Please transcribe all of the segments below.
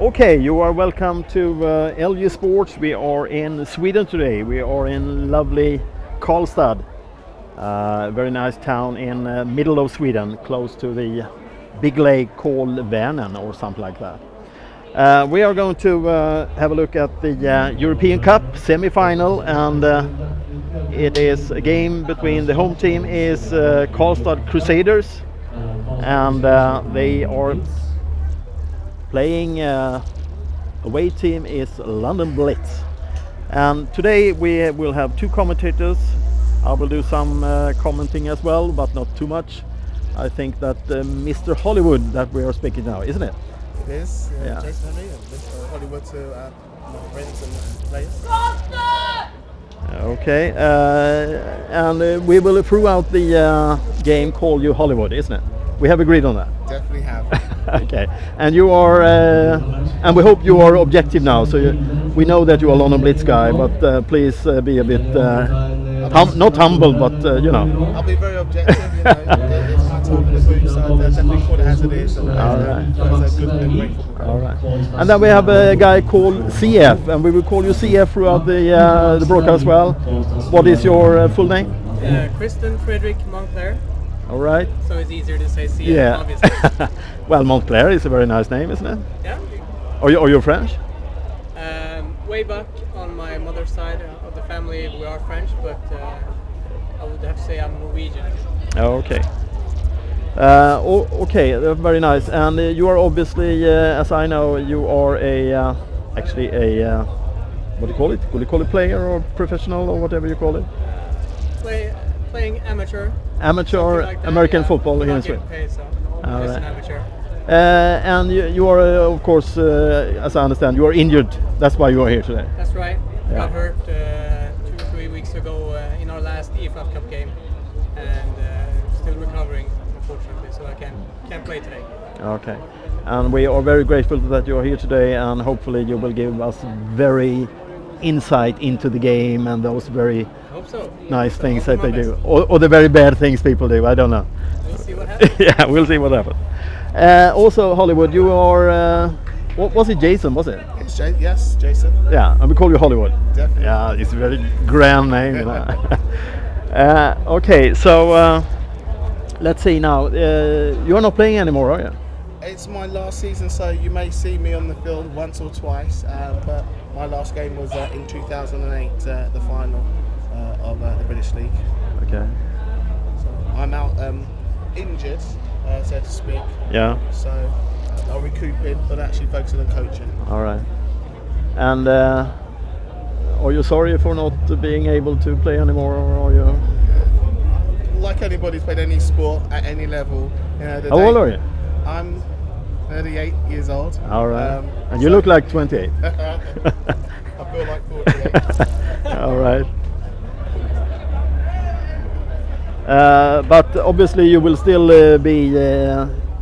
Okay, you are welcome to LG Sports. We are in Sweden today. We are in lovely Karlstad, very nice town in middle of Sweden, close to the big lake called Vänern or something like that. We are going to have a look at the European Cup semi-final, and it is a game between the home team is Karlstad Crusaders, and they are playing away team is London Blitz. And today we will have two commentators. I will do some commenting as well, but not too much. I think that Mr. Hollywood that we are speaking now, isn't it? It is. Yeah. Jason and me, Mr. Hollywood to my friends and players. Okay, and we will throughout the game call you Hollywood, isn't it? We have agreed on that. Definitely have. Okay, and you are, and we hope you are objective now. So we know that you are a London Blitz guy, but please be a bit not humble, but you know. I'll be very objective. You know, it's my time in the booth, so definitely call it as it is. And, All right. It's a good and great football. All right, and then we have a guy called CF, and we will call you CF throughout the broadcast as well. What is your full name? Kristen Frederick Montclair. All right. So it's easier to say CF, Yeah. obviously. Well, Montclair is a very nice name, isn't it? Yeah. Are you French? Way back on my mother's side of the family, we are French, but I would have to say I'm Norwegian. Okay. Okay, very nice. And you are obviously, as I know, you are actually a what do you call it? Will you call it player or professional or whatever you call it? Playing amateur. Amateur Like that, American yeah. football here in Not Sweden. getting paid, so All just an right. amateur. And you are, of course, as I understand, you are injured. That's why you are here today. That's right. Yeah. Got hurt 2 or 3 weeks ago in our last EAFA Cup game, and still recovering, unfortunately, so I can't play today. Okay, and we are very grateful that you are here today, and hopefully you will give us very insight into the game and those very Hope so. nice things I'll that do they my do, or the very bad things people do. I don't know. We'll see what happens. Yeah, we'll see what happens. Also, Hollywood, you are. What was it, Jason? Was it? It's yes, Jason. Yeah, and we call you Hollywood. Definitely. Yeah, it's a very grand name. You know. Okay, so let's see now. You are not playing anymore, are you? It's my last season, so you may see me on the field once or twice. But my last game was in 2008, the final of the British League. Okay. So I'm out injured, so to speak. Yeah. So I'll recoup in, but actually focusing on coaching. All right. And are you sorry for not being able to play anymore, or are you? Like anybody who's played any sport at any level. You know, How old are you? I'm 38 years old. All right. And you look like 28. I feel like 48. All right. But obviously you will still be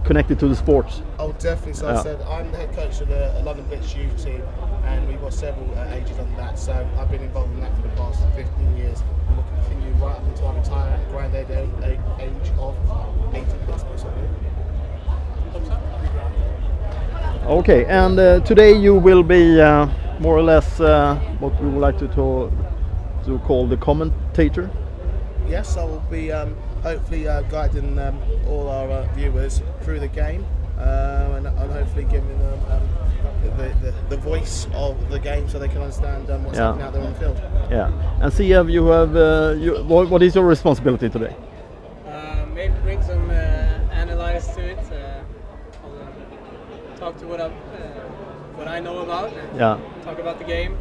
connected to the sports. Oh, definitely. So Yeah. I said I'm the head coach of the London Blitz youth team, and we've got several ages on that. So I've been involved in that for the past 15 years, and we'll continue right up until I retire at around the age of 80 possibly. Okay, and today you will be more or less what we would like to call the commentator. Yes, I will be hopefully guiding all our viewers through the game, and hopefully giving them the voice of the game so they can understand what's happening out there on the field. Yeah, and CF, you have what is your responsibility today? Maybe bring some analyze to it. Talk to what I know about, and talk about the game.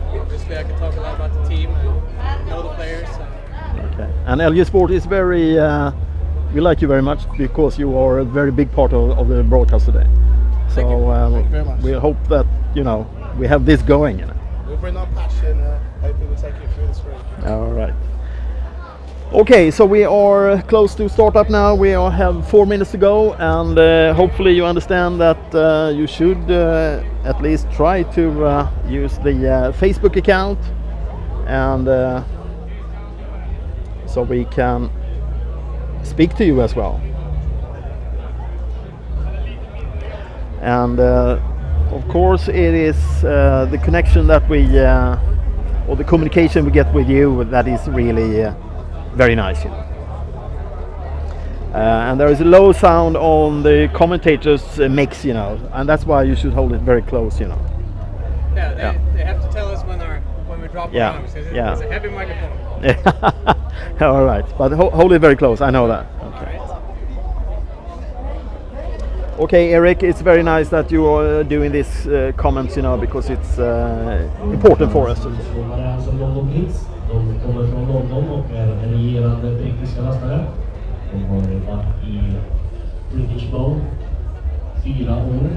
And obviously, I can talk a lot about the team and know the players. Okay. And LG Sport is very. We like you very much because you are a very big part of the broadcast today. So Thank you very much. we hope that we have this going. We'll bring our passion. Hopefully, we'll take it through the screen. All right. Okay, so we are close to start up now. We have 4 minutes to go, and hopefully you understand that you should at least try to use the Facebook account, and so we can speak to you as well. And Of course, it is the connection that we, or the communication we get with you, that is really very nice. You know. And there is a low sound on the commentators' mix, you know, and that's why you should hold it very close, you know. Yeah, they have to tell us when we drop Yeah, arms. It's yeah. a heavy microphone. All right, but hold it very close. I know that. Okay. Okay, Eric, it's very nice that you are doing these comments, you know, because it's important for us. Blitz. De kommer från London och är regerande brittiska lastare. De har varit i British Bowl 4 år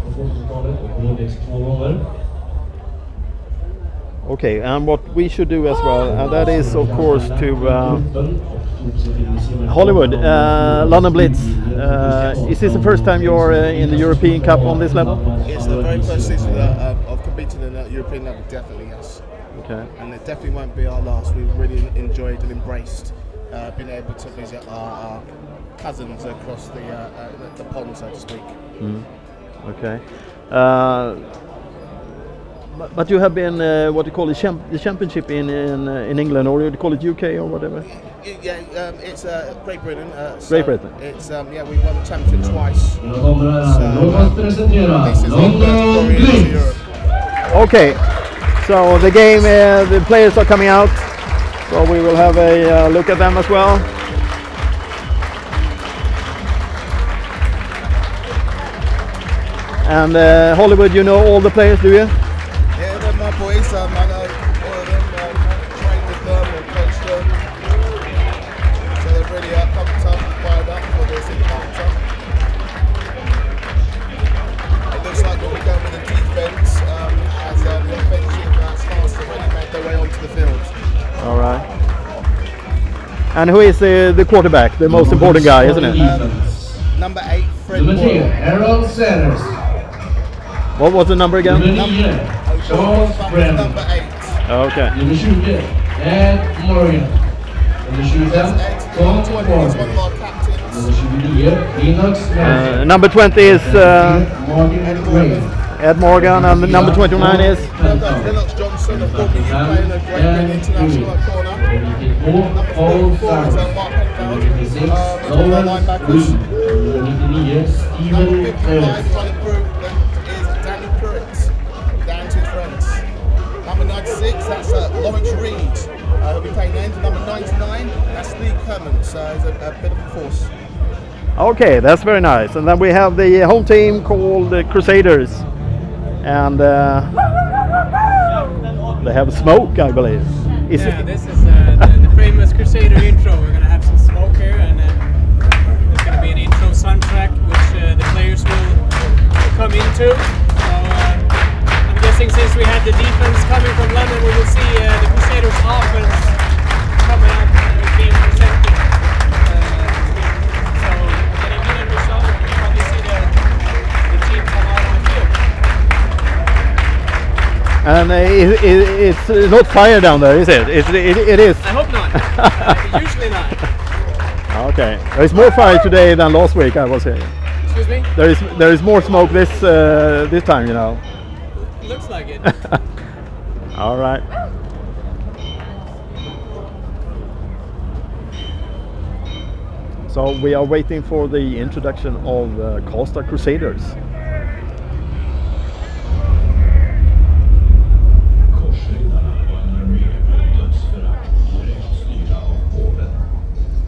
på 2000-talet och vunnit 2 gånger. Okay, and what we should do as well, and that is of course to Hollywood, London Blitz. Is this the first time you're in the European Cup on this level? It's the very first season that I've competed in at European level, definitely, yes. Okay. And it definitely won't be our last. We've really enjoyed and embraced being able to visit our cousins across the pond, so to speak. Okay. But you have been what you call the championship in England, or you call it UK or whatever? Yeah, it's Great Britain. Great Britain. It's yeah, we won the championship twice. This is London Blitz. Okay. So the game, the players are coming out. So we will have a look at them as well. And Hollywood, you know all the players, do you? Yeah, they're my boys. I know all of them. Trained with them and coached them. So they're really pumped up, fired up for this encounter. It looks like we'll be going with the defence as the offensive stars have already made their way onto the field. All right. And who is the quarterback? The most important guy, isn't it? Number 8, Fred Nummer 3, Boyle. Harold Sanders. What was the number again? Nummer 9, Charles Brown. Number 8. Okay. Nummer 20, Ed Morgan. Nummer 25, Tom He's one Morgan. of our captains. Nummer 29, Linux Manson. Number 20 is Morgan Gray. Ed Morgan, and the number 29 is Lennox Johnson, a former UK and a Great Britain international at corner. Number 34 is Mark Penfold, the linebackers. Number 55 running through is Danny Pruitt, down to his friends. Number 96, that's Lawrence Reed, who'll be playing end. Number 99, that's Lee Clements, he's a bit of a force. okay. That's very nice. And then we have the home team called the Crusaders, and they have smoke, I believe. This is the famous Crusader intro. We're gonna have some smoke here, and there's gonna be an intro soundtrack which the players will come into. So I'm guessing since we had the defense coming from London, we will see the Crusaders offense coming out and being presented. So getting in and result, you can probably see the team come out on the field. And it's not fire down there, is it? It is. I hope not. Usually not. Okay. There is more fire today than last week, I was saying. Excuse me? There is more smoke this time, you know. Looks like it. All right. So we are waiting for the introduction of Karlstad Crusaders.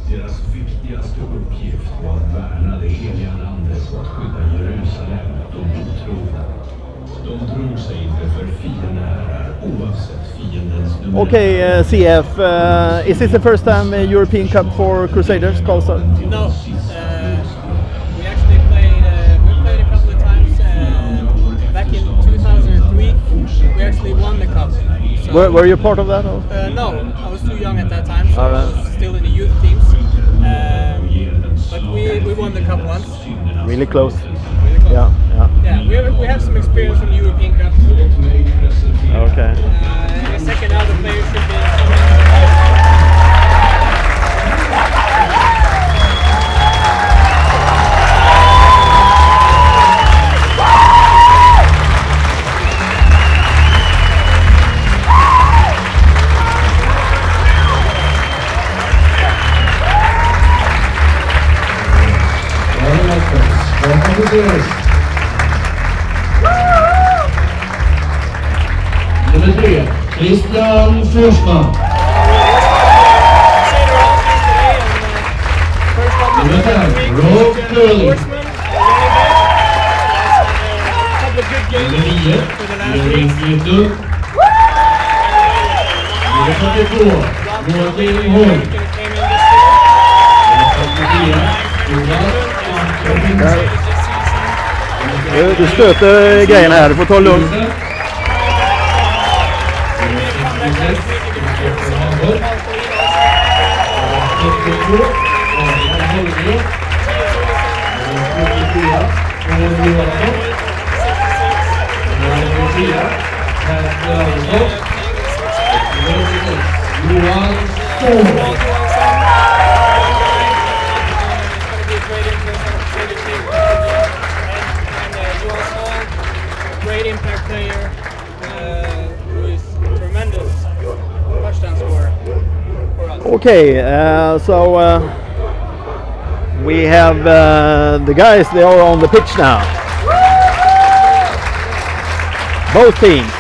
Deras viktigaste uppgift var att värna det heliga landet och att skydda Jerusalem mot de otrogna. De drog sig inte för fiendehärar oavsett fiendens nummer. Okay, CF, is this the first time European Cup for Crusaders, Karlstad? No, we actually played. We played a couple of times back in 2003. We actually won the cup. So, Were you part of that? Or? no, I was too young at that time, so All right. I was still in the youth teams. But we won the cup once. Really close. Really close. Yeah, yeah. Yeah, we have some experience from the European Cup. Okay. The second out of players should be. Christian Forsman. Nummer 5, Rob Curley. Nummer 9, Erik Gittu. Nummer 42, Mårten Holm. Du stöter grejen här, du får ta lugnt. Great impact player who is tremendous touchdown scorer for us. Okay, so we have the guys, they are on the pitch now. Both teams.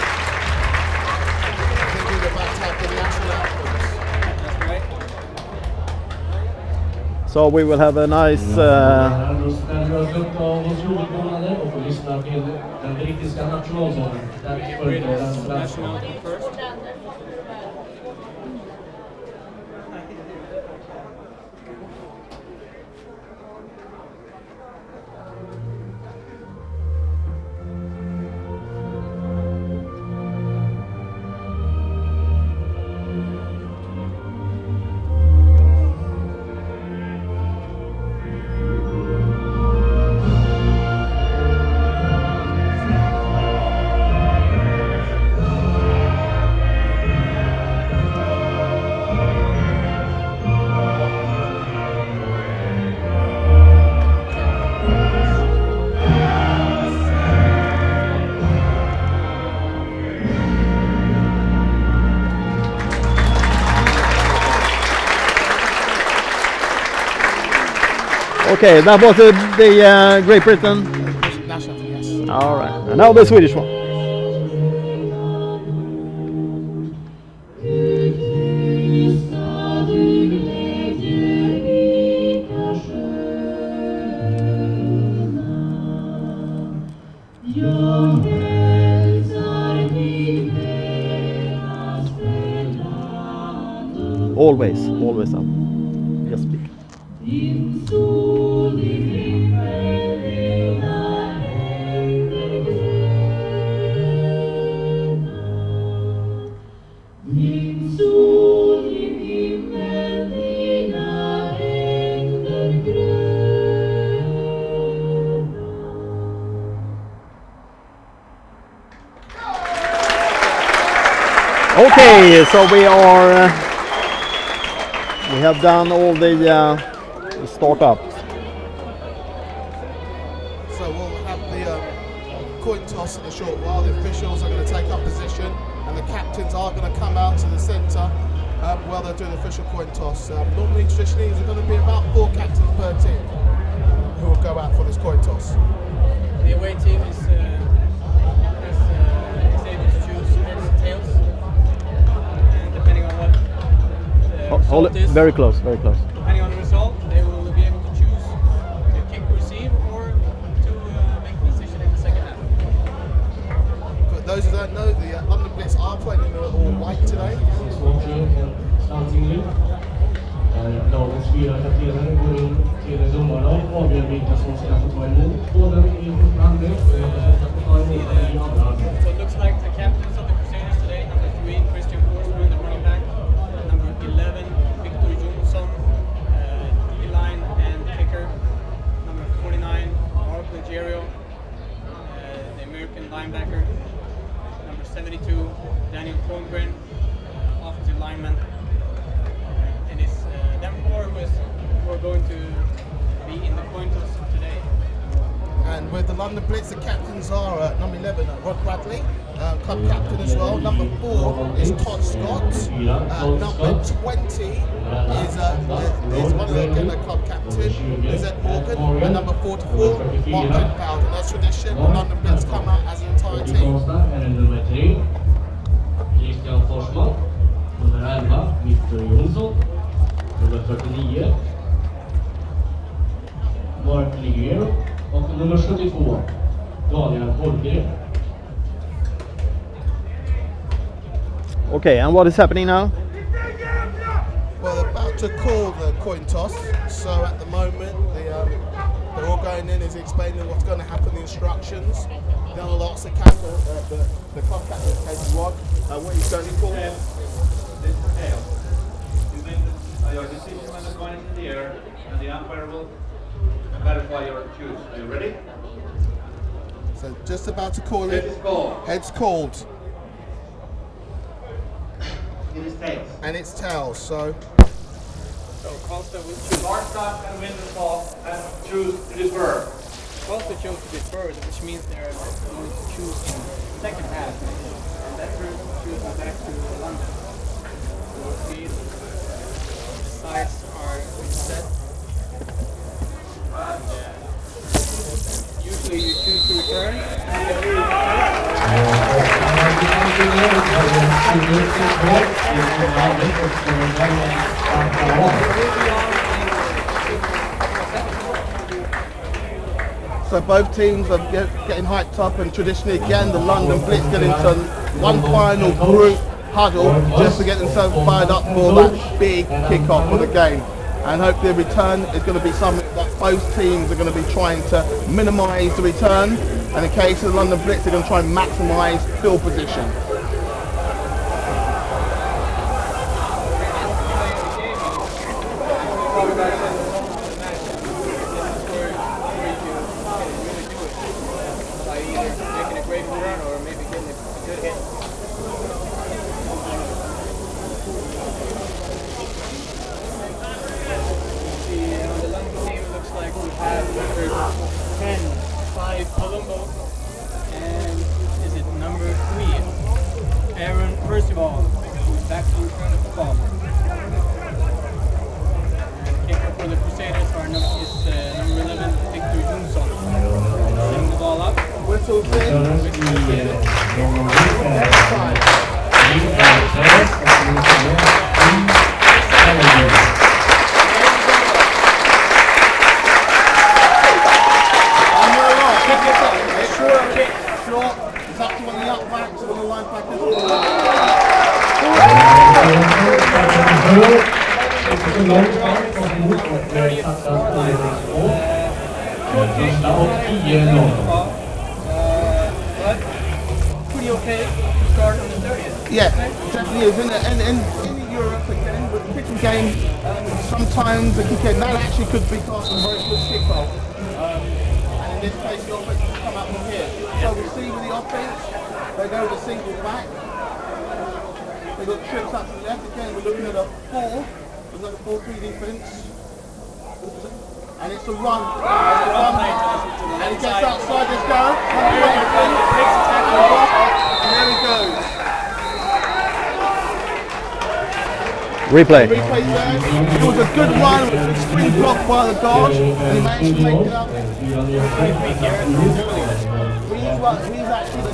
So we will have a nice Okay, that was the Great Britain. National, yes. All right, and now the Swedish one. Always up. Just speak. Okay, so we have done all the startups. So we'll have the coin toss in a short while. The officials are going to take up position, and the captains are going to come out to the centre while they're doing the official coin toss. Normally, traditionally, there's going to be about 4 captains per team who will go out for this coin toss. The away team is able to choose heads and tails, and depending on what Hold it is, very close, very close. depending on the result, they will be able to choose to kick, receive, or to make a decision in the second half. But those who don't know, the London Blitz are playing in all white today. Dagens 4 kaptener går in till domarna och avgör vilka som ska få ta emot bollen i första halvlek och vilka som ska få ta emot den i andra halvlek. So it looks like the captains of the Crusaders today, number 3, Christian Forsman, the running back, number 11, Victor Jonsson, D-line and kicker, number 49, Mark Legerio, the American linebacker, number 72, Daniel Krongren, offensive lineman, and it's them 4 who are going to be in the coin toss today. And with the London Blitz, the captains are number 11, Rod Bradley, club captain as well. Number 4 is Todd Scott. Number 20 is one of the club captain, is Ed Morgan. And number 44, Mark Enfield. And that's tradition. The London Blitz come out as an entire team. Victor Jonsson. Nummer 49. Mark Ligero. Och nummer 72. Daniel Holmgren. Okay, and what is happening now? Well, they're about to call the coin toss, so at the moment they're all going in, is explaining what's going to happen, the instructions. Then I'll ask the captain, the club captain, what he's going to call. This is tail. Your decision when the coin is in the air, and the umpire will verify your choose. Are you ready? So just about to call it. Heads called. Heads called. It is tails. And it's tails, so. So Carlstad will choose. Carlstad can win the toss and choose to defer. Carlstad chose to defer, which means they're going to choose in the second half. And that group chooses back to London. So we'll see the sides are set. Usually you choose to return. So both teams are getting hyped up, and traditionally again the London Blitz get into one final group huddle just to get themselves fired up for that big kick-off of the game. And hopefully the return is going to be something that both teams are going to be trying to minimise the return, and in case of the London Blitz they're going to try and maximise field position. First of all, back to return of the ball. And kicker for the Crusaders is number 11, Victor Jonsson. Setting the ball up. Whistle's in. It's up to one of the up-backs, one of the line-backers. Pretty okay to start on the 30th. Yeah, definitely is. In Europe again, with the kicking game, sometimes the kicking, that actually could be classed as a very good kick-off. And in this case, the offense will come out from here. So we see with the offense, they go with a single back. They got trips up to the left. Again, we're looking at a 4. We've got a 4-3 defense. And it's a run. And he gets outside this guy. And there he goes. Replay. Replay there. It was a good run. It was a screen block by the guard. And he managed to make it up. He's actually the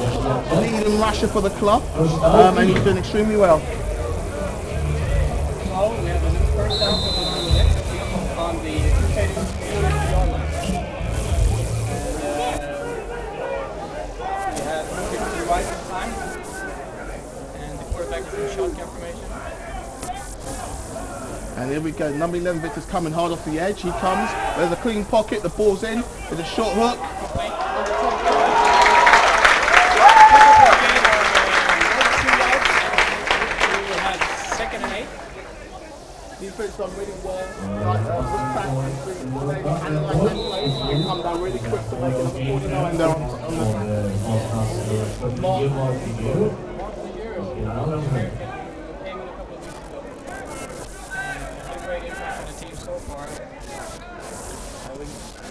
leading rusher for the club, and he's doing extremely well. So we have a new first down for the Blitz on the Crusaders 40-yard line. We have kick to the right this time, and the quarterback is in shotgun formation. And here we go. Number 11 Victor's coming hard off the edge. He comes. There's a clean pocket. The ball's in. There's a short hook. Defense done really well. Come down really quick to make it 49 there on the mark.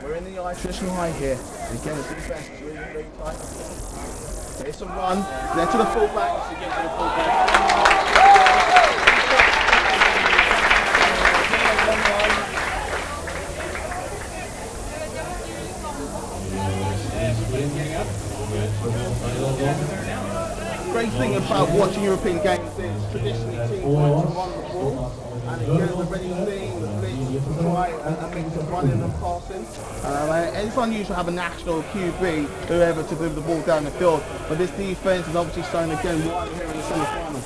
We're in the traditional high here. Again, the defense is really, really tight. It's a run. There to the fullback. Again to the fullback. great thing about watching European games is traditionally teams like to run the ball, and again we're already seeing the Blitz to try a mix of running and passing. And it's unusual to have a national QB, whoever, to move the ball down the field, but this defense is obviously showing again why we're here in the semi-final.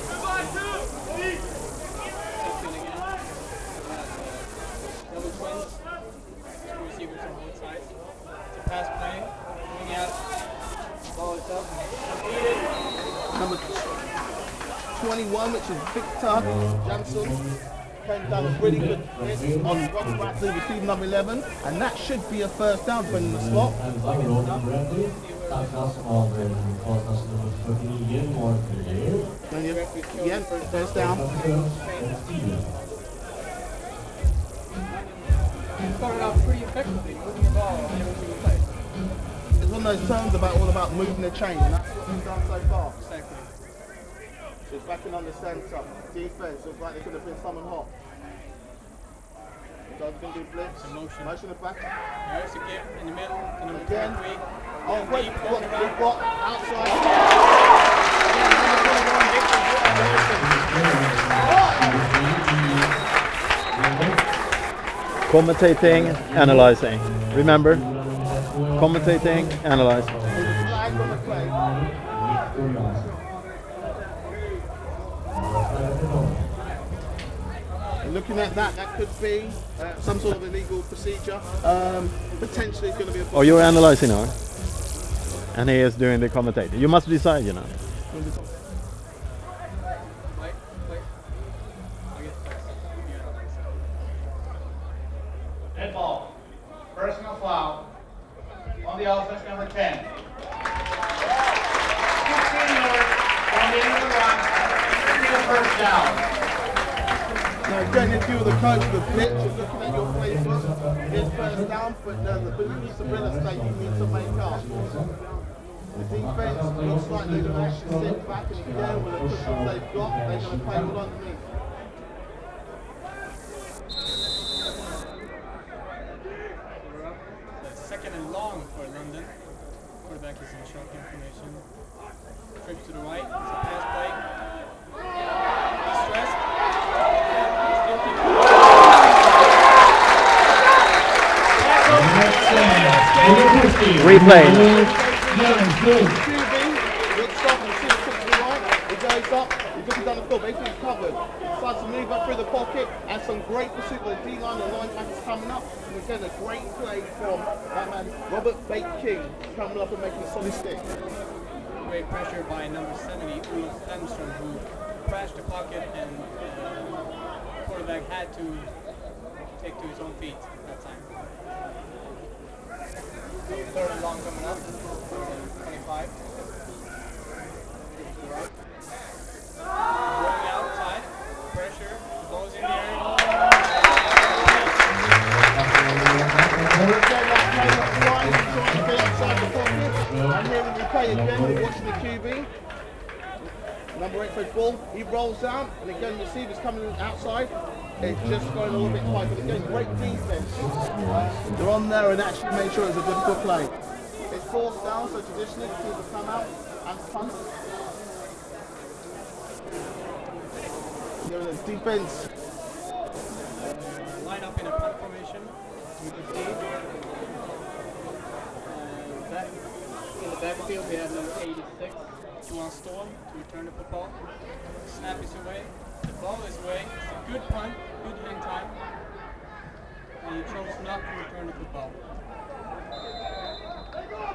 Double twins, two receivers on both sides. It's a pass play, going out, ball is up, completed. Number 21, which is Victor Jansson, came down a really good hit on Rob Bradley, receiver number 11, and that should be a first down for in the slot. Yeah, first down. He started out pretty effectively, moving the ball on every single play. It's one of those terms all about moving the chain, and that's what we've done so far. Exactly. So it's backing on the centre. Defense looks like they could have been someone hot. So they're going to do blitz. Motion. Motion of back. There's a give in the middle to number Again. 23. Oh, wait, we've got outside. Commentating, analyzing. Remember, commentating, analyzing. There's a flag on the play. Looking at that, that could be some sort of illegal procedure. Potentially it's going to be a... Oh, you're analyzing now? And he is doing the commentating. You must decide, you know. Red ball. Personal foul on the offense, number 10. 15 yards on the end of the run. It's a first down. Now again, if you were the coach of the Blitz, you're looking at your playbook, it's first down, but the piece of real estate you need to make up. The defense looks like they're going to actually sit back, and again, with the cushions they've got, they're going to play all underneath. Second and long for London. Quarterback is in shotgun formation. Trips to the right. It's a pass play. He's stressed. Replay. Basically covered. Decides to move up through the pocket, and some great pursuit by the D-line and linebackers coming up. And again, a great play from that man, Robert Bate-King, coming up and making a solid stick. Great pressure by number 70, Olof Lemström, who crashed the pocket, and the quarterback had to take to his own feet that time. So third and long coming up, 25. To the right. Rolling outside, pressure, the ball's in the air. And here we play again, we're watching the QB. Number 8 plays ball, he rolls down, and again the receiver's coming outside. It's just going a little bit tight, but again, great defense. They're on there and actually make sure it's a good play. It's fourth down, so traditionally the teams will come out and punt. The defense. Line up in a punt formation, you can see. Back in the backfield, we have number 86, Johan Storm, to return the football. Snap is away, the ball is away. It's a good punt, good hang time. And he chose not to return the football.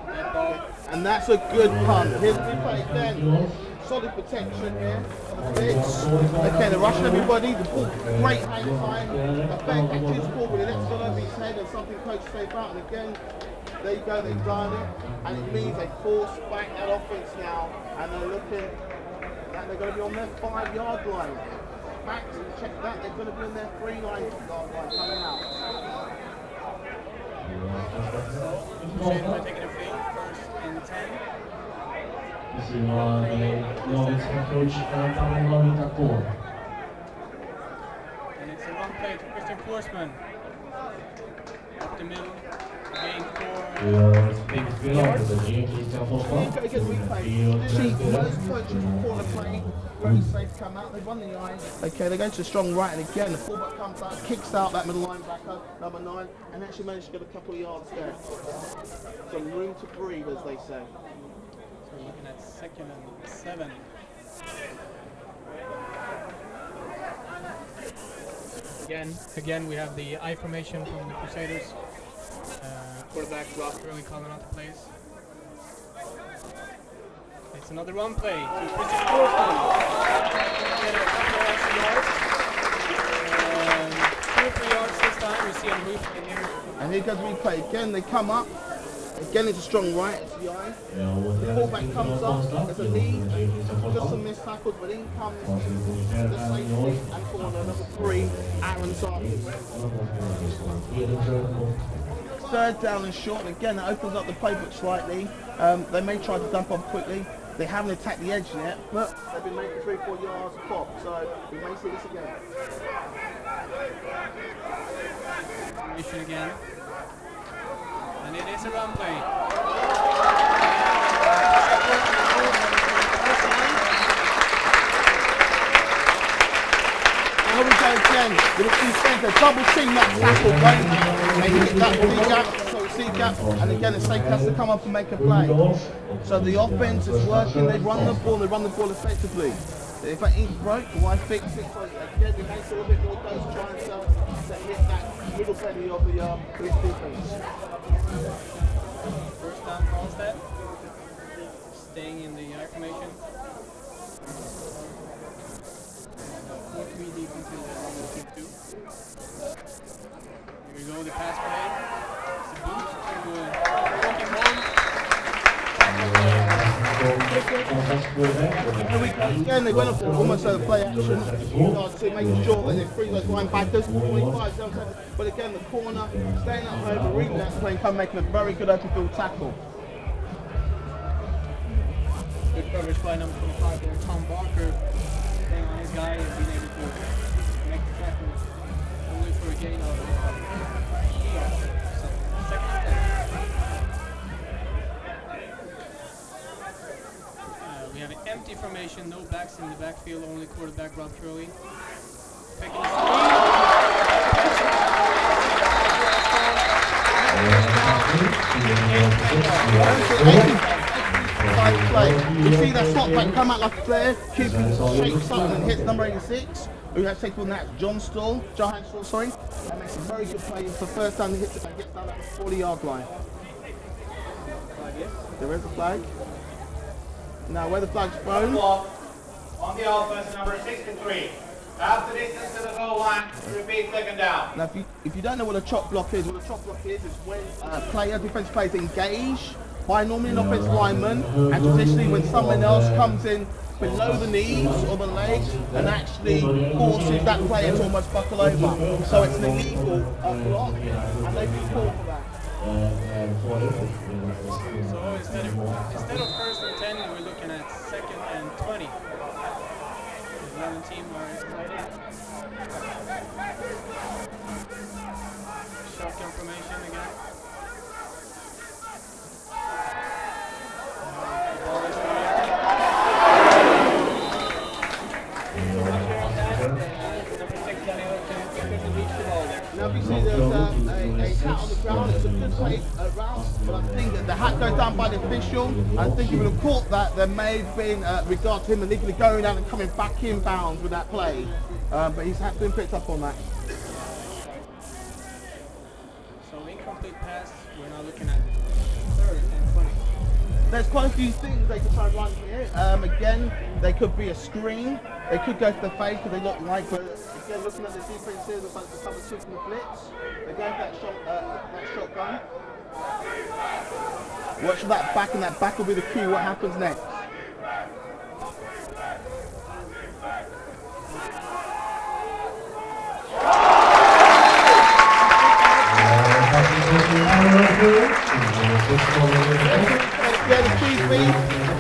That ball. And that's a good punt. Here's the replay again. Solid protection here. Okay, they're rushing everybody. The ball, great hang time. A fair catch is ball, but it lets it over his head and something coach safe out. And again, there you go, they've done it. And it means they force back that offense now. And they're looking that they're going to be on their 5-yard line. Back to check that, they're going to be on their 3-yard line coming out. Crusaders are taking a fake, first and 10. Vi ser lagets head coach Karlstad hittar på. And it's a run play to Christian Forsman. Up the middle, gain for Okay, they go to strong right, and again the fullback comes out, kicks out that middle linebacker, number 9, and actually managed to get a couple of yards there. Some room to breathe, as they say. So we're looking at 2nd and 7. Again, we have the I formation from the Crusaders. Quarterback Rock really calling out the plays. It's another run play to Christian Karlstad. Get a couple of extra yards. 2 or 3 yards this time. We see a move in here. And here goes replay. Again, they come up. Again, it's a strong right. It's the eye. The fullback comes up. There's a lead. Just some missed tackles, but in comes the safety and corner number 3, Aaron Sarkis. 3rd down and short. Again, it opens up the playbook slightly. They may try to dump off quickly. They haven't attacked the edge yet, but they've been making 3 or 4 yards a pop, so we may see this again. Mission again. And it is a run play. Here we go again with a defender, double team that tackle, right? They hit that C gap, and again the safety has to come up and make a play. So the offense is working, they run the ball effectively. If that ink broke, why fix it? So again, it makes it a little bit more close trying to hit that middle belly of the Blitz defense. First down, Carlstad. Staying in the I formation. 4-3 defense in the 1-2. Here we go, the pass play. It's a boost to Again, they went up for almost a play action, to making sure that they free those linebackers. 25 down, but again, the corner staying up over, reading that play, and come making a very good open field tackle. Good coverage by number 25 there, Tom Barker, staying on his guy and being able to make the tackle only for a gain of 2nd step. We have an empty formation, no backs in the backfield, only quarterback Rob Curley. Picking a You see that slot back come out like a flare, Cupid shakes up and hits number 86. Who has taken on that? Johan Stall, sorry. And makes a very good play. It's the first time he hits it and gets down at the 40-yard line. There is a flag. Now where the flag's thrown. On the offense, number 63. Half the distance to the goal line. Repeat 2nd down. Now if you don't know what a chop block is, when defense players engage by normally an offensive lineman, and traditionally when someone else comes in below the knees or the legs and actually forces that player to almost buckle over. So it's an illegal block, and they've been called for that. So instead of 1st and 10, we're looking at 2nd and 20. The 11 team are excited. Shotgun formation again. Now if you see there's a hat on the ground, it's a good play around, but I think that the hat goes down by the official. I think if he would have caught that, there may have been regard to him illegally going out and coming back inbounds with that play. But his hat's been picked up on that. So incomplete pass, we're now looking at 3rd and 20. There's quite a few things they could try and run here. Again, they could be a screen. They could go for the fake because they look like, but again, looking at the defense here, looks like the cover 2 from the blitz. They're going for that shotgun. Watch for that back, and that back will be the cue. What happens next? The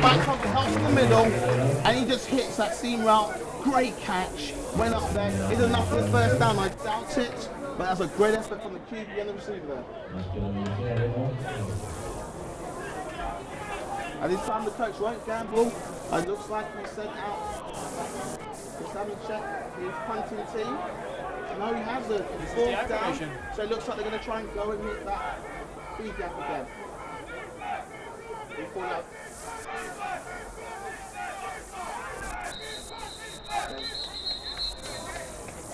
back comes helps in the middle, and he just hits that seam route. Great catch. Went up there. Is enough for the 1st down? I doubt it. But that's a great effort from the QB and the receiver there. At this time, the coach won't gamble. It looks like he sent out. Just having checked his punting team. No, he has a fourth down. So it looks like they're going to try and go and hit that feed gap again.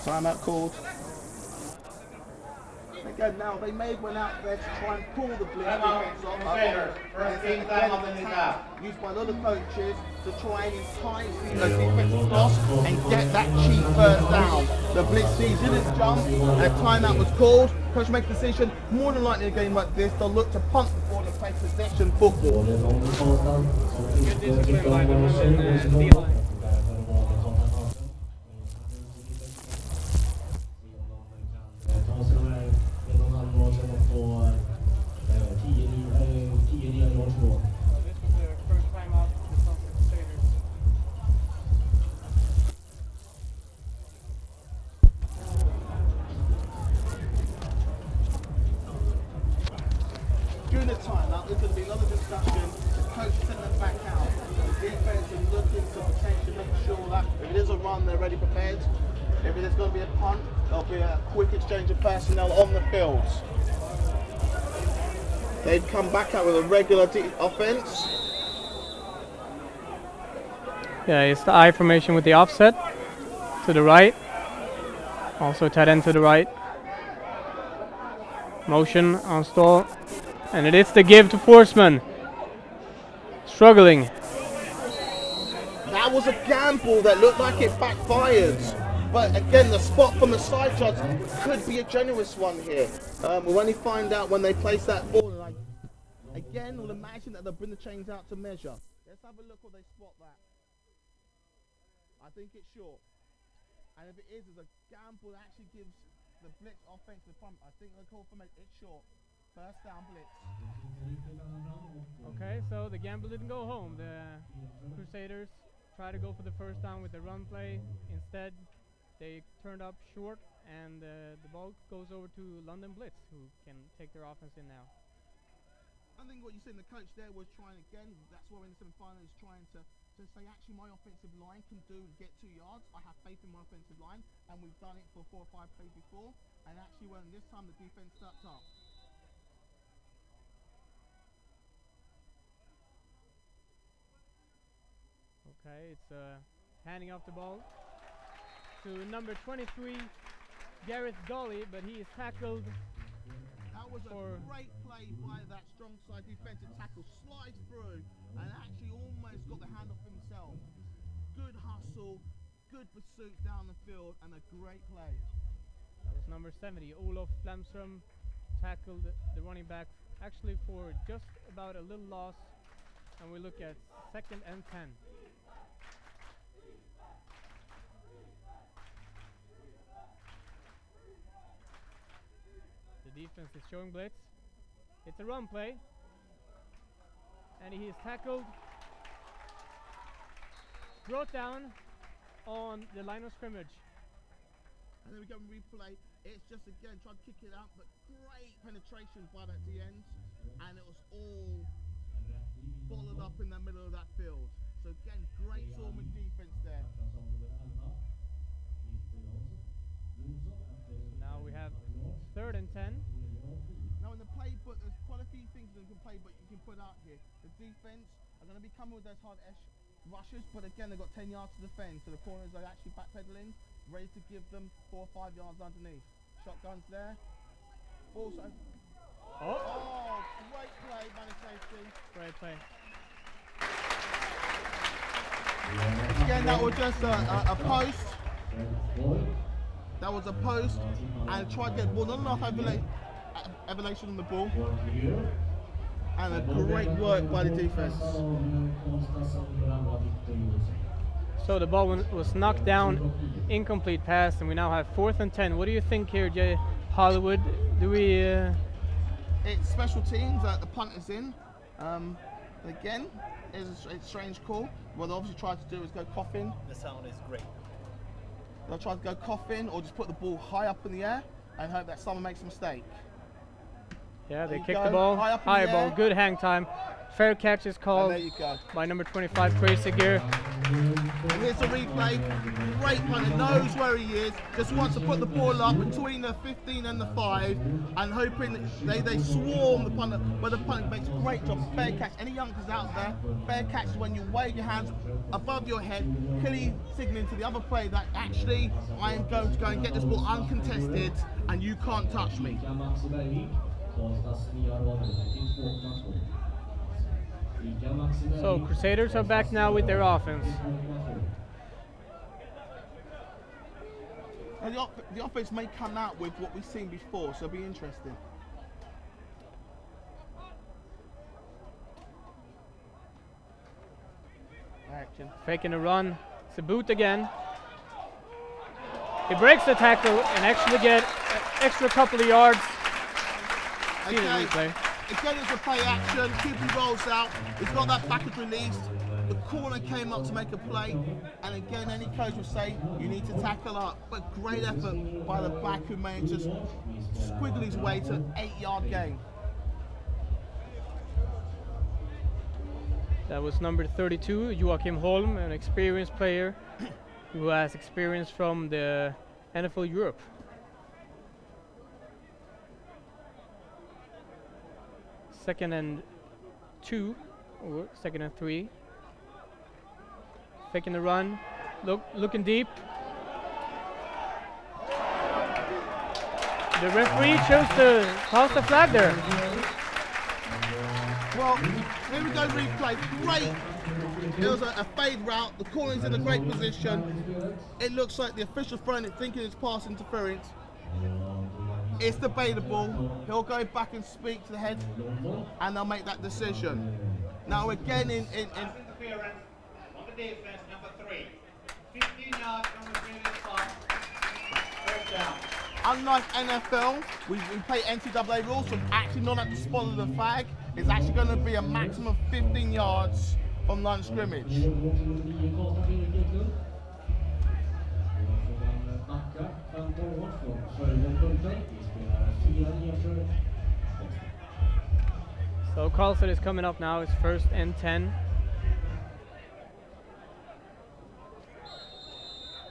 Timeout called. Again, now they may have went out there to try and pull the blitz defense off. Used by other coaches to try and entice the defensive cross and get that cheap first down. The blitz team didn't jump, and a timeout was called. Coach makes a decision. More than likely in a game like this, they'll look to punt the ball and play possession football. Good discipline by the Russian D-line. During the timeout, there's going to be another discussion. The coach sent them back out. The defense is looking to potentially make sure that if it is a run, they're ready prepared. If it is going to be a punt, there'll be a quick exchange of personnel on the fields. They'd come back out with a regular offense. Yeah, it's the I formation with the offset to the right. Also tight end to the right. Motion on stall. And it is the give to Forsman. Struggling. That was a gamble that looked like it backfired. But again, the spot from the side shots could be a generous one here. We'll only find out when they place that ball. And again, we'll imagine that they'll bring the chains out to measure. Let's have a look where they spot that. I think it's short. And if it is, there's a gamble that actually gives the blitz offense the front. I think they'll call for it. It's short. First down blitz. Okay, so the gamble didn't go home. The Crusaders tried to go for the first down with the run play. Instead, they turned up short, and the ball goes over to London Blitz, who can take their offense in now. I think what you said, the coach there was trying again. That's why in the semi-final is trying to say, actually, my offensive line can get 2 yards. I have faith in my offensive line, and we've done it for 4 or 5 plays before. And actually, when this time the defense stepped up. Okay, it's handing off the ball to number 23, Gareth Golly, but he is tackled. That was a great play by that strong side defensive tackle. Slides through and actually almost got the hand off himself. Good hustle, good pursuit down the field, and a great play. That was number 70, Olof Flamström, tackled the running back actually for just about a little loss, and we look at 2nd and 10. The defense is showing blitz. It's a run play, and he is tackled, brought down on the line of scrimmage. And then we go and replay. It's just again trying to kick it out, but great penetration by that D end, and it was all bottled up in the middle of that field. So again, great Storming defense there. Now we have 3rd and 10. Now in the playbook, there's quite a few things in the playbook you can put out here. The defense are going to be coming with those hard rushes, but again, they've got 10 yards to defend, so the corners are actually backpedaling, ready to give them 4 or 5 yards underneath. Shotguns there. Also, great play by the safety. Great play. Again, that was just a post. That was a post, and tried to get the ball. Not enough elevation on the ball. And a great work by the defense. So the ball was knocked down, incomplete pass, and we now have 4th and 10. What do you think here, Jay Hollywood? Do we? It's special teams. The punt is in. Again, it's a strange call. What they obviously tried to do is go coffin. The sound is great. They'll try to go coffin or just put the ball high up in the air. and hope that someone makes a mistake. Yeah, they you kick go. the ball. High up in the High ball. air. Good hang time. Fair catch is And called there you go. by number 25, Crazy Gear. And here's the replay. Great punter, knows where he is. Just wants to put the ball up between the 15 and the 5, and hoping they swarm the punter. But the punter makes a great job. Fair catch. Any youngsters out there? Fair catch is when you wave your hands above your head, clearly signaling to the other player that actually I am going to go and get this ball uncontested, and you can't touch me. So Crusaders are back now with their offense. And the offense may come out with what we've seen before, so it'll be interesting. Action. Faking a run. It's a boot again. He breaks the tackle and actually get an extra couple of yards. See the replay. Again, it's a play action. QB rolls out. He's got that backwards release. The corner came up to make a play. And again, any coach will say, you need to tackle up. But great effort by the back who managed to squiggle his way to an 8-yard gain. That was number 32, Joachim Holm, an experienced player who has experience from the NFL Europe. Second and 2, or second and 3. Faking the run, looking deep. The referee chose to toss the flag there. Well, here we go, replay. Great. It was a fade route. The corner's in a great position. It looks like the official's throwing it, thinking it's pass interference. It's debatable. He'll go back and speak to the head, and they'll make that decision. Now again, Interference on the defense, number 3. 15 yards from the previous spot. First down. unlike NFL, we play NCAA rules, so actually not at the spot of the flag. It's actually going to be a maximum of 15 yards from line of scrimmage. So Carlstad is coming up now. It's 1st and 10.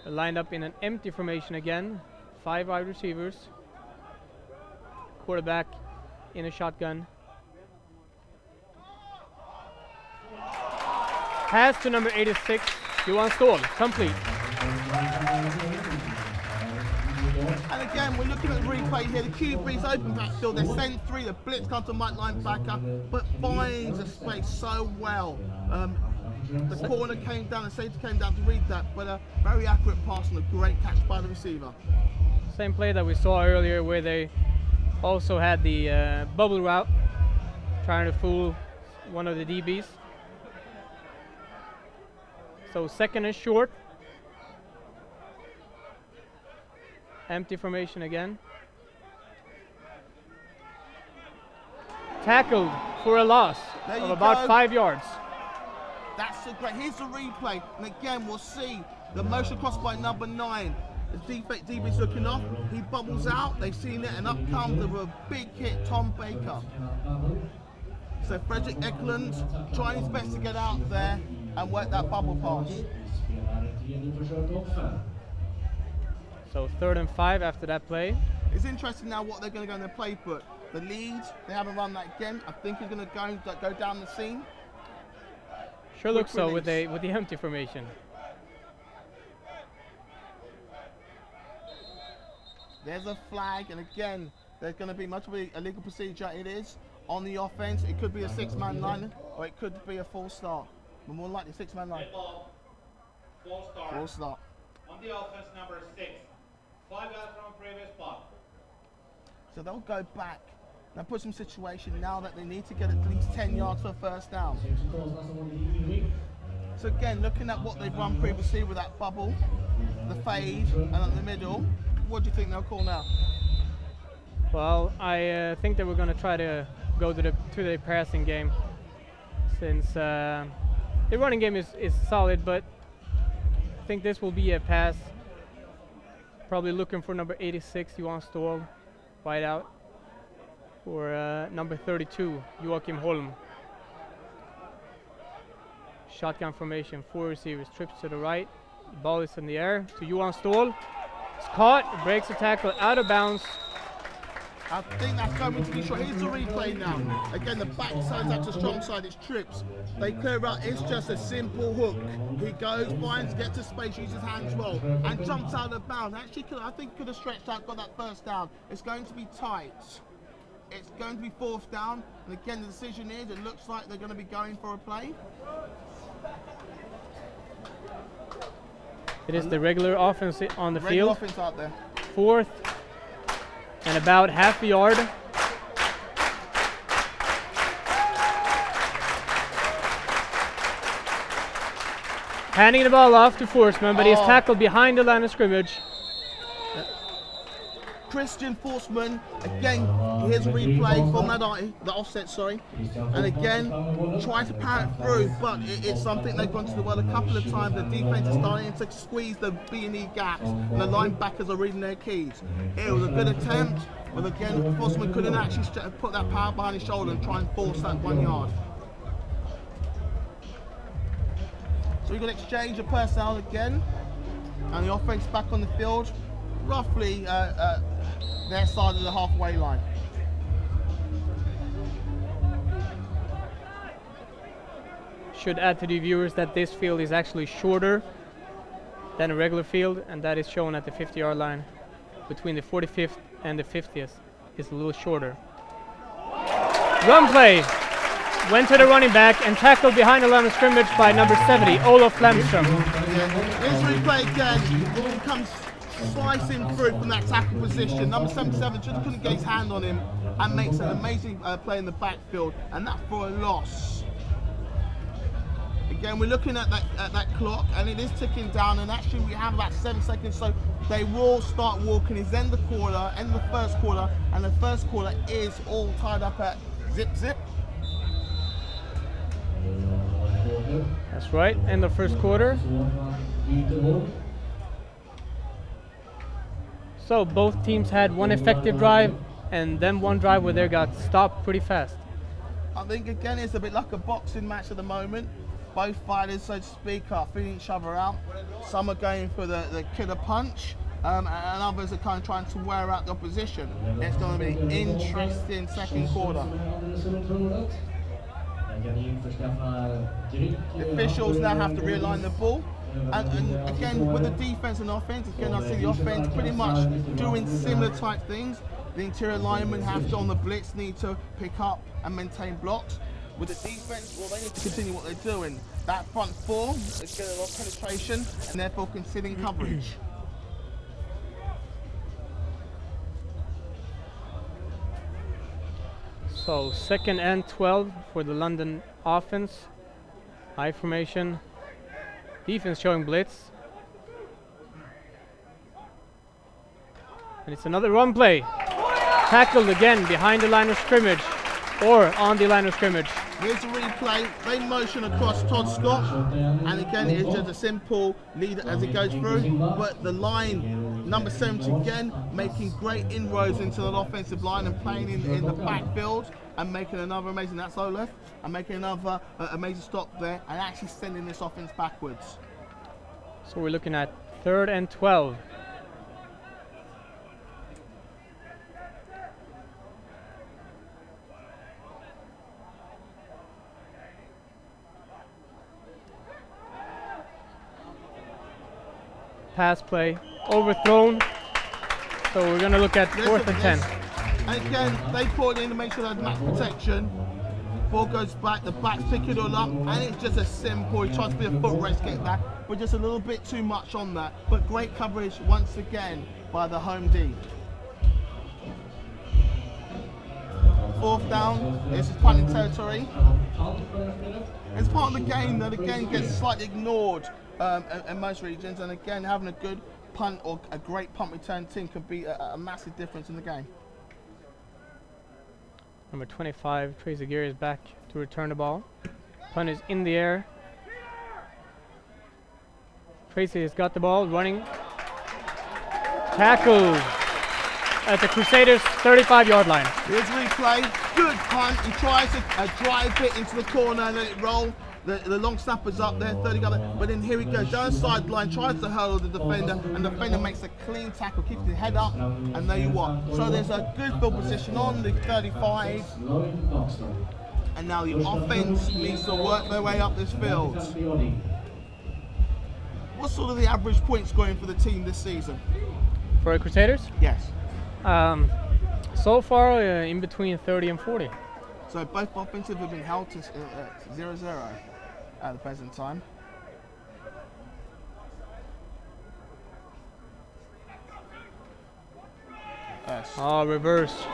They're lined up in an empty formation again. 5 wide receivers. Quarterback in a shotgun. Pass to number 86, Johan Ståhl, complete. And again, we're looking at the replay here. The QB's open backfield. They send 3. The Blitz comes to Mike linebacker, but finds a space so well. The corner came down, the safety came down to read that, but a very accurate pass and a great catch by the receiver. Same play that we saw earlier where they also had the bubble route, trying to fool one of the DBs. So 2nd and short. Empty formation again. Tackled for a loss of about 5 yards. That's a great. Here's the replay, and again we'll see the motion crossed by number 9. The DB's looking off. He bubbles out. They've seen it, and up comes with a big hit, Tom Baker. So Frederick Eklund trying his best to get out there and work that bubble pass. So 3rd and 5 after that play. It's interesting now what they're going to go in their playbook. The lead, they haven't run that again. I think he's going to go down the seam. Sure looks so with the empty formation. There's a flag, and again, there's going to be much of a legal procedure. It is on the offense. It could be a 6-man line, or it could be a full start. But more likely 6-man line. Full start. Full start. On the offense, number 6. 5 yards from a previous spot. So they'll go back. Now put some situation now that they need to get at least 10 yards for a first down. So again, looking at what they've run previously with that bubble, the fade, and at the middle, what do you think they'll call now? Well, I think that we're going to try to go to the passing game, since the running game is solid, but I think this will be a pass. Probably looking for number 86, Johan Ståhl. Wide out for number 32, Joachim Holm. Shotgun formation, 4 receivers, trips to the right. Ball is in the air to Johan Ståhl. It's caught, breaks the tackle, out of bounds. I think that's going to be short. Here's the replay now. Again, the backside's out to strong side, it's trips. They clear out, it's just a simple hook. He goes, finds, gets to space, uses his hands well, and jumps out of bounds. Actually, I think could have stretched out, got that first down. It's going to be tight. It's going to be 4th down. And again, the decision is, it looks like they're going to be going for a play. It is the regular offense on the field. Offense out there. 4th and about half a yard. Handing the ball off to Forsman, but he's tackled behind the line of scrimmage. Christian Forsman, again, here's a replay from that the offset, sorry. And again, trying to power it through, but it's something they've gone to the well a couple of times. The defense is starting to squeeze the B&E gaps, and the linebackers are reading their keys. It was a good attempt, but again, Forsman couldn't actually put that power behind his shoulder and try and force that 1 yard. So we've got exchange of personnel again, and the offense back on the field, roughly their side of the halfway line. Should add to the viewers that this field is actually shorter than a regular field, and that is shown at the 50-yard line. Between the 45th and the 50th is a little shorter. Run play! Went to the running back and tackled behind the line of scrimmage by number 70, Olof Lemström. This replay again comes slicing through from that tackle position. Number 77 just couldn't get his hand on him and makes an amazing play in the backfield, and that for a loss. Again, we're looking at that clock, and it is ticking down, and actually we have about 7 seconds, so they will start walking. It's end of the first quarter, and the first quarter is all tied up at zip. That's right, end of first quarter. So both teams had one effective drive and then one drive where they got stopped pretty fast. I think again it's a bit like a boxing match at the moment. Both fighters, so to speak, are feeling each other out. Some are going for the killer punch, and others are kind of trying to wear out the opposition. It's going to be an interesting second quarter. The officials now have to realign the ball. And again, with the defense and offense, again I see the offense pretty much doing similar type things. The interior linemen have to, on the blitz, need to pick up and maintain blocks. With the defense, well, they need to continue what they're doing. That front four is getting a lot of penetration and therefore considering coverage. So 2nd and 12 for the London offense. High formation. Defense showing blitz. And it's another run play. Tackled again behind the line of scrimmage or on the line of scrimmage. Here's the replay. They motion across Todd Scott, and again it's just a simple lead as it goes through. But the line, number 70 again, making great inroads into that offensive line and playing in the backfield and making another amazing, that's Olaf, and making another amazing stop there and actually sending this offense backwards. So we're looking at 3rd and 12. Pass play, overthrown. So we're going to look at 4th and 10. And again, they put it in to make sure there's max protection. Ball goes back, the backs pick it all up, and it's just a simple, he tries to be a foot race, get back, but just a little bit too much on that. But great coverage once again by the home D. 4th down, this is punting territory. It's part of the game that again gets slightly ignored in most regions, and again having a good punt or a great punt return team can be a massive difference in the game. Number 25, Tracy Geary is back to return the ball. Punt is in the air. Tracy has got the ball, running. Tackled at the Crusaders 35-yard line. Here's replay. Good punt. He tries to drive it into the corner and let it roll. The long snapper's up there, 30 yards. But then here he goes down the sideline, tries to hurdle the defender, and the defender makes a clean tackle, keeps his head up, and there you are. So there's a good field position on the 35. And now the offense needs to work their way up this field. What's sort of the average point scoring for the team this season? For the Crusaders? Yes. So far, in between 30 and 40. So both offensive have been held to 0-0 at the present time. Yes. Oh, reverse.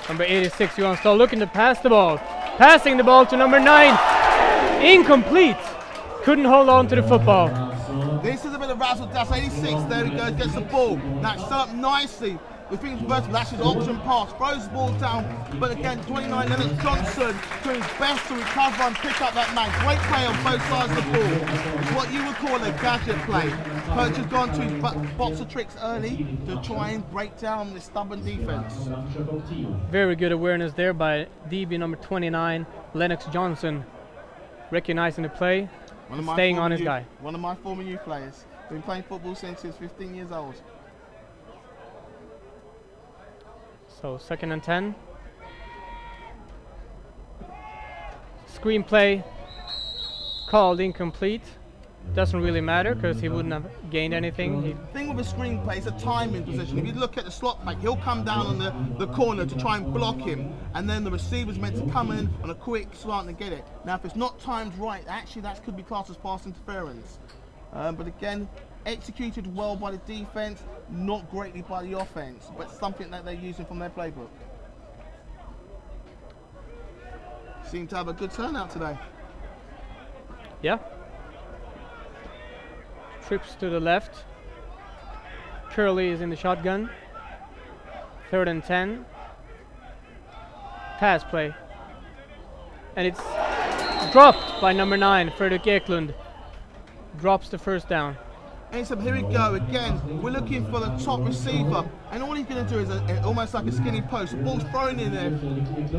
Number 86, Johan Stahl looking to pass the ball. Passing the ball to number 9. Incomplete. Couldn't hold on to the football. This is a bit of razzle dash. 86, there he goes, gets the ball. Now it's set up nicely. We think it's vertical, that's his option pass. Throws the ball down, but again, 29, Lennox Johnson doing his best to recover and pick up that man. Great play on both sides of the ball. It's what you would call a gadget play. Coach has gone to his box of tricks early to try and break down this stubborn defense. Very good awareness there by DB number 29, Lennox Johnson. Recognizing the play, staying on his guy. One of my former youth players. Been playing football since he was 15 years old. So 2nd and 10. Screen play called incomplete. Doesn't really matter because he wouldn't have gained anything. The thing with a screenplay is a timing position. If you look at the slot back, he'll come down on the corner to try and block him, and then the receiver's meant to come in on a quick slant and get it. Now, if it's not timed right, actually that could be classed as pass interference. But again, executed well by the defense, not greatly by the offense, but something that they're using from their playbook. Seem to have a good turnout today. Yeah. Trips to the left. Curley is in the shotgun. 3rd and 10. Pass play. And it's dropped by number 9, Fredrik Eklund. Drops the first down. And so here we go again. We're looking for the top receiver, and all he's going to do is almost like a skinny post. The ball's thrown in there.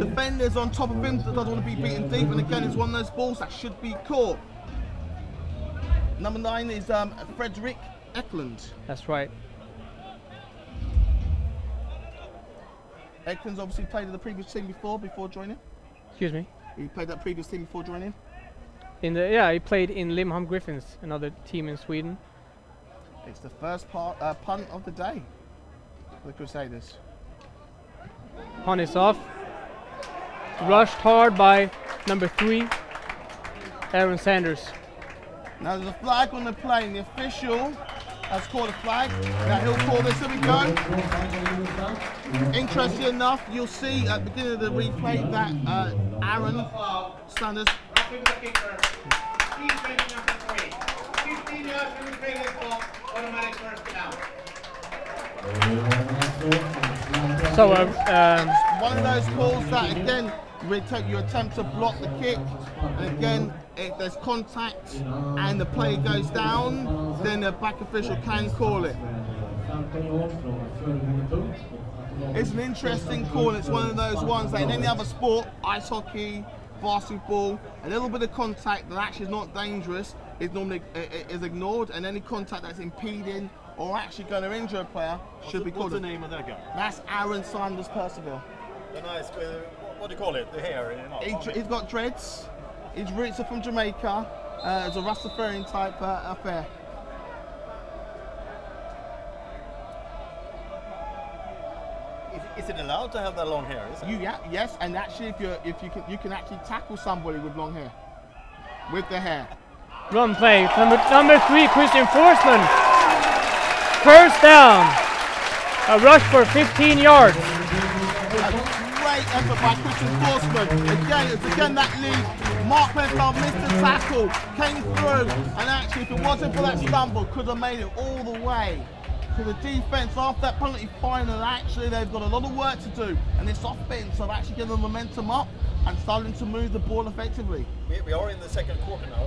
Defenders on top of him that doesn't want to be beaten deep, and again, it's one of those balls that should be caught. Number 9 is Fredrik Eklund. That's right. Eklund's obviously played in the previous team before joining. Excuse me. He played that previous team before joining. He played in Limhamn Griffins, another team in Sweden. It's the first punt of the day for the Crusaders. Punt is off. Rushed hard by number 3, Aaron Sanders. Now there's a flag on the play, and the official has called a flag. Now he'll call this. Here we go. Interesting enough, you'll see at the beginning of the replay that Aaron Sanders. So one of those calls that again you attempt to block the kick, and again if there's contact and the player goes down, then the back official can call it. It's an interesting call. It's one of those ones that in any other sport, ice hockey, basketball, a little bit of contact that actually is not dangerous is normally is ignored, and any contact that's impeding or actually going to injure a player should be called. What's the name of that guy? That's Aaron Sanders Percival. The nice, what do you call it? The hair? He's got dreads. His roots are from Jamaica. It's a Rastafarian type affair. Is it allowed to have that long hair? Is it? Yes, and actually, you can actually tackle somebody with long hair, with the hair. run play. Number 3, Christian Forsman. First down. A rush for 15 yards. Great effort by Christian Forsman. Again that lead. Mark Penfold missed the tackle, came through, and actually if it wasn't for that stumble, could have made it all the way. So the defense after that penalty final, actually they've got a lot of work to do, and this offense have actually given the momentum up and starting to move the ball effectively. We are in the second quarter now.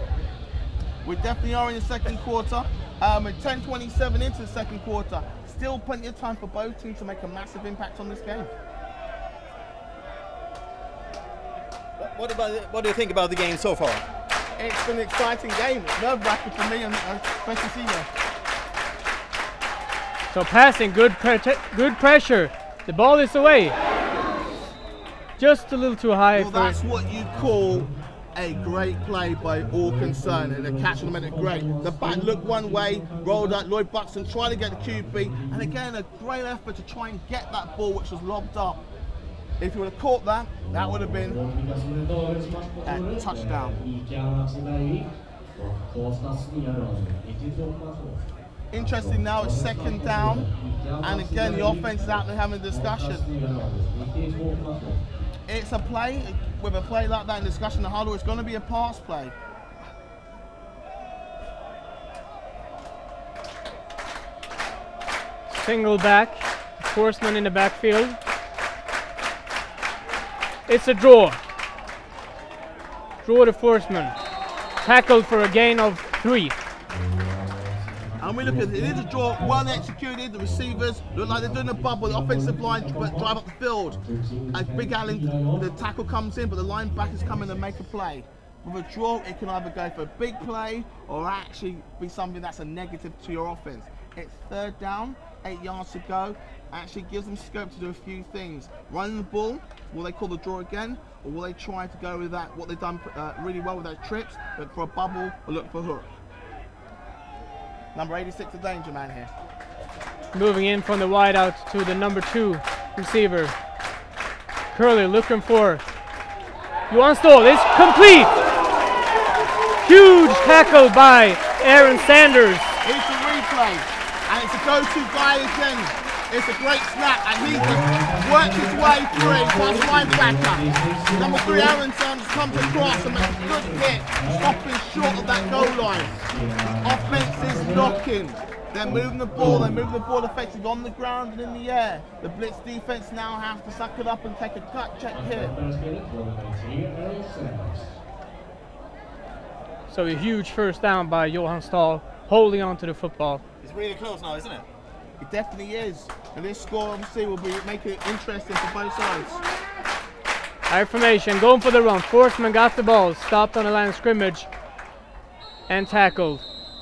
We definitely are in the second quarter. We're 10:27 into the second quarter. Still plenty of time for both teams to make a massive impact on this game. What do you think about the game so far? It's been an exciting game. It's nerve-wracking for me and especially senior. So passing, good pressure. The ball is away. Just a little too high. Well, that's what you call a great play by all concerned, and the catch on the minute great. The back looked one way, rolled out. Lloyd Buxton trying to get the QB, and again a great effort to try and get that ball which was lobbed up. If you would have caught that, that would have been a touchdown. Interesting now, it's second down, and again the offense is out there having a discussion. It's a play, with a play like that in discussion, the harder it's going to be a pass play. Single back, Forsman in the backfield. It's a draw. Draw to Forsman. Tackled for a gain of 3. And we look at it, it is a draw, well executed. The receivers look like they're doing a bubble. The offensive line drive up the field. As Big Allen, the tackle comes in, but the linebackers come in and make a play. With a draw, it can either go for a big play or actually be something that's a negative to your offense. It's third down, 8 yards to go. Actually gives them scope to do a few things. Running the ball, will they call the draw again, or will they try to go with that, what they've done really well with those trips, look for a bubble or look for a hook? Number 86, the danger man here. Moving in from the wide out to the number 2 receiver. Curly looking for Johan Ståhl. It's complete! Huge tackle by Aaron Sanders. It's a replay, and it's a go-to guy again. It's a great snap, and he just works his way through past linebacker. Number 3, Aaron Sanders comes across and makes a good hit, stopping short of that goal line. The offense is knocking. They're moving the ball effectively on the ground and in the air. The Blitz defense now has to suck it up and take a gut check here. So a huge first down by Johan Ståhl, holding on to the football. It's really close now, isn't it? It definitely is. And this score, obviously, will be making it interesting for both sides. High formation, going for the run. Forsman got the ball, stopped on the line of scrimmage, and tackled.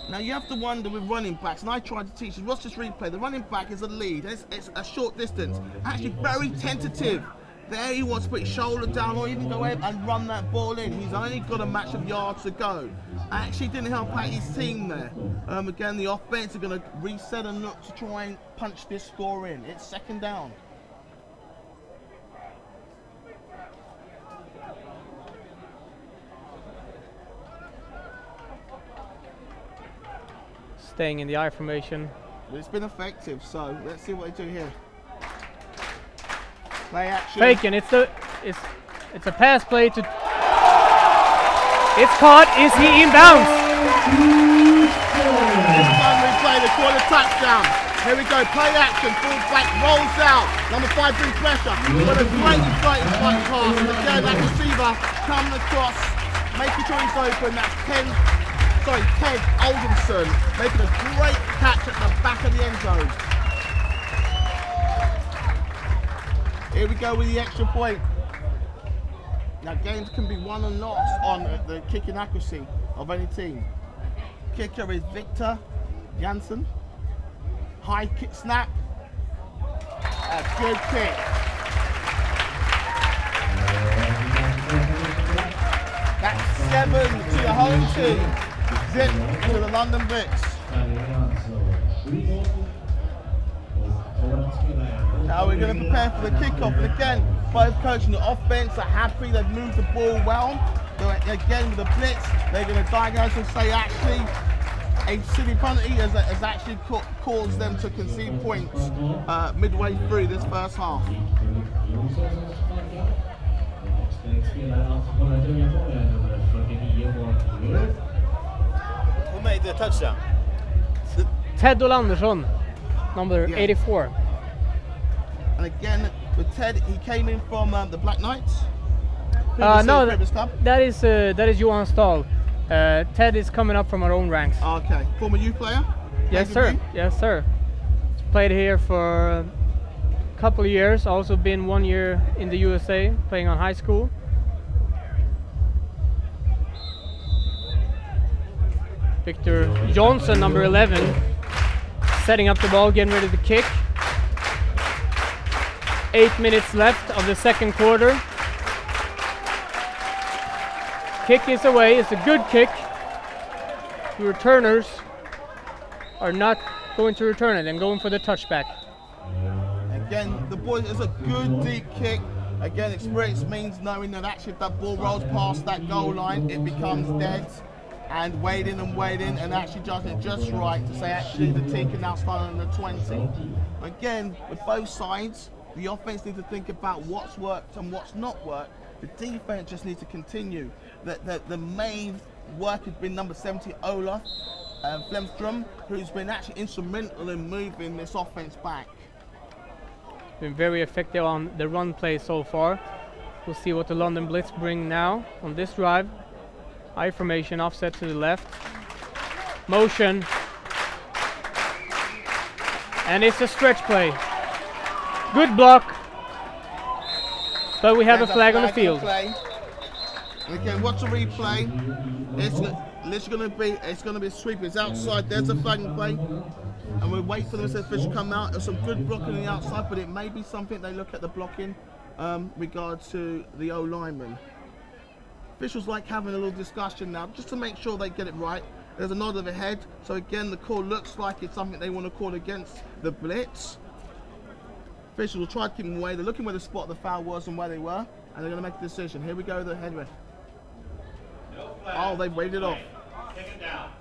Now you have to wonder with running backs, and I tried to teach you, watch this replay. The running back is a lead, it's a short distance, actually very tentative. There he wants to put his shoulder down or even go ahead and run that ball in. He's only got a match of yards to go. Actually didn't help out his team there. Again, the offense are going to reset and look to try and punch this score in. It's second down. Staying in the I formation. It's been effective, so let's see what they do here. Play action. Faking, it's a pass play to. It's caught. Is he inbounds? This time we play the quarter touchdown. Here we go. Play action. Fullback rolls out. Number 5 brings pressure. But a great exciting pass. And again, that receiver coming across, making sure he's open. That's Ted Aldenson making a great catch at the back of the end zone. Here we go with the extra point. Now games can be won and lost on the kicking accuracy of any team. Kicker is Victor Janssen. High kick snap. A good kick. That's 7 to the home team. Zip to the London Blitz. Now we're going to prepare for the kickoff, and again, both coaches in the offense are happy. They've moved the ball well. Again, with the blitz, they're going to diagnose and say actually a silly penalty has actually caused them to concede points midway through this first half. Who made the touchdown? Ted Andersson, number 84. And again, with Ted, he came in from the Black Knights. No, that is Johan Ståhl. Ted is coming up from our own ranks. Okay. Former youth player? Yes, sir. Yes, sir. Played here for a couple of years. Also been 1 year in the USA playing on high school. Victor Johnson, number 11, setting up the ball, getting ready to kick. 8 minutes left of the second quarter. Kick is away. It's a good kick. The returners are not going to return it and going for the touchback. Again, the boys, it's a good deep kick. Again, experience means knowing that actually if that ball rolls past that goal line, it becomes dead. And waiting and actually judging it just right to say actually the team can now start on the 20. Again, with both sides, the offense needs to think about what's worked and what's not worked. The defense just needs to continue. The main work has been number 70, Olaf Flemstrom, who's been actually instrumental in moving this offense back. Been very effective on the run play so far. We'll see what the London Blitz bring now on this drive. I formation, offset to the left. Motion. And it's a stretch play. Good block. But we have a flag on the field. And again, watch the replay. It's going to be a sweep. It's outside. There's a flag in play. And we wait for the official to come out. There's some good blocking on the outside, but it may be something they look at the blocking regards to the O-lineman. Officials like having a little discussion now just to make sure they get it right. There's a nod of the head. So again, the call looks like it's something they want to call against the Blitz. Officials will try to keep them away. They're looking where the spot the foul was and where they were, and they're going to make a decision. Here we go, the head ref. Oh, they've waved it off. Take it down.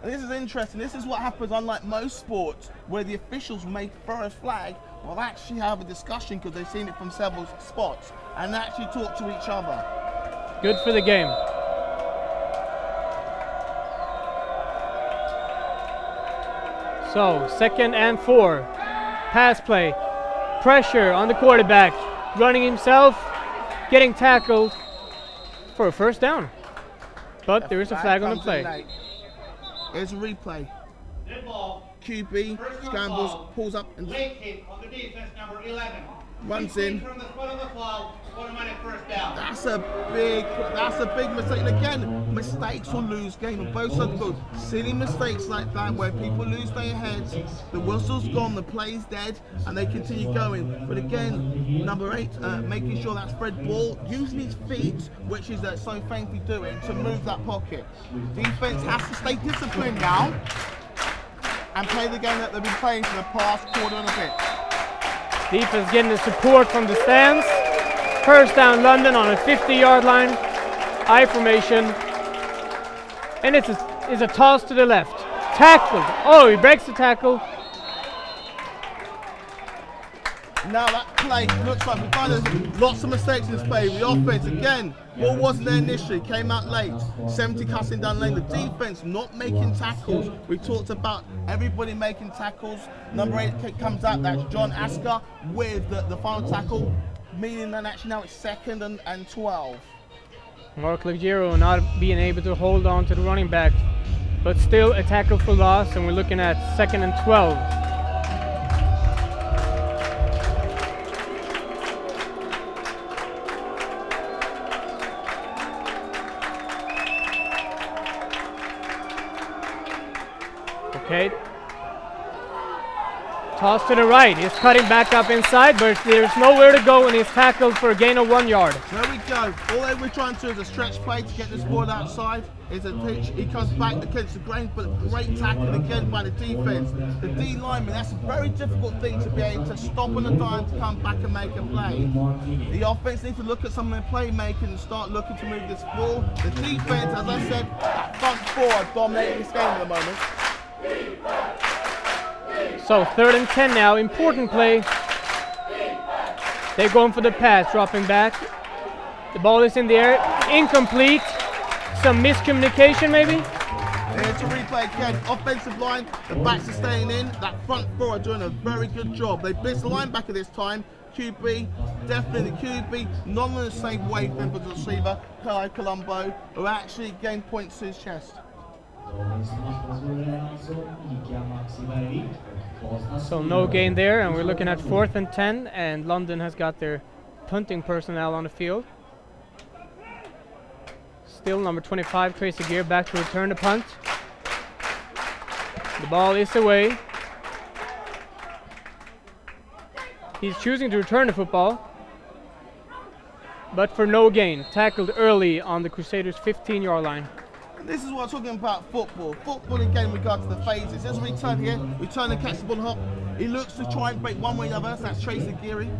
And this is interesting. This is what happens, unlike most sports, where the officials may throw a flag, will actually have a discussion because they've seen it from several spots and actually talk to each other. Good for the game. So, 2nd and 4. Pass play. Pressure on the quarterback. Running himself. Getting tackled for a first down. But there is a flag on the play. Here's a replay. QB scrambles, pulls up and Late hit on the defense, number 11. Runs in. From the foot of the flag, automatic first down. That's a big mistake. And again, mistakes will lose game on both sides. Go silly mistakes like that where people lose their heads. The whistle's gone, the play's dead, and they continue going. But again, number 8, making sure that spread ball, using his feet, which is so thankfully doing, to move that pocket. Defense has to stay disciplined now and play the game that they've been playing for the past quarter and a bit. Defense getting the support from the stands. First down London on a 50-yard line. I formation. And it's a toss to the left. Tackled. Oh, he breaks the tackle. Now that play looks like we find lots of mistakes in this play. The offense, again, ball wasn't there initially, came out late. 70 cutting down lane. The defense not making tackles. We talked about everybody making tackles. Number 8 comes out, that's John Asker with the final tackle, meaning that actually now it's 2nd and 12. Mark Leggero not being able to hold on to the running back, but still a tackle for loss, and we're looking at 2nd and 12. Okay. Toss to the right. He's cutting back up inside, but there's nowhere to go, and he's tackled for a gain of 1 yard. There we go. All we're trying to do is a stretch play to get this ball outside. It's a pitch. He comes back against the grain, but great tackle again by the defense. The D lineman, that's a very difficult thing to be able to stop on the dime to come back and make a play. The offense needs to look at some of their playmaking and start looking to move this ball. The defense, as I said, that front 4 are dominating this game at the moment. So 3rd and 10 now, important play. They're going for the pass, dropping back. The ball is in the air, incomplete. Some miscommunication maybe? Here's a replay again. Offensive line, the backs are staying in. That front 4 are doing a very good job. They blitz the linebacker this time, QB, definitely the QB, not on the same wavelength as the receiver, Kai Colombo, who actually gained points to his chest. So no gain there, and we're looking at 4th and 10, and London has got their punting personnel on the field. Still number 25, Tracy Gear, back to return the punt. The ball is away. He's choosing to return the football, but for no gain. Tackled early on the Crusaders' 15-yard line. This is what I'm talking about football. Football again in regard to the phases. There's a return here, return and catch the ball hop. He looks to try and break one way or the other, so that's Tracy Geary.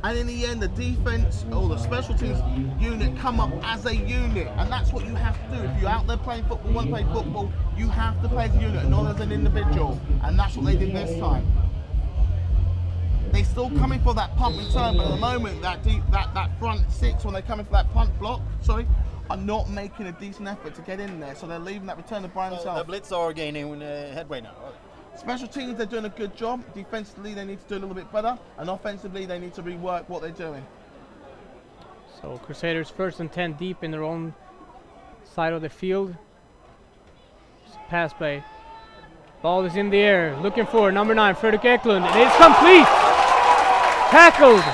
And in the end, the defense or the special teams unit come up as a unit. And that's what you have to do. If you're out there playing football, want to play football, you have to play as a unit, not as an individual. And that's what they did this time. They're still coming for that punt return, but at the moment, that front six, when they're coming for that punt block, are not making a decent effort to get in there. So they're leaving that return to Brian himself. The Blitz are gaining headway now. Special teams, they're doing a good job. Defensively, they need to do a little bit better. And offensively, they need to rework what they're doing. So Crusaders 1st and 10 deep in their own side of the field. Pass play. Ball is in the air. Looking for number 9, Fredrik Eklund. And it's complete. Tackled.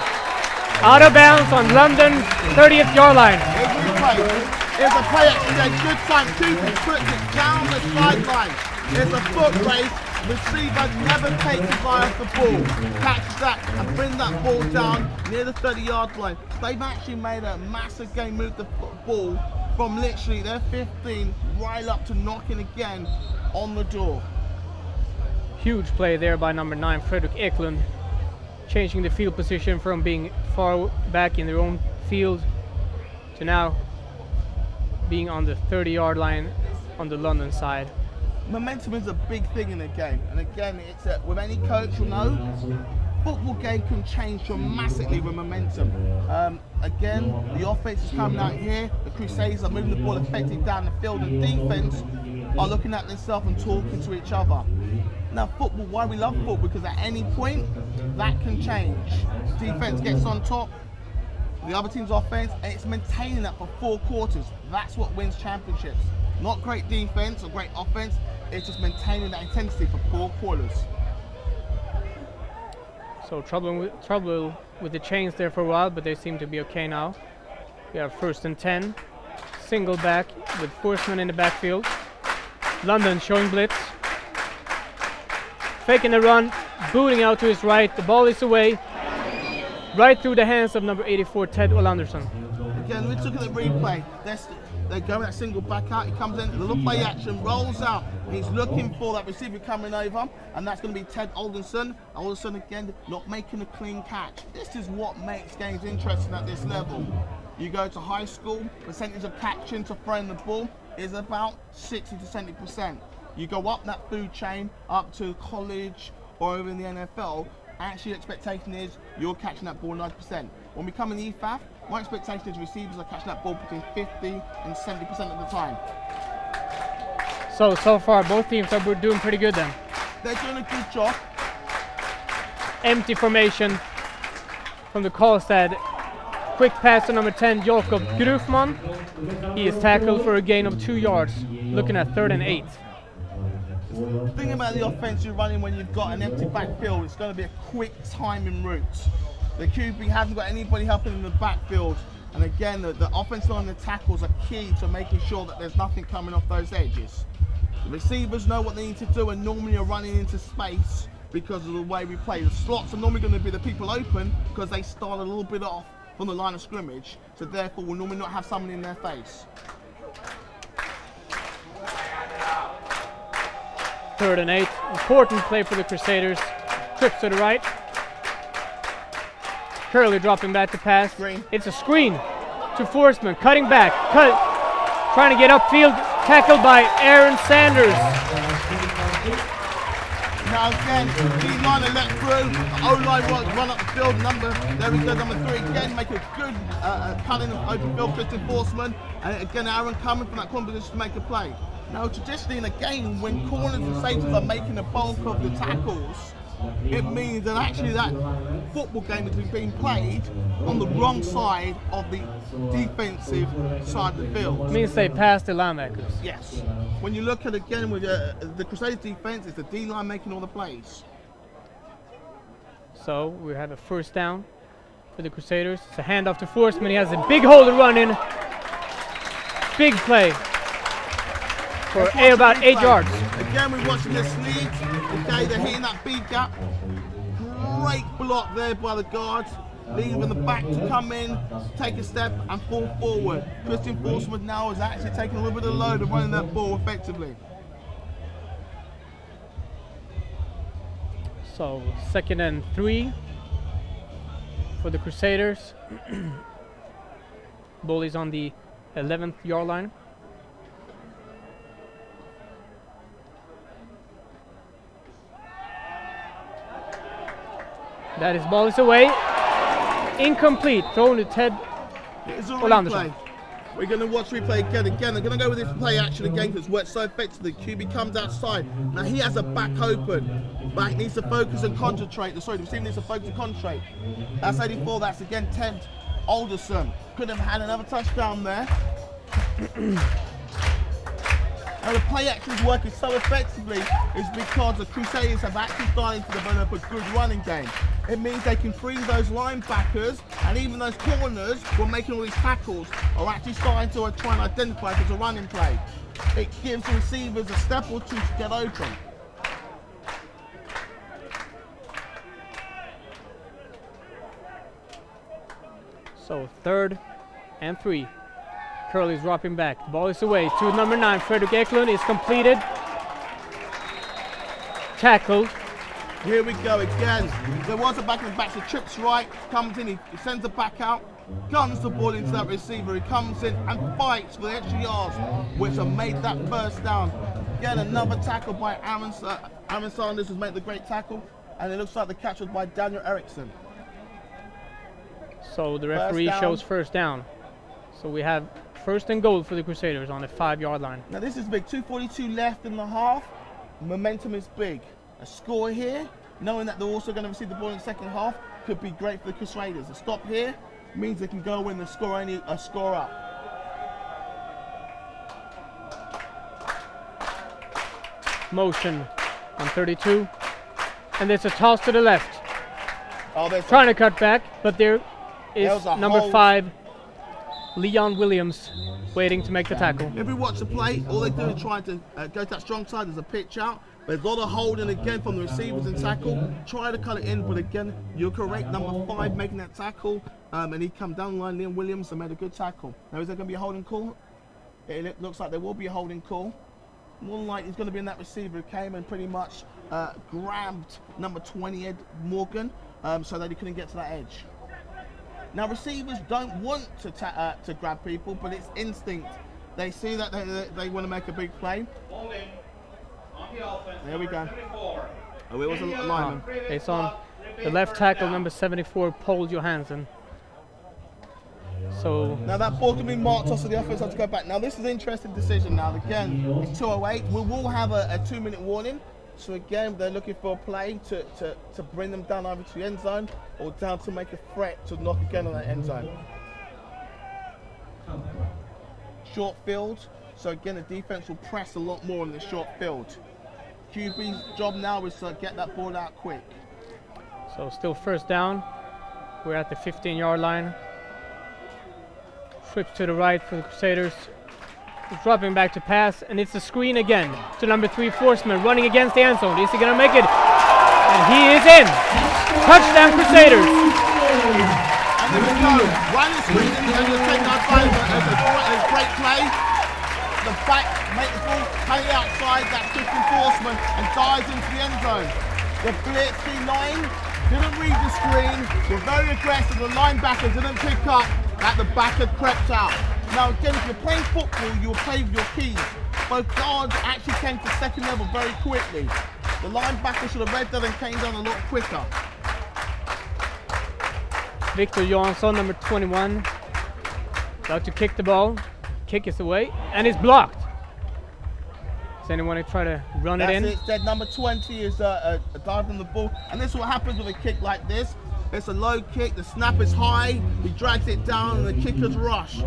Out of bounds on London's 30th yard line. There's a play actually a good time. Cooper puts it down the sideline. There's a foot race. Receiver never takes his eye off the ball. Catches that and brings that ball down near the 30-yard line. They've actually made a massive game, move the ball from literally their 15 right up to knocking again on the door. Huge play there by number 9, Fredrik Eklund, changing the field position from being far back in their own field to now being on the 30-yard line on the London side. Momentum is a big thing in a game, and again, it's with any coach will know, football game can change dramatically with momentum. Again, the offense is coming out here, the Crusaders are moving the ball effectively down the field, and defense are looking at themselves and talking to each other. Now football, why we love football, because at any point, that can change. Defense gets on top, the other team's offense, and it's maintaining that for 4 quarters. That's what wins championships. Not great defense or great offense, it's just maintaining that intensity for 4 quarters. So trouble with the chains there for a while, but they seem to be okay now. We have 1st and 10, single back with Forsman in the backfield. London showing blitz. Faking the run, booting out to his right. The ball is away, right through the hands of number 84, Ted Olandersson. Again, we took at the replay. They're going that single back out. He comes in, a little play action, rolls out. He's looking for that receiver coming over, and that's going to be Ted Alderson. Alderson again, not making a clean catch. This is what makes games interesting at this level. You go to high school, percentage of catching to throwing the ball is about 60 to 70%. You go up that food chain, up to college or over in the NFL, actually expectation is you're catching that ball 90%. When we come in the EAFA, my expectation is receivers are catching that ball between 50 and 70% of the time. So far both teams are doing pretty good then. They're doing a good job. Empty formation from the Carlstad. Quick pass to number 10, Jakob Grufman. He is tackled for a gain of 2 yards, looking at 3rd and 8. The thing about the offensive running when you've got an empty backfield, it's going to be a quick timing route. The QB hasn't got anybody helping in the backfield, and again, the offensive line and the tackles are key to making sure that there's nothing coming off those edges. The receivers know what they need to do, and normally are running into space because of the way we play. The slots are normally going to be the people open because they start a little bit off from the line of scrimmage, so therefore we'll normally not have someone in their face. 3rd and 8. Important play for the Crusaders. Trips to the right. Curley dropping back to pass. Screen. It's a screen to Forsman. Cutting back. Trying to get upfield. Tackled by Aaron Sanders. Now again, D-line let through. The O-line run up the field. There we go, number 3 again. Make a good cutting of open field. Christian Forsman. And again, Aaron coming from that corner position to make a play. Now, traditionally in a game, when corners and safeties are making the bulk of the tackles, it means that actually that football game has been played on the wrong side of the defensive side of the field. It means they passed the linebackers. Yes. When you look at it again with the Crusaders defense, it's the D-line making all the plays. So we have a first down for the Crusaders. It's a handoff to Forsman. He has a big hole to run in. Big play for about 8 yards. Again, we're watching this lead. Okay, they're hitting that B gap. Great block there by the guards. Leaving the back to come in, take a step and fall forward. Christian Forsman now is actually taking a little bit of load of running that ball effectively. So 2nd and 3 for the Crusaders. Ball is on the 11th yard line. That is ball is away. Incomplete. Thrown to Ted Olandersson. We're going to watch replay again. They're going to go with this play action again because it's worked so effectively. QB comes outside. Now he has a back open. Back needs to focus and concentrate. Sorry, the receiver needs to focus and concentrate. That's 84. That's again Ted Alderson. Could have had another touchdown there. And the play action is working so effectively is because the Crusaders have actually started to develop a good running game. It means they can free those linebackers, and even those corners who are making all these tackles are actually starting to try and identify it as a running play. It gives the receivers a step or two to get open. So 3rd and 3. Curley's dropping back. The ball is away to number 9. Frederick Eklund is completed. Tackled. Here we go again. There was a back in the back, so trips right, comes in, he sends it back out, guns the ball into that receiver. He comes in and fights for the extra yards, which have made that first down. Again, another tackle by Aaron Sanders, who's made the great tackle, and it looks like the catch was by Daniel Eriksson. So the referee shows first down. So we have 1st and goal for the Crusaders on the 5-yard line. Now this is big, 2:42 left in the half. Momentum is big. A score here, knowing that they're also going to receive the ball in the second half, could be great for the Crusaders. A stop here means they can go win the score, only a score up. Motion on 32. And there's a toss to the left. Oh, trying to cut back, but there is number 5, Leon Williams, waiting to make the tackle. If we watch the play, all they do is try to go to that strong side. There's a pitch out. There's a lot of holding again from the receivers and tackle. Try to cut it in, but again, you're correct. Number 5 making that tackle, and he come down the line. Leon Williams and made a good tackle. Now, is there going to be a holding call? It looks like there will be a holding call. More than likely, he's going to be in that receiver who came and pretty much grabbed number 20, Ed Morgan, so that he couldn't get to that edge. Now, receivers don't want to grab people, but it's instinct. They see that they want to make a big play. There we go. Oh, it was a lineman. It's on the left tackle, number 74, Paul Johansson. So now that ball can be marked off, so the offense has to go back. Now this is an interesting decision. Now again, it's 2:08. We will have a 2-minute warning. So again, they're looking for a play to bring them down either to the end zone or down to make a threat to knock again on that end zone. Short field. So again, the defense will press a lot more in the short field. QB's job now is to get that ball out quick. So still first down. We're at the 15-yard line. Trips to the right for the Crusaders. He's dropping back to pass, and it's a screen again to number 3, Forsman, running against the end zone. Is he going to make it? And he is in. Touchdown, Crusaders. And there we go. Run the screen, and you'll take that play. A great play. The back make the ball hang outside that Christian Forsman and dives into the end zone. The Blitz line didn't read the screen. Were very aggressive. The linebacker didn't pick up that the back had crept out. Now again, if you're playing football, you'll play with your keys. Both guards actually came to second level very quickly. The linebacker should have read that and came down a lot quicker. Victor Johansson, number 21, about to kick the ball. Kick is away, and it's blocked. Does anyone try to run it in? That's it. Dead. Number 20 is diving the ball, and this is what happens with a kick like this. It's a low kick. The snap is high. He drags it down, and the kicker's rushed.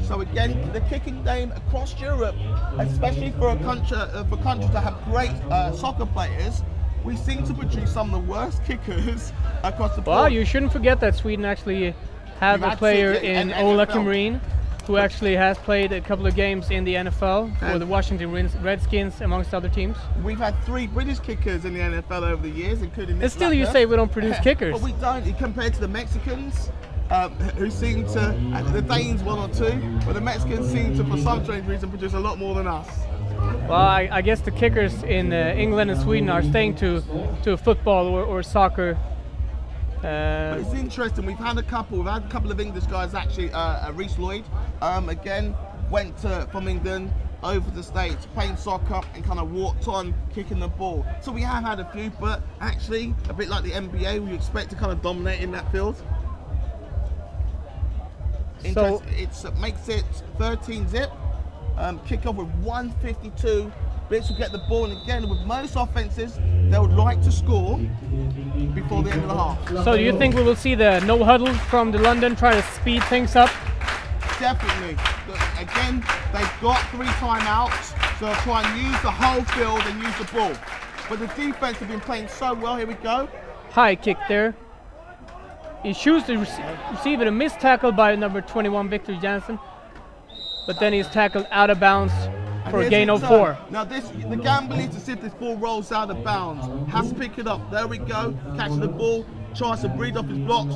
So again, the kicking game across Europe, especially for a country that have great soccer players, we seem to produce some of the worst kickers across the board. Well, you shouldn't forget that Sweden actually have a player in Ola Kimrin, who actually has played a couple of games in the NFL for the Washington Redskins, amongst other teams. We've had 3 British kickers in the NFL over the years, including Nick And still Lacker. you say we don't produce kickers. But we don't, compared to the Mexicans, who seem to, the Danes 1 or 2, but the Mexicans seem to, for some strange reason, produce a lot more than us. Well, I guess the kickers in England and Sweden are staying to football or soccer. But it's interesting. We've had a couple of English guys actually. Reece Lloyd, again, went from England over to the States, playing soccer, and kind of walked on kicking the ball. So we have had a few, but actually, a bit like the NBA, we expect to kind of dominate in that field. So It makes it 13 zip. Kick off with 152. Blitz will get the ball, and again, with most offenses, they would like to score before the end of the half. So do you think we will see the no huddle from the London try to speed things up? Definitely. Again, they've got 3 timeouts, so they'll try and use the whole field and use the ball. But the defense have been playing so well. Here we go. High kick there. He shoots the receiver, a missed tackle by number 21, Victor Jansen. But then he's tackled out of bounds for a gain of 4. Now the gamble is to see if this ball rolls out of bounds. Has to pick it up. There we go. Catching the ball. Tries to breathe off his blocks.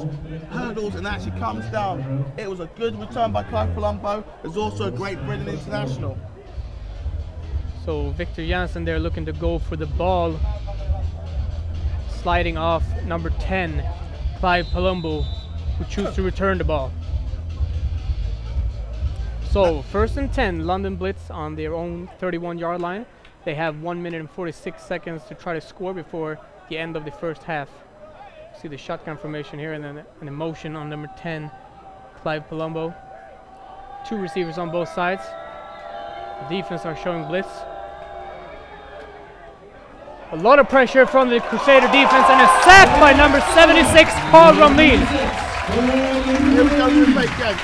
Hurdles and actually comes down. It was a good return by Clive Palumbo. There's also a great Britain international. So Victor Jansen there looking to go for the ball. Sliding off number 10, Clive Palumbo, who chooses to return the ball. So 1st and 10, London Blitz on their own 31-yard line. They have 1 minute and 46 seconds to try to score before the end of the first half. See the shotgun formation here, and then an emotion on number 10, Clive Palumbo. 2 receivers on both sides. The defense are showing blitz. A lot of pressure from the Crusader defense, and a sack by number 76, Paul Romlin. Here we go to the fake game.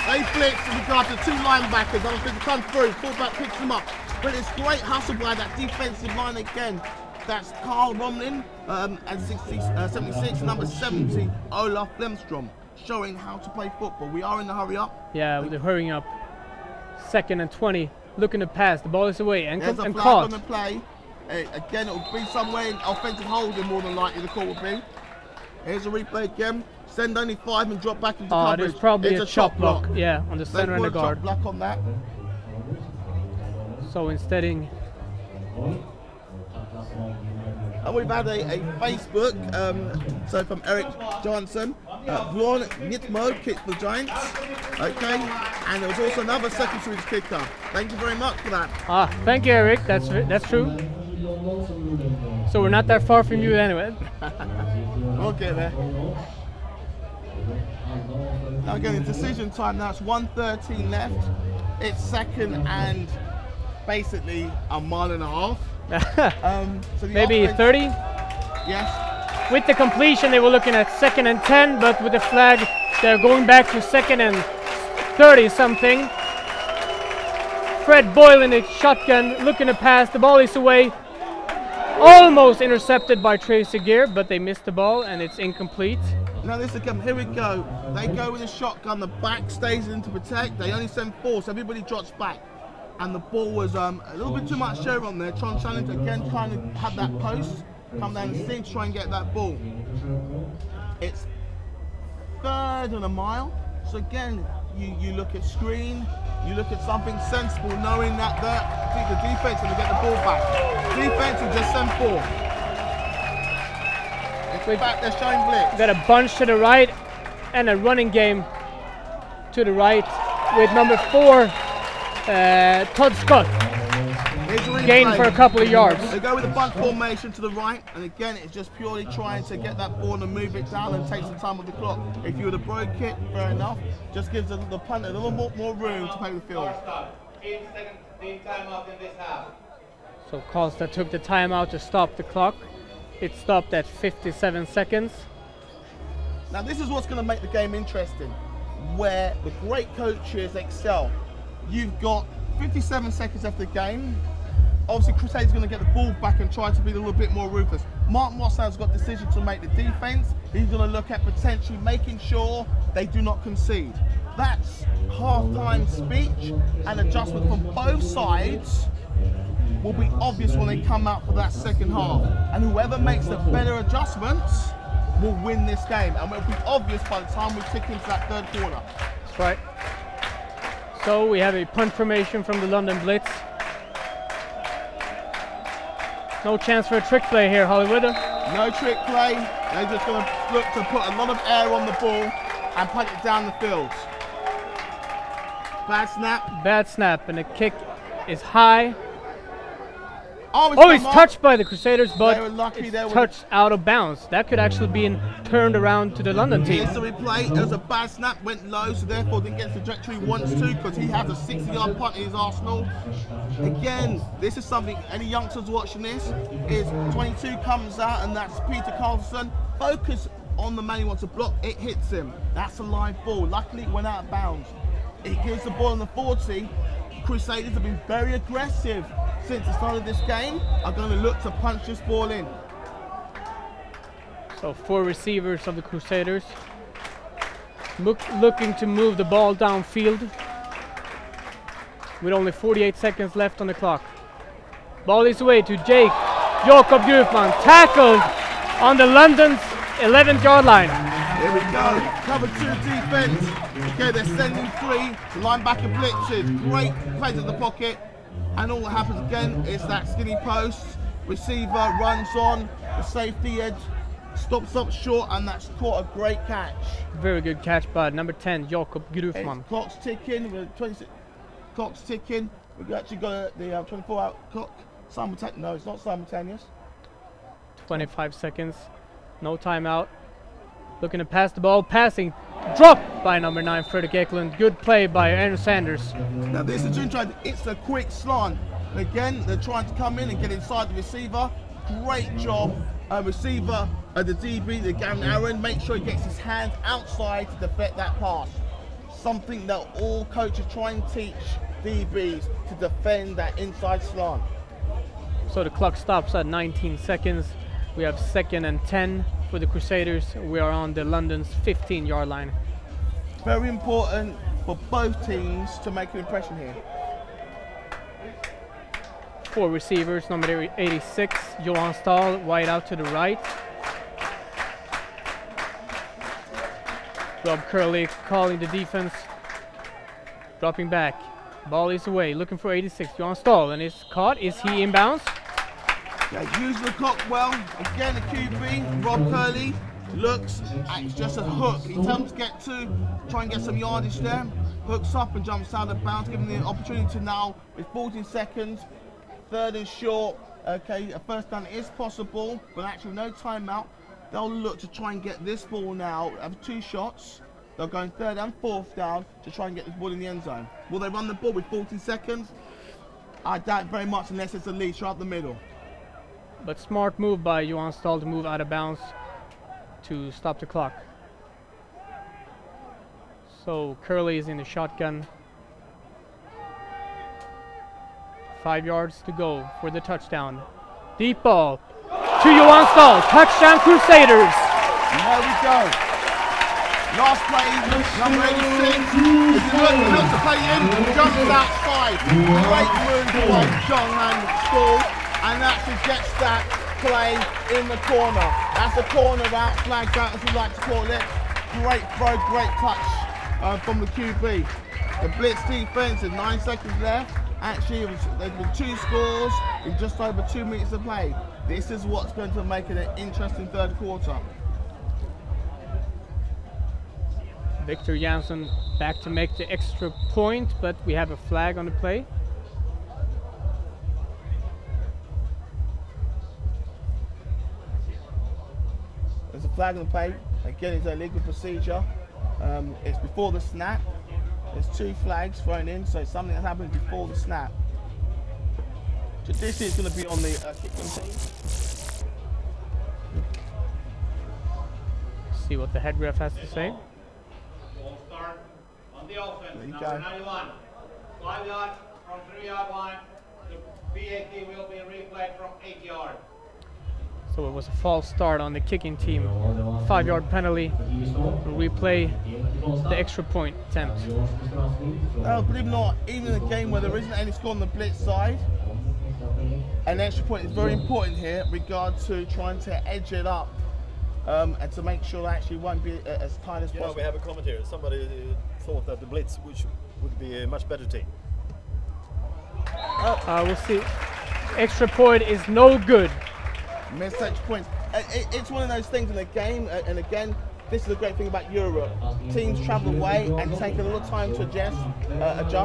They blitz in regard to 2 linebackers. I don't think they come through. Fullback picks them up. But it's great hustle by that defensive line again. That's Carl Romlin and 76, number 70, Olaf Blemstrom, showing how to play football. We are in the hurry up. Yeah, they're hurrying up. 2nd and 20, looking to pass. The ball is away and There's a flag caught. on the play. Again, it will be somewhere in offensive holding, more than likely the call will be. Here's a replay again. Send only 5 and drop back into coverage. There's probably it's a chop block. Yeah, on the center and the guard. Chop block on that. So instead, and we've had a Facebook, so from Eric Johnson, Bjorn Nitmo kicked the Giants, okay, and there was also another second Swedish kicker. Thank you very much for that. Thank you, Eric. That's true. So we're not that far from you anyway. We'll get there. Now again, it's decision time. Now it's 1:13 left. It's 2nd and basically a mile and a half. So maybe offense, 30? Yes. With the completion, they were looking at 2nd and 10, but with the flag, they're going back to 2nd and 30 something. Fred Boyle in the shotgun, looking to pass. The ball is away. Almost intercepted by Tracy Gear, but they missed the ball and it's incomplete. Now this again, here we go. They go with a shotgun, the back stays in to protect. They only send 4, so everybody drops back. And the ball was a little bit too much share on there. Tron challenge again, trying to have that post, come down the seam, try and get that ball. It's 3rd and a mile. So again, you look at screen, you look at something sensible, knowing that the defense will get the ball back. Defense will just send 4. In fact, they're showing blitz. Got a bunch to the right and a running game to the right with number 4, Todd Scott. Gain for a couple of yards. They go with a bunch formation to the right, and again, it's just purely trying to get that ball and move it down and take some time off the clock. If you would have broke it, fair enough. Just gives the punter a little more room to play the field. Team timeout in this half. So Karlstad took the timeout to stop the clock. It stopped at 57 seconds. Now this is what's going to make the game interesting, where the great coaches excel. You've got 57 seconds after the game. Obviously Crusaders going to get the ball back and try to be a little bit more ruthless. Mark Mossow's got a decision to make the defense. He's going to look at potentially making sure they do not concede. That's half-time speech and adjustment from both sides will be obvious when they come out for that second half. And whoever makes the better adjustments will win this game. And it will be obvious by the time we tick into that third quarter. That's right. So we have a punt formation from the London Blitz. No chance for a trick play here, Hollywood. No trick play. They're just going to look to put a lot of air on the ball and punt it down the field. Bad snap. Bad snap, and the kick is high. Oh, he's touched by the Crusaders, but they were lucky it's touched out of bounds. That could actually be turned around to the London team. Here's the replay. It was a bad snap, went low, so therefore didn't get the trajectory he wants to, because he has a 60-yard punt in his arsenal. Again, this is something, any youngsters watching this, is 22 comes out, and that's Peter Carlstad. Focus on the man he wants to block, it hits him. That's a live ball. Luckily, it went out of bounds. It gives the ball on the 40. Crusaders have been very aggressive since the start of this game, are going to look to punch this ball in. So 4 receivers of the Crusaders looking to move the ball downfield with only 48 seconds left on the clock. Ball is away to Jakob Gufman, tackled on the London's 11th yard line. Here we go, cover 2 defense. Okay, they're sending 3, linebacker blitzes, great plays in the pocket. And all that happens again is that skinny post, receiver runs on, the safety edge stops up short, and that's caught a great catch. Very good catch by number 10, Jakob Gufman. Clock's ticking, we're 26, clock's ticking. We've actually got the 24-hour clock. Simultaneous, no, it's not simultaneous. 25 seconds, no timeout. Looking to pass the ball, passing, dropped by number 9, Fredrik Eklund. Good play by Aaron Sanders. Now this is interesting, it's a quick slant. Again, they're trying to come in and get inside the receiver. Great job, receiver, the DB, the Gavin Aaron, make sure he gets his hands outside to defend that pass. Something that all coaches try and teach DBs, to defend that inside slant. So the clock stops at 19 seconds. We have 2nd and 10 for the Crusaders. We are on the London's 15-yard line. Very important for both teams to make an impression here. 4 receivers, number 86, Johan Stahl, wide out to the right. Rob Curley calling the defense, dropping back. Ball is away, looking for 86, Johan Stahl, and it's caught. Is he inbounds? Yeah, use the clock well. Again, the QB, Rob Curley, looks at it's just a hook. He tells him to get try and get some yardage there. Hooks up and jumps out of bounds, giving the opportunity to now, with 14 seconds, 3rd and short. Okay, a first down is possible, but actually no timeout. They'll look to try and get this ball now. Have 2 shots. They're going 3rd and 4th down to try and get this ball in the end zone. Will they run the ball with 14 seconds? I doubt very much, unless it's a leash right up the middle. But smart move by Johan Stahl to move out of bounds to stop the clock. So Curley is in the shotgun. 5 yards to go for the touchdown. Deep ball to Johan Stahl. Touchdown Crusaders. There we go. Last play, number 86. If you look to play in, jumps outside. Great move by John Stahl. And actually gets that play in the corner. That's the corner out, flagged out as we like to call it. Great throw, great touch from the QB. The Blitz defense with 9 seconds left. Actually, there's been 2 scores in just over 2 minutes of play. This is what's going to make it an interesting third quarter. Victor Jansson back to make the extra point, but we have a flag on the play. There's a flag on the play. Again, it's a legal procedure. It's before the snap. There's 2 flags thrown in, so it's something that happens before the snap. Traditionally, it's going to be on the kicking team. See what the head ref has to say. We'll start on the offense. There you Number go. 91. 5 yards from 3-yard line. The PAT will be replayed from 8 yards. So it was a false start on the kicking team. 5-yard penalty. Replay the extra point attempt. Believe it or not, even in a game where there isn't any score on the Blitz side, an extra point is very important here in regard to trying to edge it up and to make sure that actually won't be as tight as possible. We have a comment here. Somebody thought that the Blitz would be a much better team. We'll see. Extra point is no good. Missed extra points. It's one of those things in the game, and again, this is the great thing about Europe. Teams travel away and take a little time to adjust.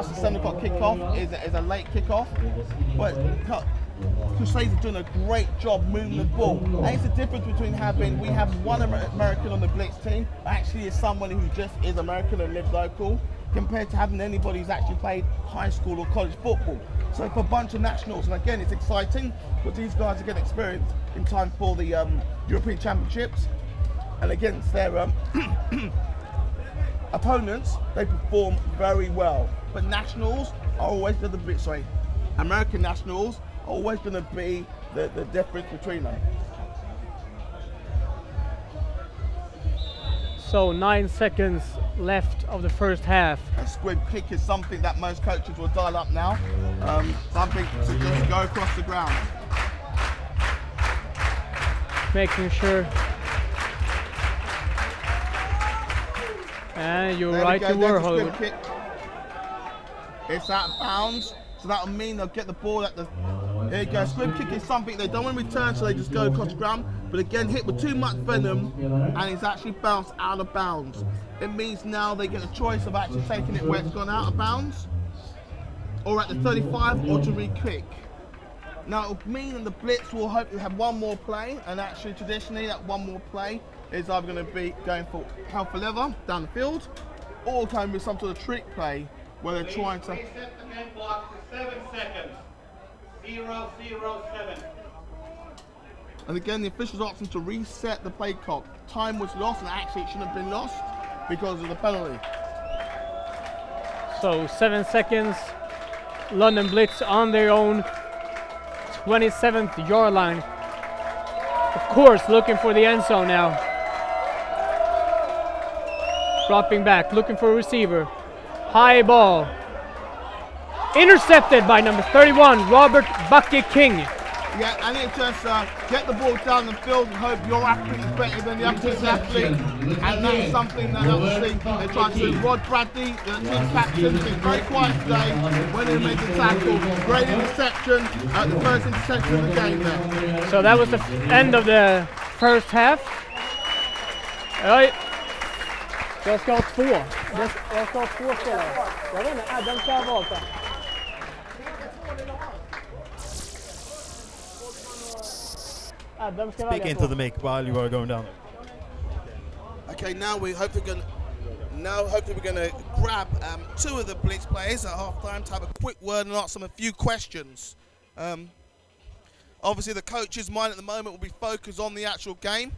The 7 o'clock kickoff is a late kickoff, but Crusaders are doing a great job moving the ball. And it's the difference between we have one American on the Blitz team, actually is someone who just is American and lives local, compared to having anybody who's actually played high school or college football. So for a bunch of nationals, and again, it's exciting, but these guys are getting experience in time for the European Championships. And against their opponents, they perform very well. But nationals are always going to be, American nationals are always going to be the difference between them. So 9 seconds left of the first half. A squib kick is something that most coaches will dial up now. Something to just go across the ground. Making sure. And you're right, you were, Hollywood. It's out of bounds, so that'll mean they'll get the ball at the. There you go. Squib kick is something they don't want to return, so they just go across the ground. But again, hit with too much venom, and it's actually bounced out of bounds. It means now they get a choice of actually taking it where it's gone out of bounds, or at the 35, or to re-kick. Now it'll mean that the Blitz will hopefully have one more play, and actually traditionally that one more play is either going to be going for hell for leather down the field, or going with some sort of trick play where they're trying to. Reset the game clock to 7 seconds. 0-0-7. And again, the officials asked them to reset the play clock. Time was lost, and actually it shouldn't have been lost because of the penalty. So 7 seconds. London Blitz on their own 27th yard line. Of course, looking for the end zone now. Dropping back, looking for a receiver. High ball. Intercepted by number 31, Robert Bucky King. Yeah, and it just get the ball down the field and hope your athlete is better than the opposite athlete. And that's something that obviously they try to do. Rod Bradley, the team captain, has been very quiet today when they made the tackle. Great interception, the first interception of the game there. So that was the end of the first half. Right. Jag ska ha 2. Jag ska ha 2 spelare. Jag vet inte, Adam ska ha valt det. Speak into the mic while you are going down. Okay, now we're hopefully going to grab 2 of the Blitz players at halftime to have a quick word and ask them a few questions. Obviously, the coach's mind at the moment will be focused on the actual game.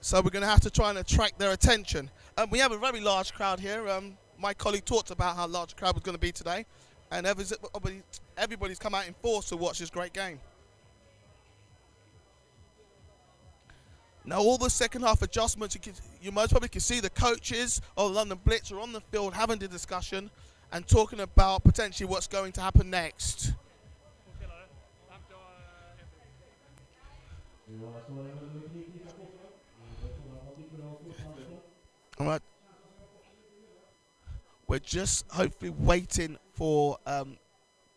So we're going to have to try and attract their attention. We have a very large crowd here. My colleague talked about how large the crowd was going to be today. And everybody's come out in force to watch this great game. Now, all the second half adjustments, you most probably can see the coaches of London Blitz are on the field having the discussion and talking about potentially what's going to happen next. All right. We're just hopefully waiting for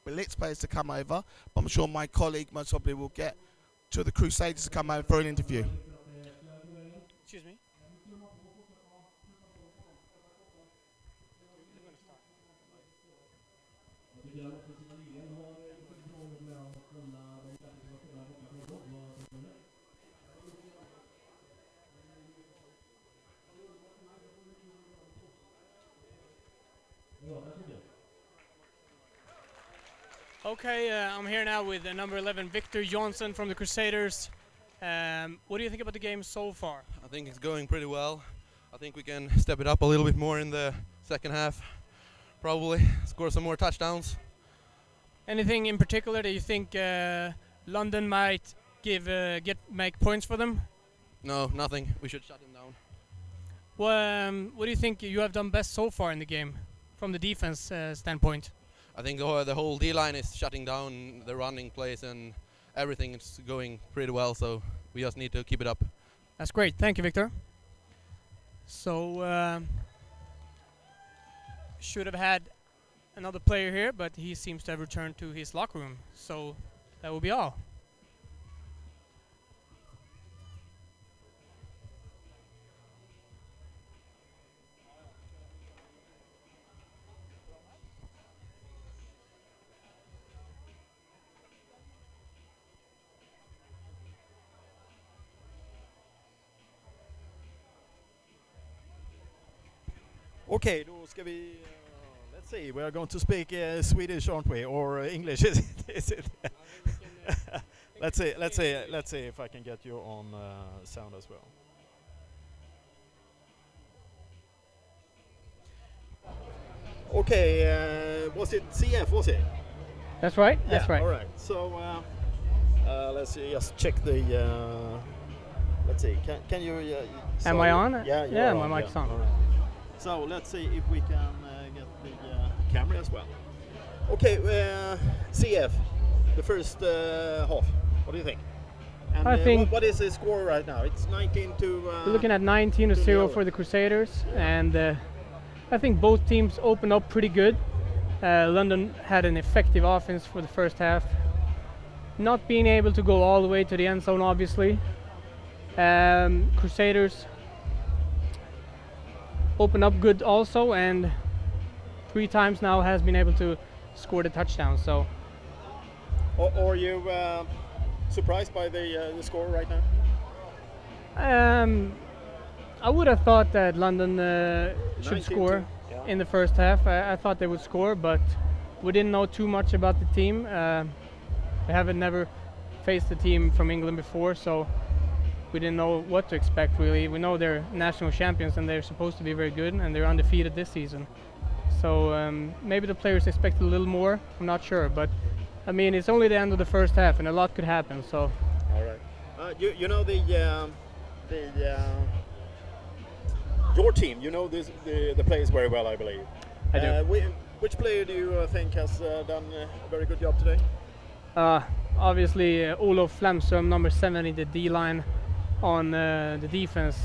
Blitz players to come over. I'm sure my colleague most probably will get to the Crusaders to come over for an interview. Excuse me. Okay, I'm here now with number 11, Victor Johnson from the Crusaders. What do you think about the game so far? I think it's going pretty well. I think we can step it up a little bit more in the second half. Probably score some more touchdowns. Anything in particular that you think London might make points for them? No, nothing. We should shut them down. Well, what do you think you have done best so far in the game, from the defense standpoint? I think the whole D-line is shutting down the running plays and everything is going pretty well, so we just need to keep it up. That's great. Thank you, Victor. So, should have had another player here, but he seems to have returned to his locker room. So, that will be all. Okay, då ska vi, let's see, we are going to speak Swedish, aren't we, or English? Is it? Let's see if I can get you on sound as well. Okay, was it CF? Was it? That's right. Yeah, That's right. All right. So let's see, just check the. Let's see. Can you? Am I on? Yeah. Yeah, on, my mic's on. All right. So let's see if we can get the camera as well. Okay, CF, the first half. What do you think? And, I think what is the score right now? It's 19 to. we're looking at 19-0 for the Crusaders, and I think both teams opened up pretty good. London had an effective offense for the first half, not being able to go all the way to the end zone, obviously. Crusaders opened up good also, and 3 times now has been able to score the touchdown. So, are you surprised by the score right now? I would have thought that London should score in the first half. I thought they would score, but we didn't know too much about the team. We haven't never faced a team from England before, so we didn't know what to expect really. We know they're national champions and they're supposed to be very good, and they're undefeated this season. So maybe the players expected a little more, I'm not sure, but I mean, it's only the end of the first half and a lot could happen, so. All right. You know your team, you know the players very well, I believe. I do. Which player do you think has done a very good job today? Obviously Olof Flamström, number 7 in the D-line. On the defense,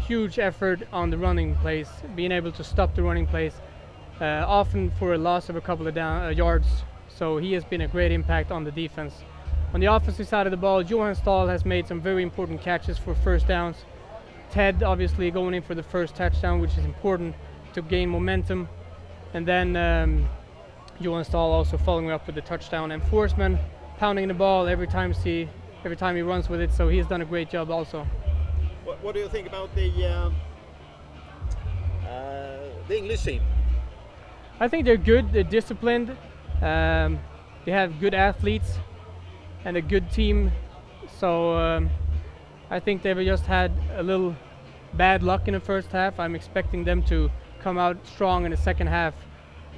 huge effort on the running plays, being able to stop the running plays, often for a loss of a couple of yards. So he has been a great impact on the defense. On the offensive side of the ball, Johan Stahl has made some very important catches for first downs. Ted obviously going in for the first touchdown, which is important to gain momentum. And then Johan Stahl also following up with the touchdown, and Forsman pounding the ball every time he runs with it, so he has done a great job also. What do you think about the English team? I think they're good, they're disciplined, they have good athletes and a good team, so I think they've just had a little bad luck in the first half. I'm expecting them to come out strong in the second half,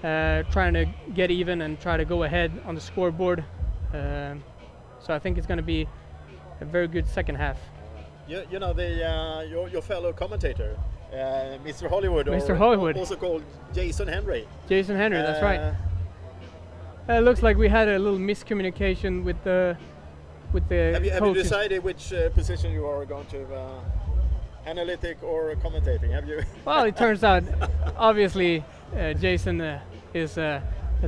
trying to get even and try to go ahead on the scoreboard. So I think it's going to be a very good second half. You know your fellow commentator, Mr. Hollywood, Mr. Hollywood, also called Jason Henry. Jason Henry, that's right. It looks like we had a little miscommunication with the Have you coaches. decided which position you are going to, analytic or commentating? Have you? Well, it turns out, obviously, Jason has a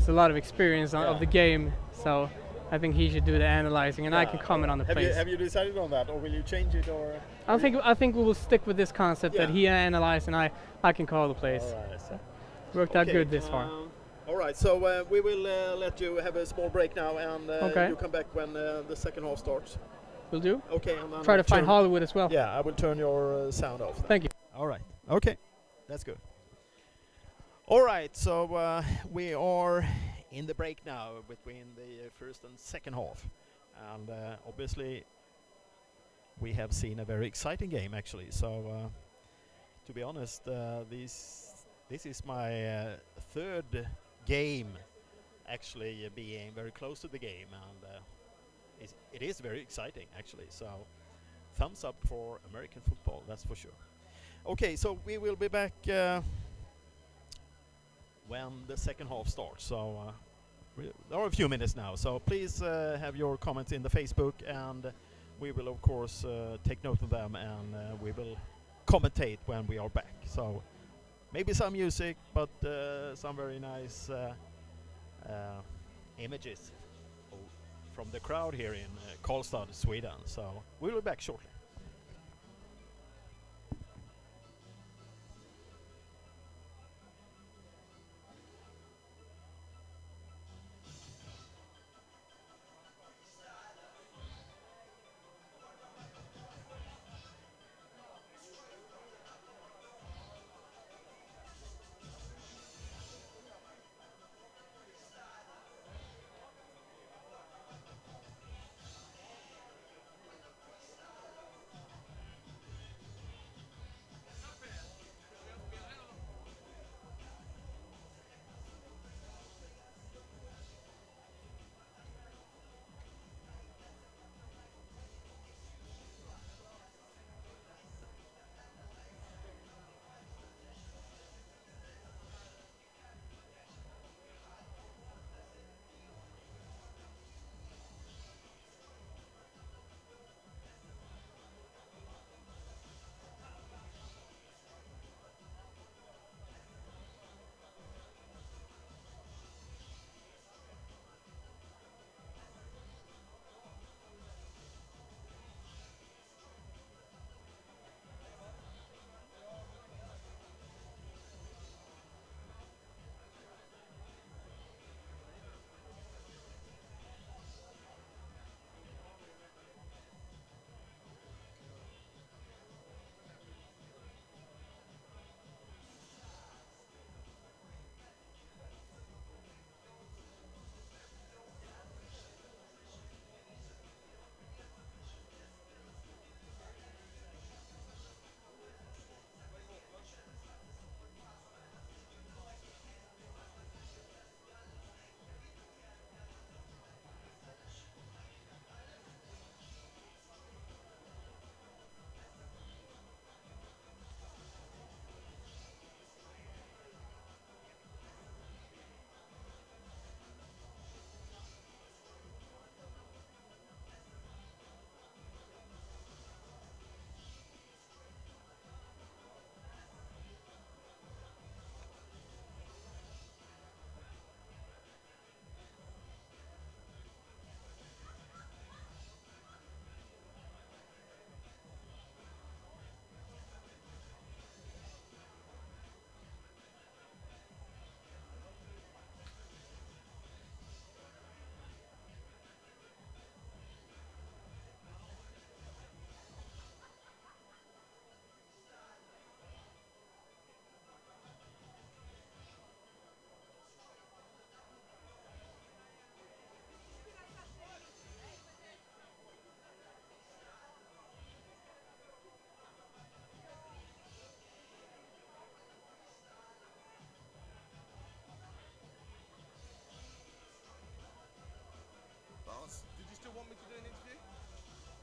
lot of experience of the game, so I think he should do the analyzing, and I can comment on the plays. Have you decided on that, or will you change it, or? I think we will stick with this concept that he analyzes and I can call the plays. All right, so. Worked out good this far. All right, so we will let you have a small break now, and you come back when the second half starts. Will do. Okay. And try to find Hollywood as well. Yeah, I will turn your sound off. Thank you. All right. Okay, that's good. All right, so we are in the break now between the first and second half, and obviously we have seen a very exciting game actually. So to be honest, this is my third game actually being very close to the game, and it is very exciting actually. So thumbs up for American football, that's for sure. Okay, so we will be back when the second half starts. So there are a few minutes now, so please have your comments in the Facebook, and we will of course take note of them, and we will commentate when we are back. So maybe some music, but some very nice images from the crowd here in Karlstad, Sweden. So we'll be back shortly.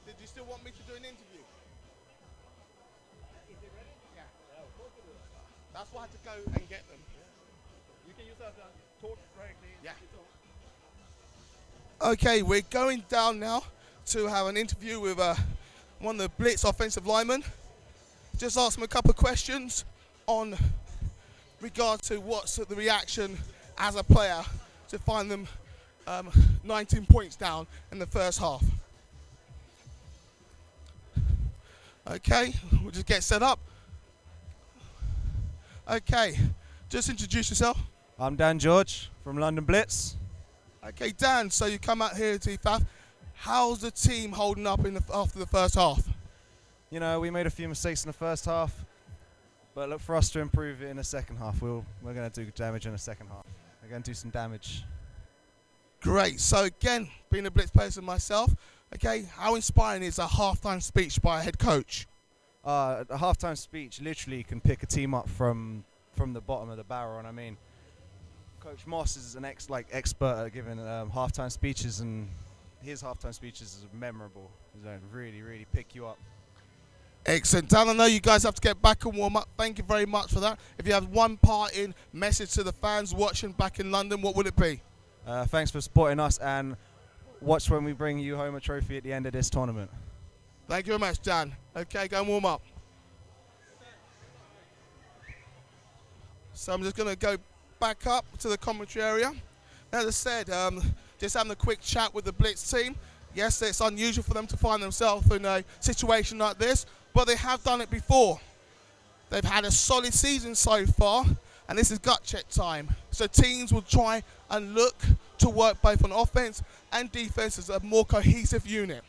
Did you still want me to do an interview? Is it ready? Yeah. Of course it is. That's why I had to go and get them. You can use that torch directly. Yeah. It's on. Okay, we're going down now to have an interview with one of the Blitz offensive linemen. Just ask them a couple of questions on regard to what's the reaction as a player to find them 19 points down in the first half. Okay, we'll just get set up. Okay, just introduce yourself. I'm Dan George from London Blitz. Okay, Dan, so you come out here to EAFA. How's the team holding up after the first half? You know, we made a few mistakes in the first half, but look for us to improve it in the second half. We're going to do damage in the second half. We're going to do some damage. Great. So again, being a Blitz person myself, okay, how inspiring is a halftime speech by a head coach? A halftime speech literally can pick a team up from the bottom of the barrel, and I mean, Coach Moss is an expert at giving halftime speeches, and his halftime speeches are memorable. They really pick you up. Excellent. Dan, I know you guys have to get back and warm up. Thank you very much for that. If you have one parting message to the fans watching back in London, what would it be? Thanks for supporting us, and watch when we bring you home a trophy at the end of this tournament. Thank you very much, Dan. Okay, go and warm up. So I'm just going to go back up to the commentary area. As I said, just having a quick chat with the Blitz team. Yes, it's unusual for them to find themselves in a situation like this, but they have done it before. They've had a solid season so far, and this is gut check time. So teams will try and look to work both on offense and defense as a more cohesive unit.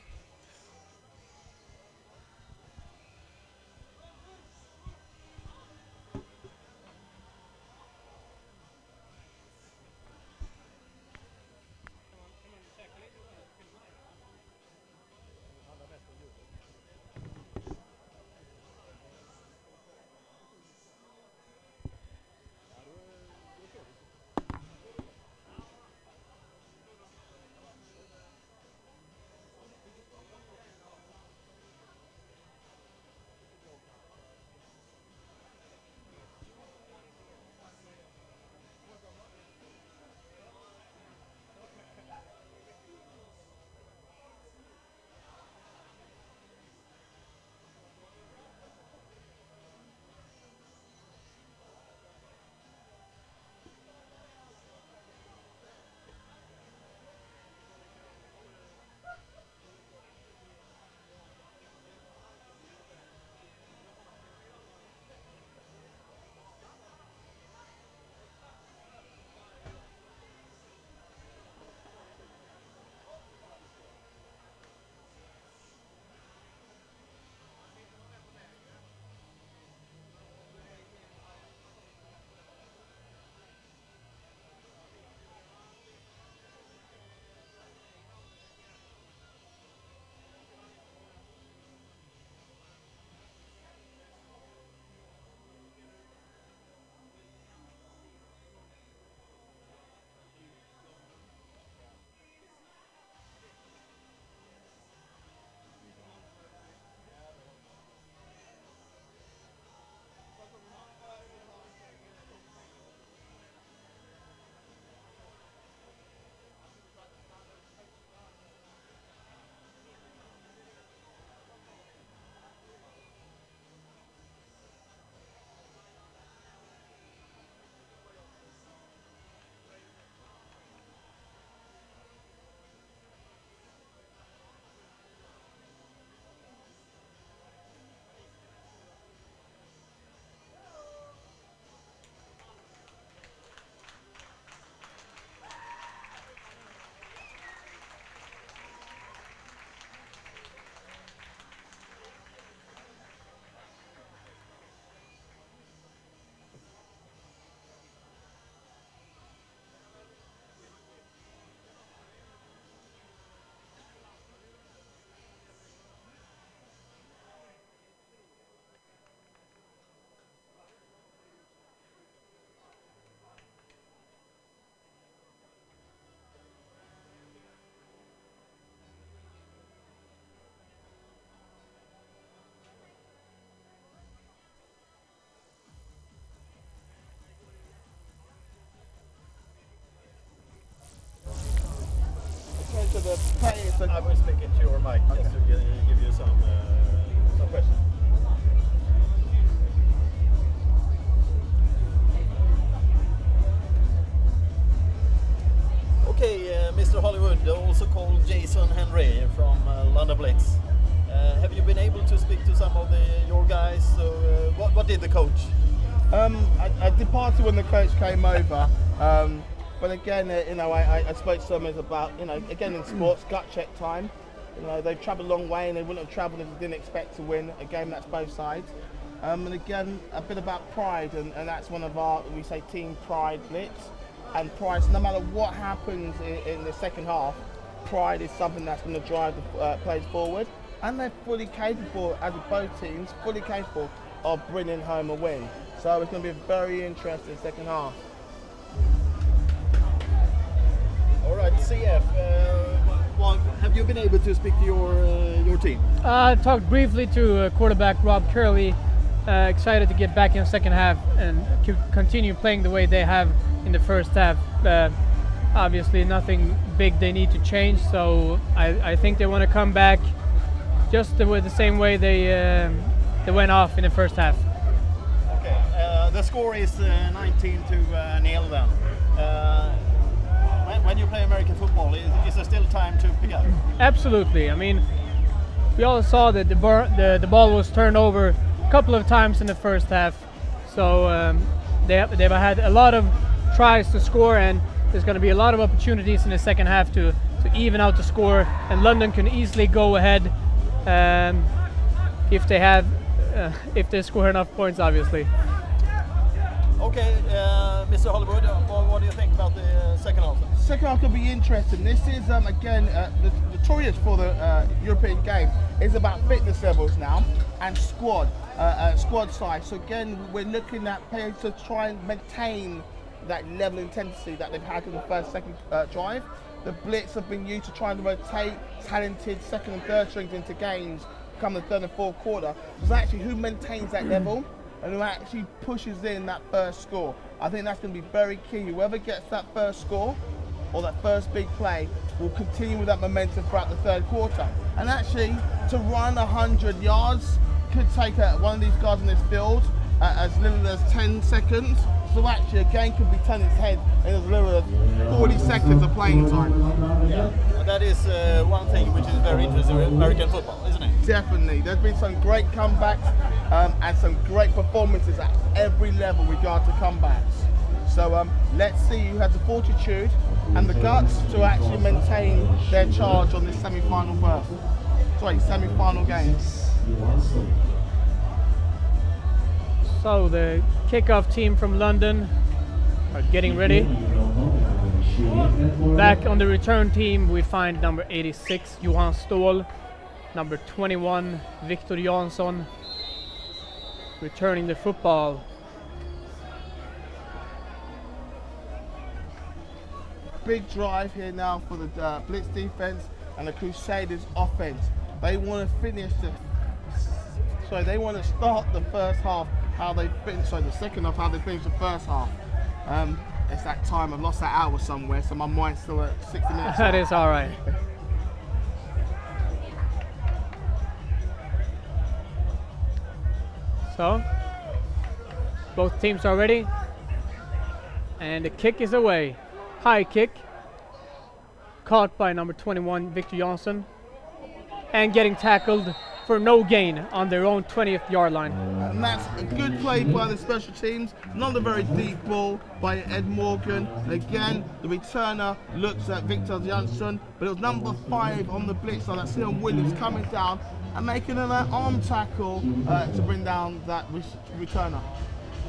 To the players. I was speaking to your mic just to give you some questions. Okay, Mr. Hollywood, also called Jason Henry from London Blitz. Have you been able to speak to some of your guys? So, what did the coach? I departed when the coach came over. But again, I spoke to them about, again in sports, gut check time. They've travelled a long way and they wouldn't have travelled if they didn't expect to win a game. That's both sides. And again, a bit about pride, and that's one of our, we say, team pride Blitz. and Price, no matter what happens in the second half, pride is something that's going to drive the players forward, and they're fully capable, as both teams, fully capable of bringing home a win. So it's going to be a very interesting second half. All right, CF. Well, have you been able to speak to your team? I talked briefly to quarterback Rob Curley. Excited to get back in the second half and continue playing the way they have in the first half. Obviously, nothing big they need to change, so I think they want to come back just the same way they went off in the first half. Okay, the score is 19-0 then. When you play American football, is there still time to pick up? Absolutely. I mean, we all saw that the ball was turned over a couple of times in the first half, so they've had a lot of tries to score, and there's going to be a lot of opportunities in the second half to even out the score, and London can easily go ahead if they score enough points, obviously. Okay, Mr. Hollywood, what do you think about the second half? Second half could be interesting. This is again the notorious for the European game is about fitness levels now and squad size. So again, we're looking at players to try and maintain that level of intensity that they've had in the second drive. The Blitz have been used to trying to rotate talented second and third strings into games come the third and fourth quarter. It's actually who maintains that level and who actually pushes in that first score. I think that's going to be very key. Whoever gets that first score or that first big play will continue with that momentum throughout the third quarter. And actually, to run 100 yards could take one of these guys in this field as little as 10 seconds. So actually, a game could be turned its head in as little as 40 seconds of playing time. Yeah, that is one thing which is very interesting in American football, isn't it? Definitely. There's been some great comebacks and some great performances at every level regard to comebacks. So let's see who has the fortitude and the guts to actually maintain their charge on this semi-final berth. Sorry, semi-final game. So the kickoff team from London are getting ready. Back on the return team, we find number 86, Johan Ståhl, number 21, Victor Jansson, returning the football. Big drive here now for the Blitz defense and the Crusaders offense. They want to finish they want to start the first half how they finish, the second half how they finish the first half. It's that time, I've lost that hour somewhere, so my mind's still at 60 minutes. That is all right. So, both teams are ready, and the kick is away. High kick, caught by number 21, Victor Jansson, and getting tackled for no gain on their own 20th yard line. And that's a good play by the special teams. Not a very deep ball by Ed Morgan. Again, the returner looks at Victor Jansson, but it was number 5 on the Blitz side. That's Leon Williams coming down and making an arm tackle to bring down that returner.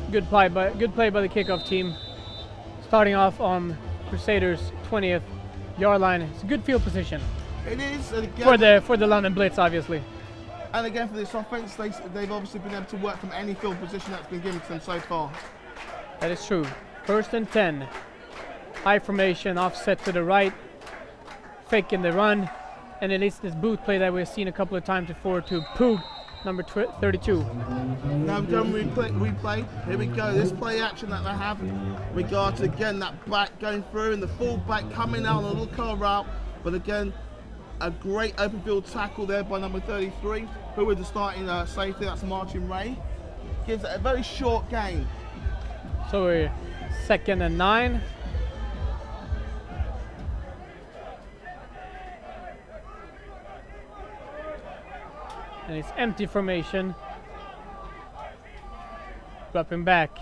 Good play by the kickoff team. Starting off on Crusaders' 20th yard line. It's a good field position. It is. And again, for the London Blitz, obviously. And again, for this offense, they've obviously been able to work from any field position that's been given to them so far. That is true. 1st and 10. High formation, offset to the right. Faking the run. And it is this boot play that we've seen a couple of times before to Poog, number 32. Now we've done replay. Here we go. This play action that they have regards again that back going through and the full back coming out on a little curl route. But again, a great open field tackle there by number 33, who was the starting safety, that's Martin Ray. Gives it a very short game. So we're 2nd and 9. And it's empty formation. Dropping back.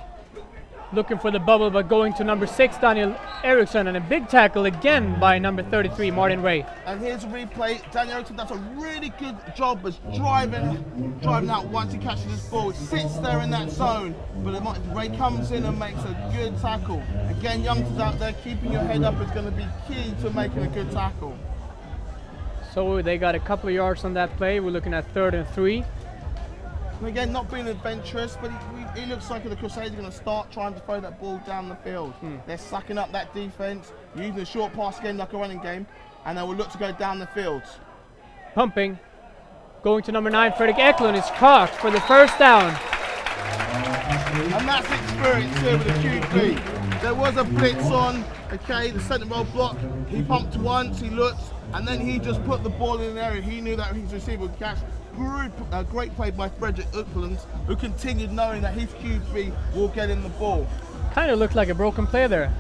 looking for the bubble, but going to number 6, Daniel Eriksson, and a big tackle again by number 33, Martin Ray. And here's a replay. Daniel Eriksson does a really good job as driving out once he catches this ball. It sits there in that zone, but Ray comes in and makes a good tackle. Again, youngsters out there, keeping your head up is going to be key to making a good tackle. So they got a couple of yards on that play. We're looking at 3rd and 3. And again, not being adventurous, but it looks like the Crusaders are going to start trying to throw that ball down the field. They're sucking up that defense, using the short pass game like a running game, and they will look to go down the field. Pumping. Going to number 9, Fredrik Eklund is caught for the first down. And that's experience here with the QB. There was a blitz on, okay, the centre row block. He pumped once, he looked, and then he just put the ball in an area. He knew that his receiver would catch. Great play by Fredrik Eklund, who continued knowing that his QB will get in the ball. Kind of looked like a broken play there.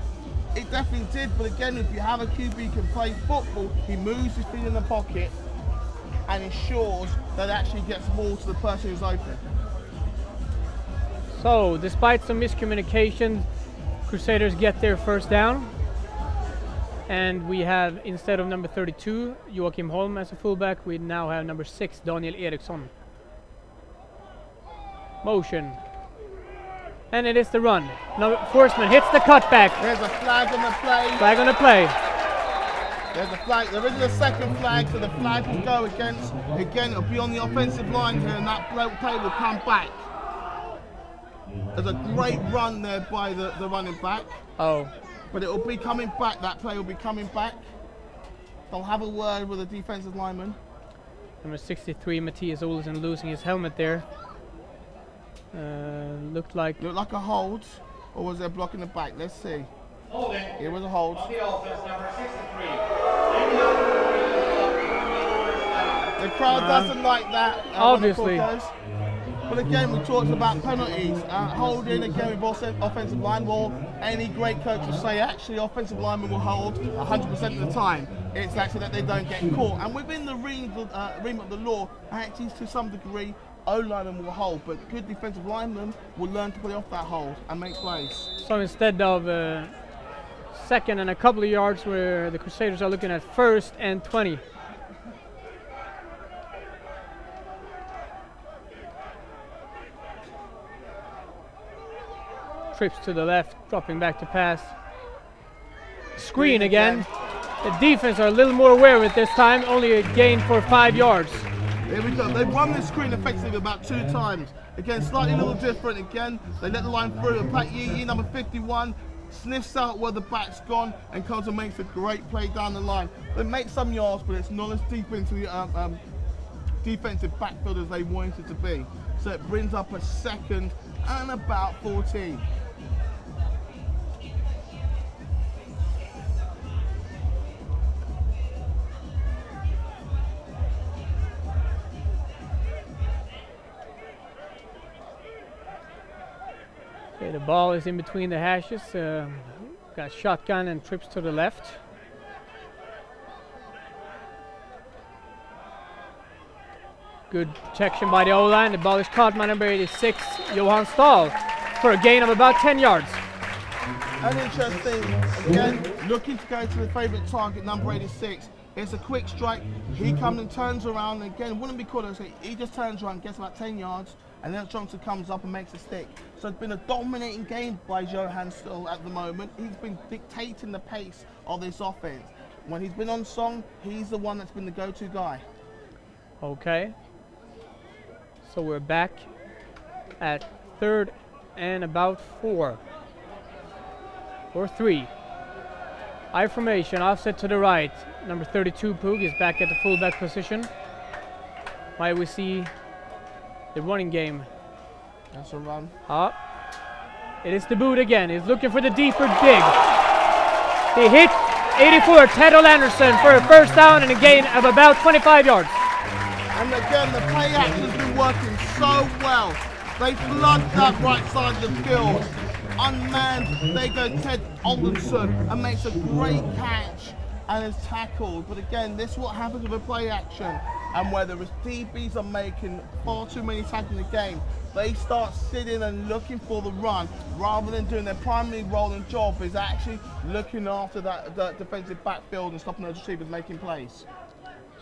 It definitely did, but again, if you have a QB who can play football, he moves his feet in the pocket and ensures that it actually gets the ball to the person who's open. So, despite some miscommunication, Crusaders get their first down. And we have, instead of number 32, Joachim Holm as a fullback, we now have number 6, Daniel Eriksson. Motion. And it is the run. Now Forsman hits the cutback. There's a flag on the play. Flag on the play. There's a flag. There isn't a second flag, so the flag will go against. Again, it'll be on the offensive line here, and that play will come back. There's a great run there by the running back. Oh. But it will be coming back. That play will be coming back. They'll have a word with the defensive lineman. Number 63, Matthias Olsen, losing his helmet there. Looked like a hold, or was there blocking the back? Let's see. Holding. It was a hold. On the offense, number 63. The crowd doesn't like that. Obviously. But again, we talked about penalties. Holding, again, with offensive line, well, any great coach will say, actually, offensive linemen will hold 100% of the time. It's actually that they don't get caught. And within the realm of the law, actually, to some degree, O-linemen will hold, but good defensive linemen will learn to play off that hold and make plays. So instead of 2nd and a couple of yards, where the Crusaders are looking at 1st and 20. Trips to the left, dropping back to pass. Screen again. The defense are a little more aware of it this time, only a gain for 5 yards. Here we go. They've run this screen effectively about 2 times. Again, slightly a little different. Again, they let the line through. And Pat Yee, number 51, sniffs out where the back's gone and comes and makes a great play down the line. They make some yards, but it's not as deep into the defensive backfield as they wanted it to be. So it brings up a 2nd and about 14. Okay, the ball is in between the hashes. Got shotgun and trips to the left. Good protection by the O-line. The ball is caught by number 86, Johan Stahl, for a gain of about 10 yards. And interesting, again, looking to go to the favourite target, number 86. It's a quick strike. He comes and turns around. And again, wouldn't be caught. He just turns around, gets about 10 yards, and then Johnson comes up and makes a stick. So it's been a dominating game by Johan Stahl at the moment. He's been dictating the pace of this offense. When he's been on song, he's the one that's been the go-to guy. Okay. So we're back at 3rd and about 4. Or 3. I formation, offset to the right. Number 32, Poog, is back at the fullback position. While we see the running game. That's a run. It is the boot again. He's looking for the deeper dig. He hit 84, Ted O'Landerson, for a first down and a gain of about 25 yards. And again, the play action has been working so well. They flood that right side of the field. Unmanned, they go Ted Oldenson and makes a great catch and is tackled. But again, this is what happens with a play action. and where the DBs are making far too many tackles in the game, they start sitting and looking for the run rather than doing their primary role and job is actually looking after that defensive backfield and stopping those receivers making plays.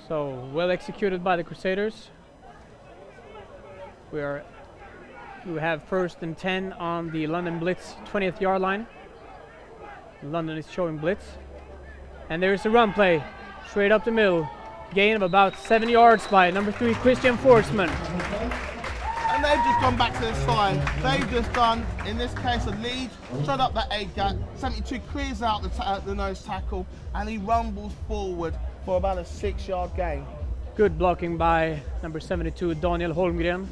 So well executed by the Crusaders. We have 1st and 10 on the London Blitz 20th yard line. London is showing blitz. And there's a run play straight up the middle. Gain of about 7 yards by number 3 Christian Forsman. And they've just gone back to the side. They've just done, in this case, a lead, straight up that 8 gap. 72 clears out the nose tackle, and he rumbles forward for about a 6-yard gain. Good blocking by number 72 Daniel Holmgren.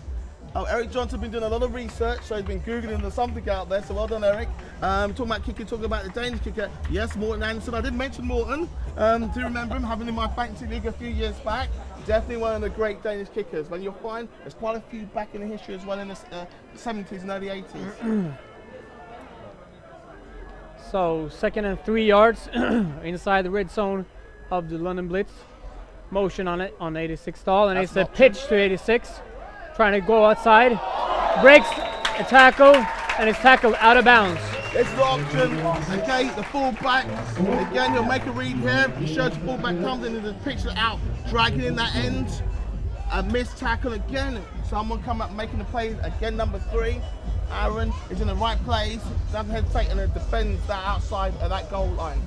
Oh, Eric Johnson's been doing a lot of research, so he's been Googling there's something out there, so well done, Eric. Talking about kicker, talking about the Danish kicker. Yes, Morten Andersen. I did mention Morten. Do you remember him having in my fantasy league a few years back? Definitely one of the great Danish kickers. When you'll find there's quite a few back in the history as well in the 70s and early 80s. So 2nd and 3 yards inside the red zone of the London Blitz. Motion on it on 86 stall, and it's a pitch to 86. Trying to go outside, breaks a tackle, and is tackled out of bounds. It's the option, okay, the fullback, again, he'll make a read here, he shows the fullback comes in and the picture out, dragging in that end, a missed tackle again, someone come up making the play, again number 3, Aaron is in the right place, doesn't hesitate and defends that outside of that goal line.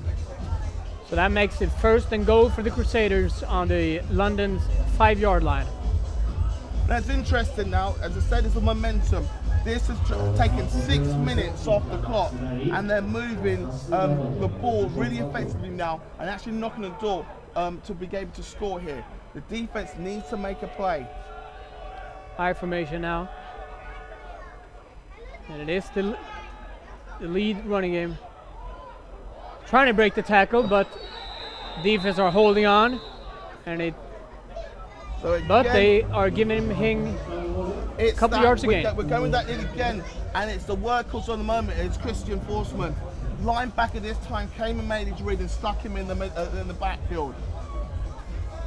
So that makes it 1st and goal for the Crusaders on the London's 5-yard line. That's interesting now, as I said, it's a momentum. This has taken 6 minutes off the clock and they're moving the ball really effectively now and actually knocking the door to be able to score here. The defense needs to make a play. High formation now. And it is the lead running game. Trying to break the tackle, but defense are holding on, and but they are giving him a couple yards again. We're going that in again, and it's the workhorse on the moment. It's Christian Forsman. Linebacker this time came and made his read and stuck him in the backfield.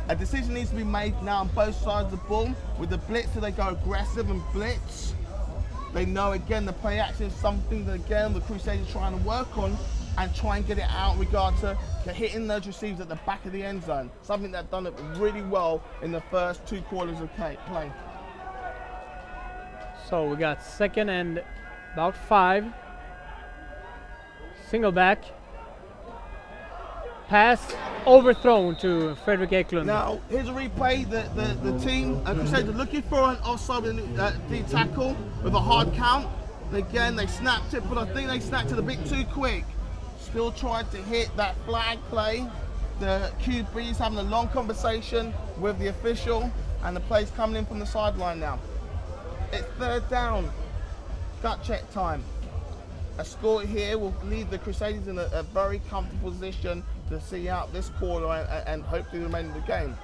A decision needs to be made now on both sides of the ball. With the blitz, do they go aggressive and blitz? They know again the play action is something that again the Crusaders are trying to work on and try and get it out in regard to hitting those receivers at the back of the end zone. Something they've done it really well in the first 2 quarters of play. So we got 2nd and about 5. Single back. Pass overthrown to Frederick Eklund. Now, here's a replay. The team, Crusaders, are looking for an offside the tackle with a hard count. And again, they snapped it, but I think they snapped it a bit too quick. Still tried to hit that flag play. The QB's having a long conversation with the official, and the play's coming in from the sideline now. It's 3rd down. Gut check time. A score here will leave the Crusaders in a very comfortable position to see out this quarter and hopefully the remainder of the game.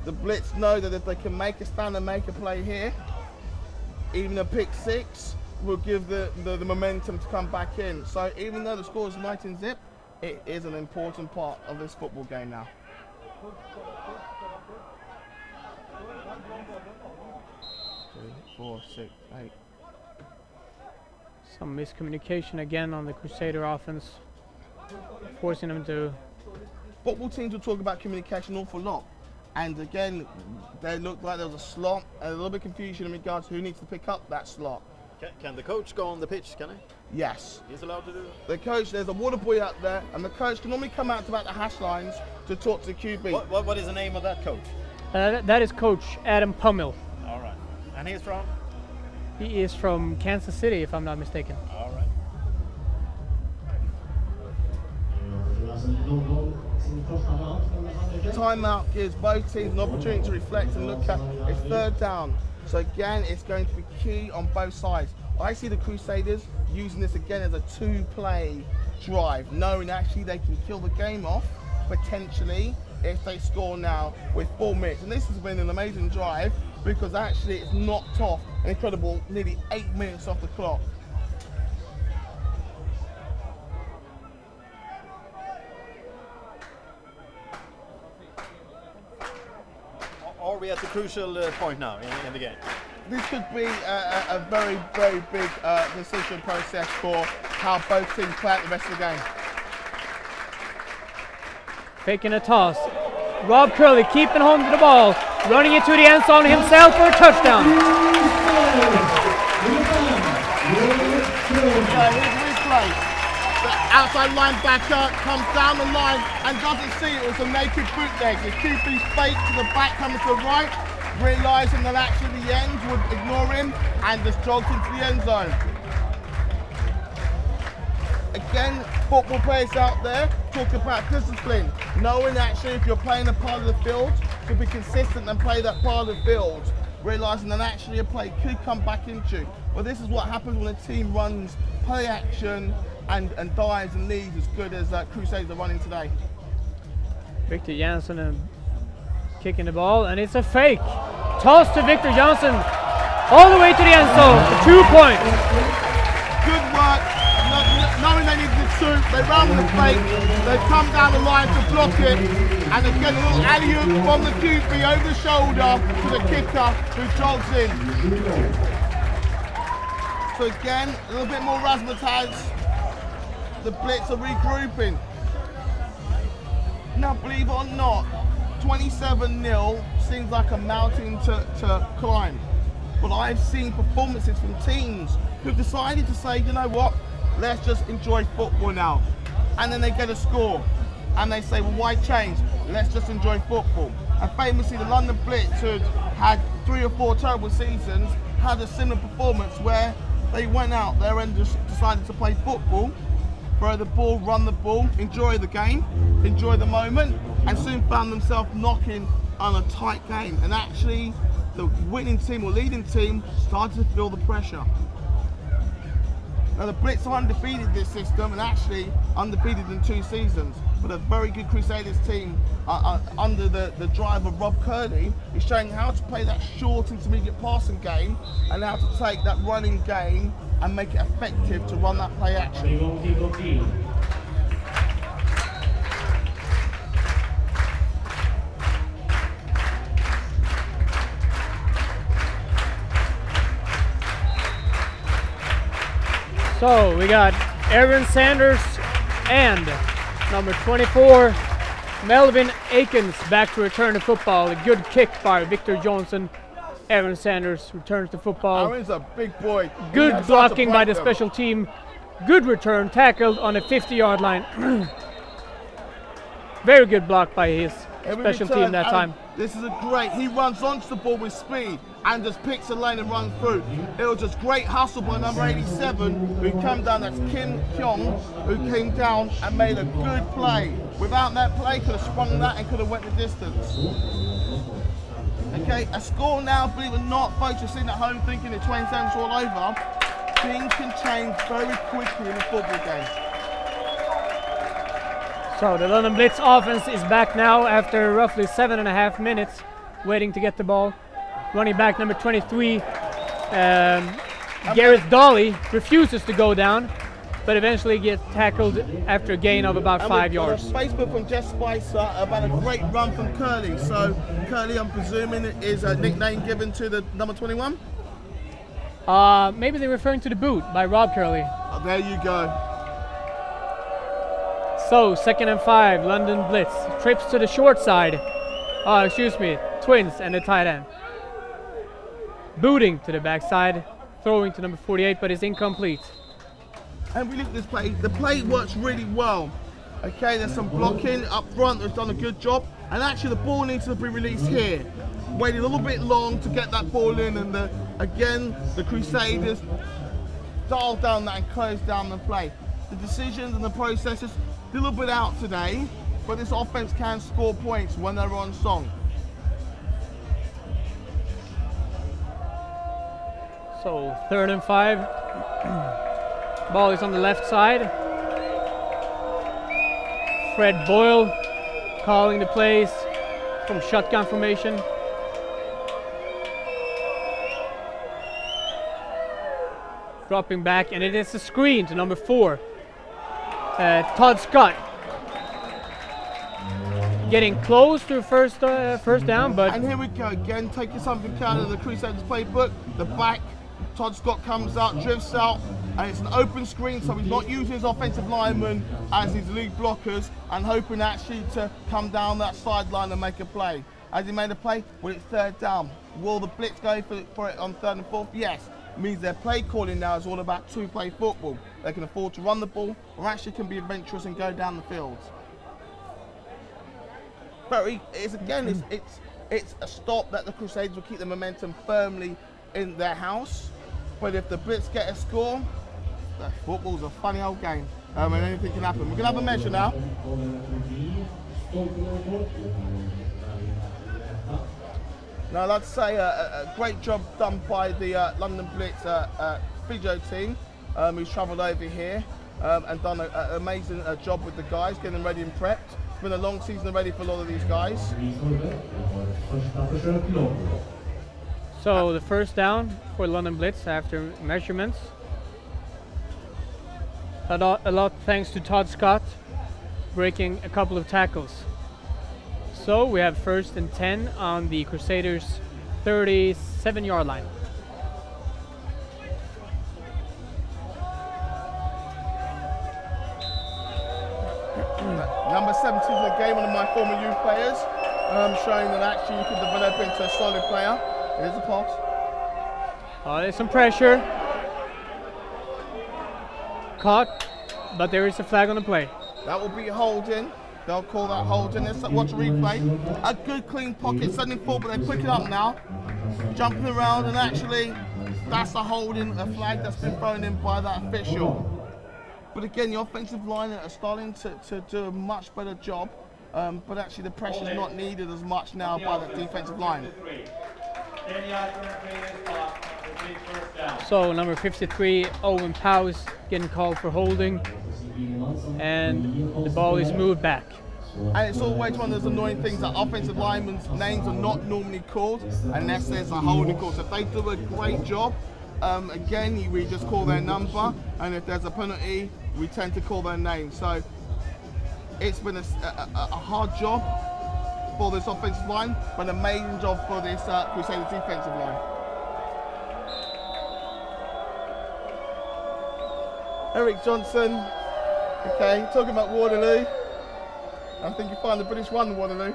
The Blitz know that if they can make a stand and make a play here, even a pick 6 will give the momentum to come back in. So even though the score is 19-zip, it is an important part of this football game now. Two, 4, 6, 8. Some miscommunication again on the Crusader offense, forcing them to... Football teams will talk about communication an awful lot. And again, they looked like there was a slot and a little bit of confusion in regards to who needs to pick up that slot. Can the coach go on the pitch, can he? Yes. He's allowed to do that? The coach, there's a water boy out there, and the coach can normally come out to about the hash lines to talk to the QB. What is the name of that coach? That is Coach Adam Pummel. All right. And he's from? He is from Kansas City, if I'm not mistaken. All right. Timeout gives both teams an opportunity to reflect and look at. It's 3rd down. So again, it's going to be key on both sides. I see the Crusaders using this again as a 2-play drive, knowing actually they can kill the game off, potentially, if they score now with 4 minutes. And this has been an amazing drive because actually it's knocked off an incredible nearly 8 minutes off the clock. are we at the crucial point now in the game? This could be a very, very big decision process for how both teams play out the rest of the game. Faking a toss. Rob Curley keeping hold of the ball, running it to the end zone himself for a touchdown. The outside linebacker comes down the line and doesn't see it was a naked bootleg. The QB fake to the back, coming to the right, realising that actually the ends would ignore him and just jogged into the end zone. Again, football players out there talk about discipline, knowing actually if you're playing a part of the field, to be consistent and play that part of the field, realising that actually a play could come back into you. Well, this is what happens when a team runs play action and dives and leads as good as Crusaders are running today. Victor Jansson kicking the ball, and it's a fake. Toss to Victor Jansson all the way to the end zone for 2 points. Good work. Knowing they needed the two, they ran with the fake, they come down the line to block it, and again a little alley-oop from the QB over the shoulder to the kicker who jogs in. So again, a little bit more razzmatazz. The Blitz are regrouping. Now, believe it or not, 27-0 seems like a mountain to climb. But I've seen performances from teams who've decided to say, you know what, let's just enjoy football now. And then they get a score. And they say, well, why change? Let's just enjoy football. And famously, the London Blitz, who'd had 3 or 4 terrible seasons, had a similar performance where they went out there and just decided to play football, throw the ball, run the ball, enjoy the game, enjoy the moment, and soon found themselves knocking on a tight game. And actually, the winning team or leading team started to feel the pressure. Now the Blitz are undefeated this system, and actually undefeated in 2 seasons. But a very good Crusaders team under the drive of Rob Curley is showing how to play that short intermediate passing game and how to take that running game and make it effective to run that play action. So we got Aaron Sanders and number 24, Melvin Akins back to return to football. A good kick by Victor Johnson. Aaron Sanders returns to football. Aaron's a big boy. Good blocking by the special team. Good return, tackled on the 50-yard line. Very good block by his special team that time. This is a great, he runs onto the ball with speed and just picks a lane and runs through. It was just great hustle by number 87 who came down, that's Kim Kyung, who came down and made a good play. Without that play, could have sprung that and could have went the distance. Okay, a score now, believe it or not, folks are sitting at home thinking it's 27's all over. Things can change very quickly in a football game. So the London Blitz offense is back now after roughly 7.5 minutes waiting to get the ball. Running back number 23, Gareth Dolly, refuses to go down, but eventually gets tackled after a gain of about 5 yards. Facebook from Jeff Spicer about a great run from Curley. So Curley, I'm presuming, is a nickname given to the number 21? Maybe they're referring to the boot by Rob Curley. Oh, there you go. So 2nd and 5, London Blitz trips to the short side. Twins and the tight end. Booting to the backside, throwing to number 48, but it's incomplete. And we look at this play. The play works really well. Okay, there's some blocking up front that's done a good job. And actually the ball needs to be released here. Waited a little bit long to get that ball in, and again, the Crusaders dialed down that and closed down the play. The decisions and the processes, a little bit out today, but this offense can score points when they're on song. So 3rd and 5. Ball is on the left side. Fred Boyle calling the plays from shotgun formation. Dropping back, and it is a screen to number 4. Todd Scott. getting close to first down, but and here we go again, taking something out of the Crusaders playbook. The back, Todd Scott comes out, drifts out, and it's an open screen, so he's not using his offensive linemen as his lead blockers and hoping actually to come down that sideline and make a play. Has he made a play? Well, it's third down. Will the Blitz go for it on third and fourth? Yes. It means their play calling now is all about two-play football. They can afford to run the ball or actually can be adventurous and go down the field. It's a stop that the Crusaders will keep the momentum firmly in their house. But if the Blitz get a score, football's a funny old game. And anything can happen. We're going to have a measure now. Now, I'd like to say a great job done by the London Blitz physio team who's travelled over here and done an amazing job with the guys, getting them ready and prepped. It's been a long season already for a lot of these guys. so the first down for London Blitz after measurements. A lot thanks to Todd Scott breaking a couple of tackles. So we have first and 10 on the Crusaders' 37-yard line. Number 17 in the game, one of my former youth players, showing that actually you can develop into a solid player. It is a pass. Oh, there's some pressure. Caught, but there is a flag on the play. That will be holding. They'll call that holding. Let's watch a replay. A good clean pocket, sending forward, but they pick it up now. Jumping around, and actually, that's a holding, a flag that's been thrown in by that official. But again, the offensive line are starting to do a much better job, but actually the pressure's not needed as much now by the defensive line. So number 53, Owen Powers, getting called for holding, and the ball is moved back. And it's always one of those annoying things that offensive linemen's names are not normally called unless there's a holding call. So if they do a great job, again, we just call their number, and if there's a penalty, we tend to call their name. So it's been a hard job for this offensive line, but an amazing job for this Crusaders defensive line. Eric Johnson, okay, talking about Waterloo. I think you find the British won Waterloo.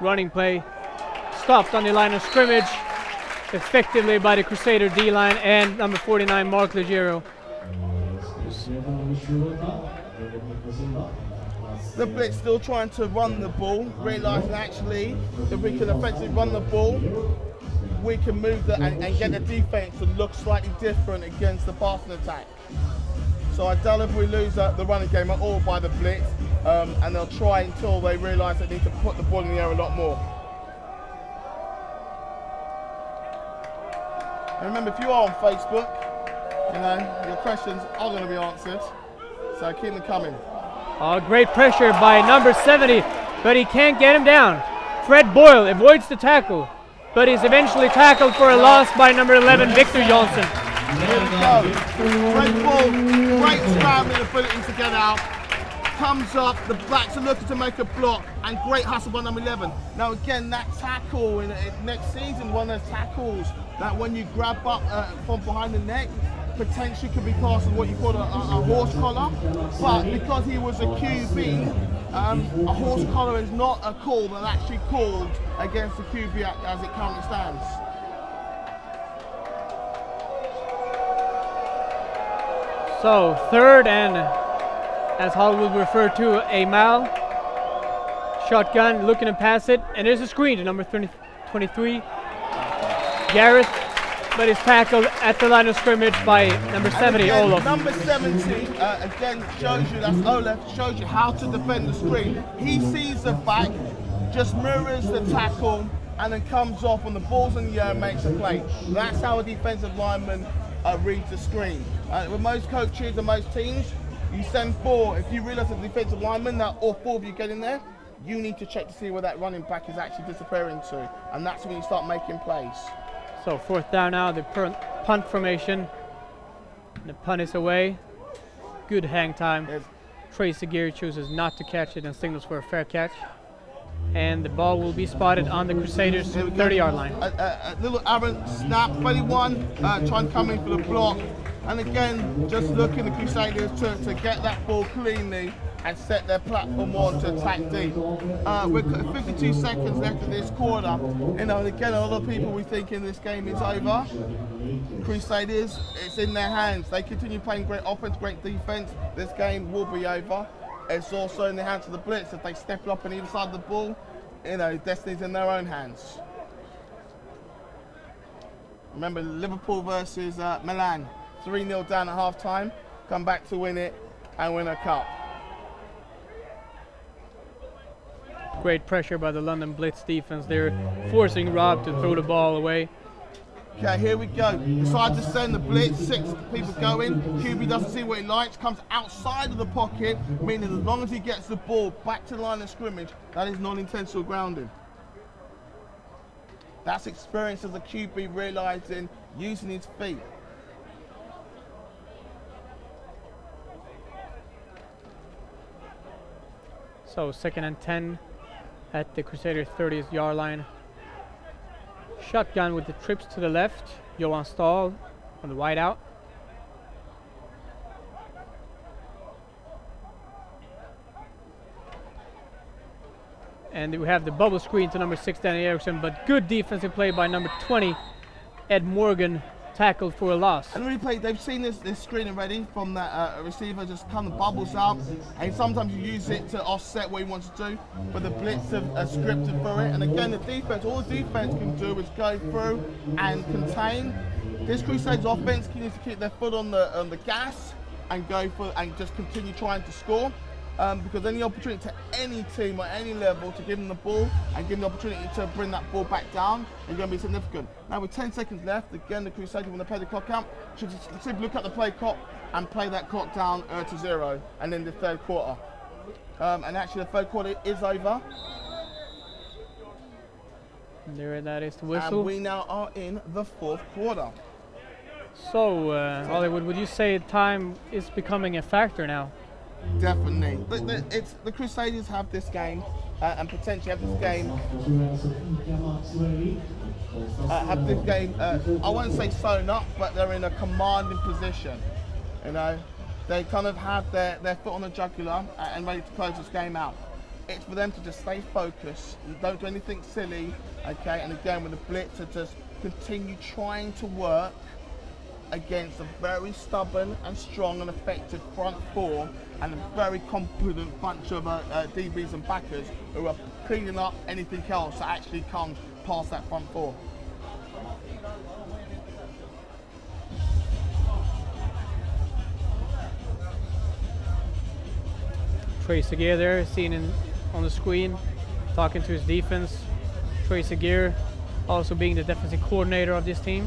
Running play stopped on the line of scrimmage effectively by the Crusader D-line and number 49, Mark Legero. The Blitz still trying to run the ball, realising actually if we can effectively run the ball, we can move and get the defence to look slightly different against the passing attack. So I doubt if we lose the running game at all by the Blitz, and they'll try until they realise they need to put the ball in the air a lot more. And remember, if you are on Facebook, you know, your questions are going to be answered, so keep them coming. Oh, great pressure by number 70, but he can't get him down. Fred Boyle avoids the tackle, but he's eventually tackled for a loss by number 11, Victor Johnson. Here we go. Fred Boyle, great scrambling ability to get out. Comes up, the Blacks are looking to make a block, and great hustle by number 11. Now again, that tackle in next season, one of those tackles that when you grab up from behind the neck, potentially could be classed as what you call a horse collar, but because he was a QB, a horse collar is not a call that's actually called against the QB as it currently stands. So third and, as Hollywood referred to, a mile. Shotgun looking to pass it, and there's a screen to number 23, Gareth, but is tackled at the line of scrimmage by number 70, again, Olaf. Number 70, again, shows you, that's Olaf, shows you how to defend the screen. He sees the back, just mirrors the tackle, and then comes off on the balls in the air and makes a play. That's how a defensive lineman reads the screen. With most coaches and most teams, you send four. If you realise the defensive lineman, that all four of you get in there, you need to check to see where that running back is actually disappearing to, and that's when you start making plays. So fourth down now, the punt formation. The punt is away. Good hang time. Tracy Gear chooses not to catch it and signals for a fair catch. And the ball will be spotted on the Crusaders' 30-yard line. A little errant snap, 21, trying to come in for the block. And again, just looking the Crusaders to get that ball cleanly and set their platform on to attack deep. With 52 seconds left of this quarter, you know, and again, a lot of people were thinking this game is over. Crusaders, it's in their hands. They continue playing great offense, great defense. This game will be over. It's also in the hands of the Blitz. If they step up on either side of the ball, you know, destiny's in their own hands. Remember, Liverpool versus Milan, 3-0 down at half-time, come back to win it and win a cup. Great pressure by the London Blitz defense. They're forcing Rob to throw the ball away. Okay, here we go. Decide to send the Blitz, 6 people going. QB doesn't see what he likes, comes outside of the pocket, meaning as long as he gets the ball back to the line of scrimmage, that is non-intentional grounding. That's experience as a QB realizing, using his feet. So 2nd and 10 at the Crusaders' 30th-yard line. Shotgun with the trips to the left. Johan Stahl on the wide out. And we have the bubble screen to number 6, Danny Eriksson, but good defensive play by number 20, Ed Morgan, tackled for a loss. And replay, they've seen this screen already from that receiver, just kind of bubbles out, and sometimes you use it to offset what he wants to do, but the Blitz have scripted for it. And again, the defense, all the defense can do is go through and contain. This Crusaders offense needs to keep their foot on the gas and go for and just continue trying to score. Because any opportunity to any team at any level to give them the ball and give them the opportunity to bring that ball back down is going to be significant. Now with 10 seconds left, again the Crusaders, when they play the clock out, should simply look at the play clock and play that clock down to 0, and then the 3rd quarter. And actually the 3rd quarter is over. There, that is the whistle. And we now are in the 4th quarter. So, Hollywood, would you say time is becoming a factor now? Definitely. The Crusaders have this game and potentially have this game. I won't say sewn up, but they're in a commanding position. You know, they kind of have their foot on the jugular and ready to close this game out. It's for them to just stay focused and don't do anything silly. Okay, and again with the Blitz to just continue trying to work against a very stubborn and strong and effective front 4 and a very competent bunch of DBs and backers who are cleaning up anything else that actually comes past that front 4. Tracy Gear there, seen on the screen, talking to his defense. Tracy Gear also being the defensive coordinator of this team.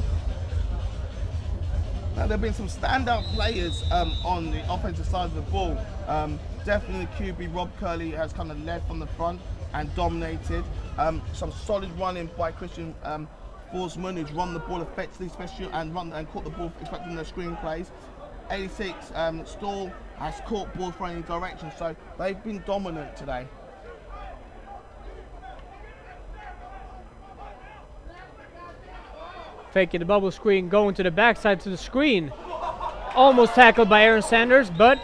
Now, there have been some standout players on the offensive side of the ball. Definitely QB Rob Curley has kind of led from the front and dominated. Some solid running by Christian Forsman, who's run the ball effectively, especially and caught the ball expecting their screen plays. 86 Stall has caught balls from any direction, so they've been dominant today. Faking the bubble screen, going to the backside to the screen. Almost tackled by Aaron Sanders, but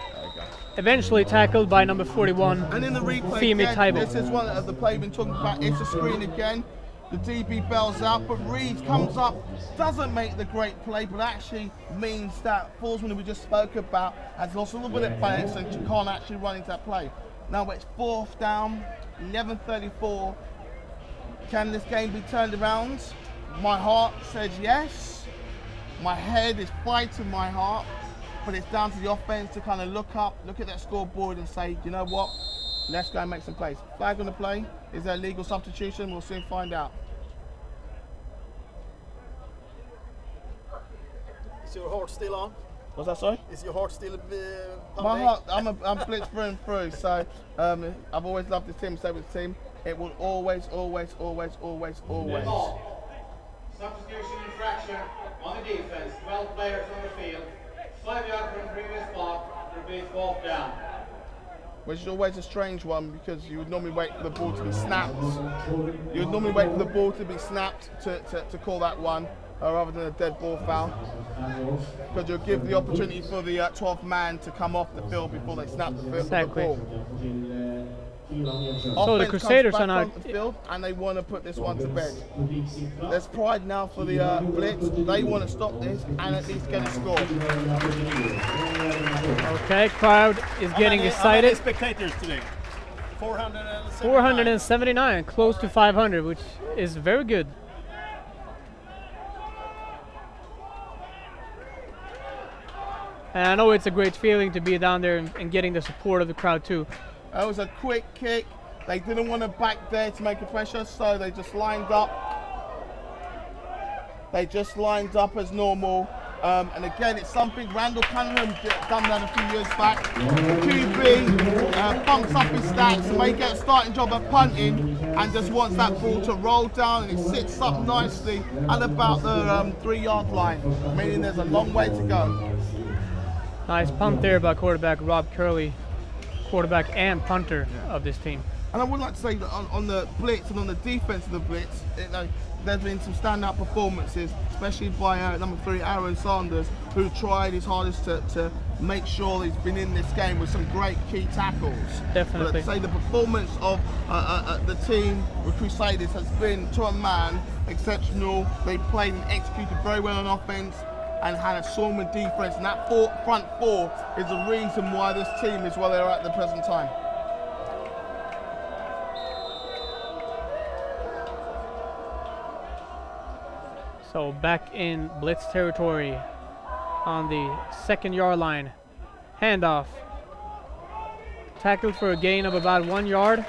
eventually tackled by number 41, and in the replay, again, this is one of the play we've been talking about. It's a screen again. The DB bails out, but Reed comes up, doesn't make the great play, but actually means that Forsman, who we just spoke about, has lost a little bit of balance and you can't actually run into that play. Now it's 4th down, 11:34. Can this game be turned around? My heart says yes. My head is fighting my heart, but it's down to the offense to kind of look at that scoreboard and say, you know what? Let's go and make some plays. Flag on the play. Is there a legal substitution? We'll soon find out. Is your heart still on? What's that, sorry? Is your heart still my heart, I'm Blitz through and through, so I've always loved this team, so with the team, it will always. Substitution infraction on the defense, 12 players on the field, 5 yards from the previous spot, repeat 4th down. which is always a strange one because you would normally wait for the ball to be snapped. You would normally wait for the ball to be snapped to call that one, rather than a dead ball foul. Because you'll give the opportunity for the 12th man to come off the field before they snap the field. Exactly. The ball. So the Crusaders are now on the field, and they want to put this one to bed. There's pride now for the Blitz. They want to stop this and at least get a score. Okay, crowd is getting excited. How many spectators today? 479. 479, close to 500, which is very good. And I know it's a great feeling to be down there and getting the support of the crowd too. That was a quick kick. They didn't want to back there to make a pressure, so they just lined up. They just lined up as normal. And again, it's something Randall Cunningham done that a few years back. QB bumps up his stats, may get a starting job at punting, and just wants that ball to roll down, and it sits up nicely at about the 3-yard line, meaning there's a long way to go. Nice punt there by quarterback Rob Curley, quarterback and punter of this team. And I would like to say that on the Blitz and on the defense of the Blitz, there's been some standout performances, especially by number 3 Aaron Sanders, who tried his hardest to make sure he's been in this game with some great key tackles. Definitely. But I'd say the performance of the team, the Crusaders, has been, to a man, exceptional. They played and executed very well on offense and had a swarming defense, and that front four is the reason why this team is where they're at the present time. So back in Blitz territory on the 2nd-yard line. Handoff. Tackled for a gain of about 1 yard.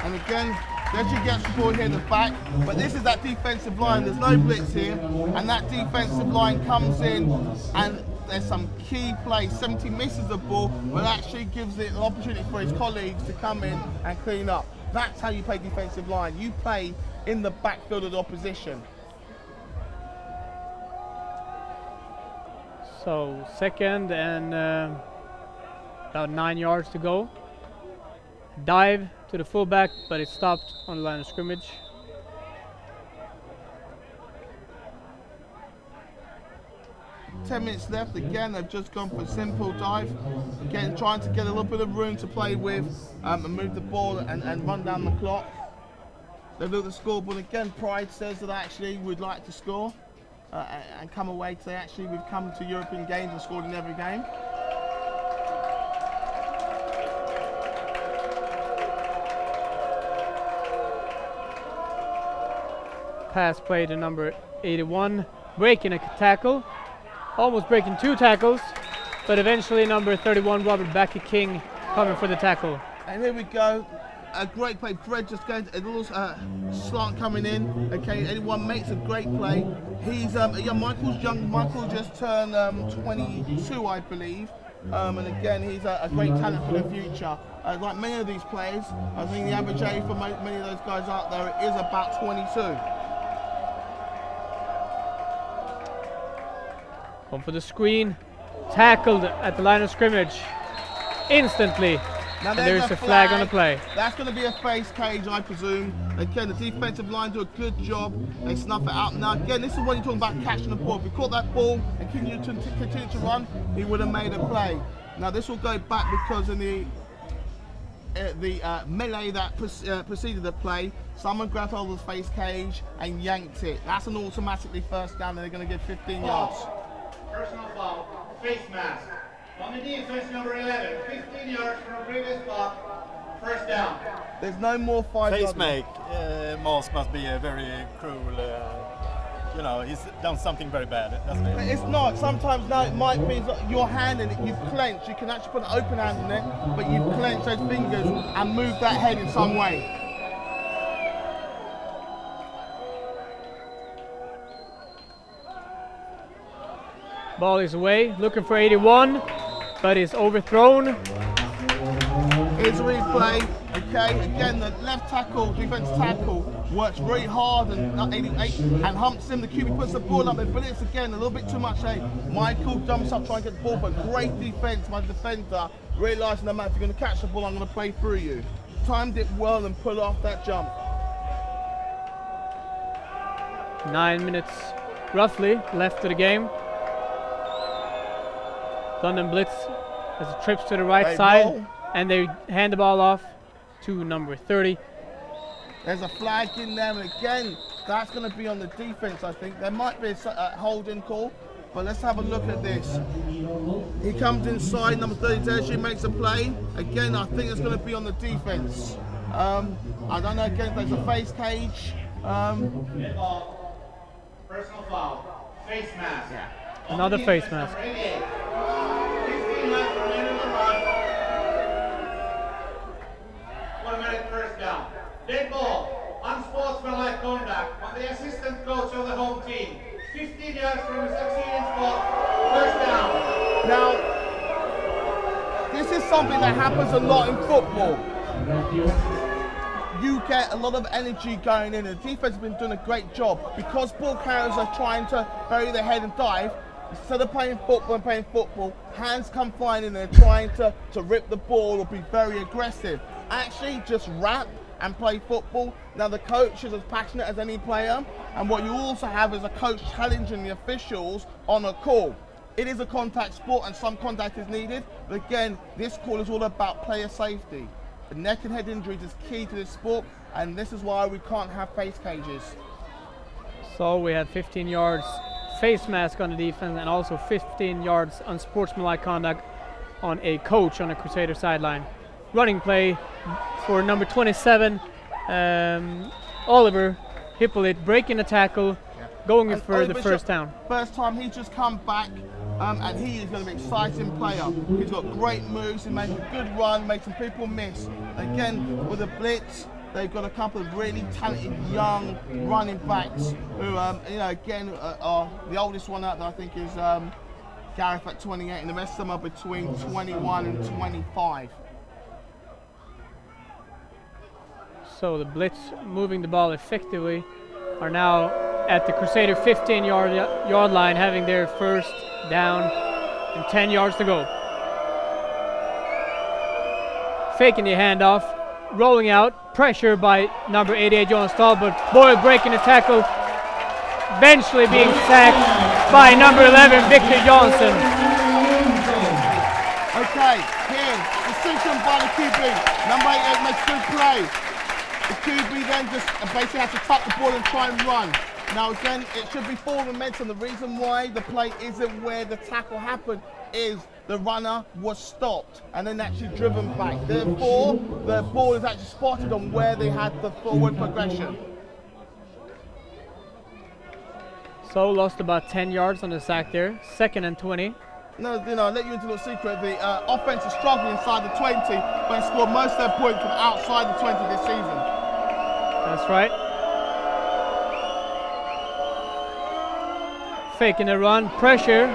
And again, Then she gets the ball here in the back, but this is that defensive line. There's no blitz here, and that defensive line comes in, and there's some key plays. 70 misses the ball, but actually gives it an opportunity for his colleagues to come in and clean up. That's how you play defensive line. You play in the backfield of the opposition. So second and about 9 yards to go. Dive to the fullback, but it stopped on the line of scrimmage. Ten minutes left. Again, they've just gone for a simple dive. Again, trying to get a little bit of room to play with and move the ball and run down the clock. They've looked at the scoreboard. Again, pride says that actually we'd like to score and come away to say actually we've come to European games and scored in every game. Pass play to number 81, breaking a tackle, almost breaking 2 tackles, but eventually number 31, Robert Backy King, coming for the tackle. And here we go, a great play. Fred just going a little slant coming in. Okay, anyone makes a great play. He's Michael's young. Michael just turned 22, I believe. And again, he's a great talent for the future. Like many of these players, I think the average age for many of those guys out there is about 22. Going for the screen, tackled at the line of scrimmage instantly. Now and there's a flag on the play. That's going to be a face cage, I presume. Again, the defensive line do a good job. They snuff it out. Now, again, this is when you're talking about catching the ball. If he caught that ball and continued to run, he would have made a play. Now, this will go back because in the melee that preceded the play, someone grabbed hold of the face cage and yanked it. That's an automatically first down, and they're going to get 15 yards. Personal foul, face mask. On the defense, number 11, 15 yards from a previous spot, first down. There's no more 5 yards. Face mask must be a very cruel, you know, he's done something very bad, doesn't he? It's not. Sometimes now it might be your hand in it, you clench. You can actually put an open hand in it, but you clench those fingers and move that head in some way. Ball is away, looking for 81, but is overthrown. Here's a replay. Okay, again, the left tackle, defense tackle, works very hard and humps him. The QB puts the ball up, and Blitz again, a little bit too much. Michael jumps up trying to get the ball, but great defense by the defender, realizing that if you're going to catch the ball, I'm going to play through you. Timed it well and pulled off that jump. 9 minutes roughly left to the game. London Blitz has a trips to the right side, and they hand the ball off to number 30. There's a flag in there, and again, that's going to be on the defense, I think. There might be a holding call, but let's have a look at this. He comes inside, number 30, Tertiary makes a play. Again, I think it's going to be on the defense. I don't know, again, if there's a face cage. Personal foul, face mask. Yeah. Another face mask. 15 minutes remaining in the run. 1 minute first down. Dead ball, unsportsmanlike conduct on the assistant coach of the home team. 15 yards from the succeeding spot, first down. Now, this is something that happens a lot in football. You get a lot of energy going in, and the defense has been doing a great job. Because ball carriers are trying to bury their head and dive, instead of playing football, hands come flying in and they're trying to rip the ball or be very aggressive. Actually, just wrap and play football. Now, the coach is as passionate as any player, and what you also have is a coach challenging the officials on a call. It is a contact sport and some contact is needed, but again, this call is all about player safety. The neck and head injuries is key to this sport, and this is why we can't have face cages. So we had 15 yards face mask on the defense, and also 15 yards unsportsmanlike conduct on a coach on the Crusader sideline. Running play for number 27, Oliver Hippolyte, breaking the tackle, going in for the first down. First time he's just come back, and he is going to be an exciting player. He's got great moves, he makes a good run, makes some people miss. Again, with the Blitz, they've got a couple of really talented young running backs who, again, are the oldest one out there, I think, is Gareth at 28, and the rest of them are between 21 and 25. So the Blitz, moving the ball effectively, are now at the Crusader 15-yard line, having their first down and 10 yards to go. Faking the handoff, rolling out, pressure by number 88 Jonas Dahl, but Boyle breaking the tackle, eventually being sacked by number 11 Victor Johnson. Okay, here, decision by the QB. Number 88 makes good play. The QB then just basically has to tuck the ball and try and run. Now again, it should be forward momentum. The reason why the play isn't where the tackle happened is the runner was stopped and then actually driven back. Therefore, the ball is actually spotted on where they had the forward progression. So lost about 10 yards on the sack there. 2nd and 20. No, I'll let you into the secret. The offense is struggling inside the 20, but they scored most of their points from outside the 20 this season. That's right. Faking the run, pressure.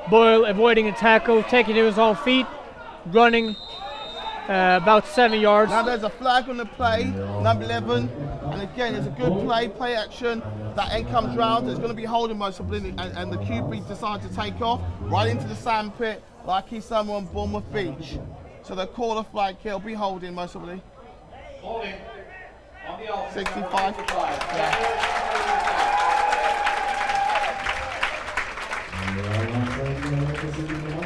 Boyle avoiding a tackle, taking it to his own feet, running about 7 yards. Now there's a flag on the play, number 11, and again it's a good play action. That end comes round, it's going to be holding most of it, and the QB decides to take off right into the sand pit like he's somewhere on Bournemouth Beach. So they'll call a flag, he'll be holding most of it. Holding on the 65.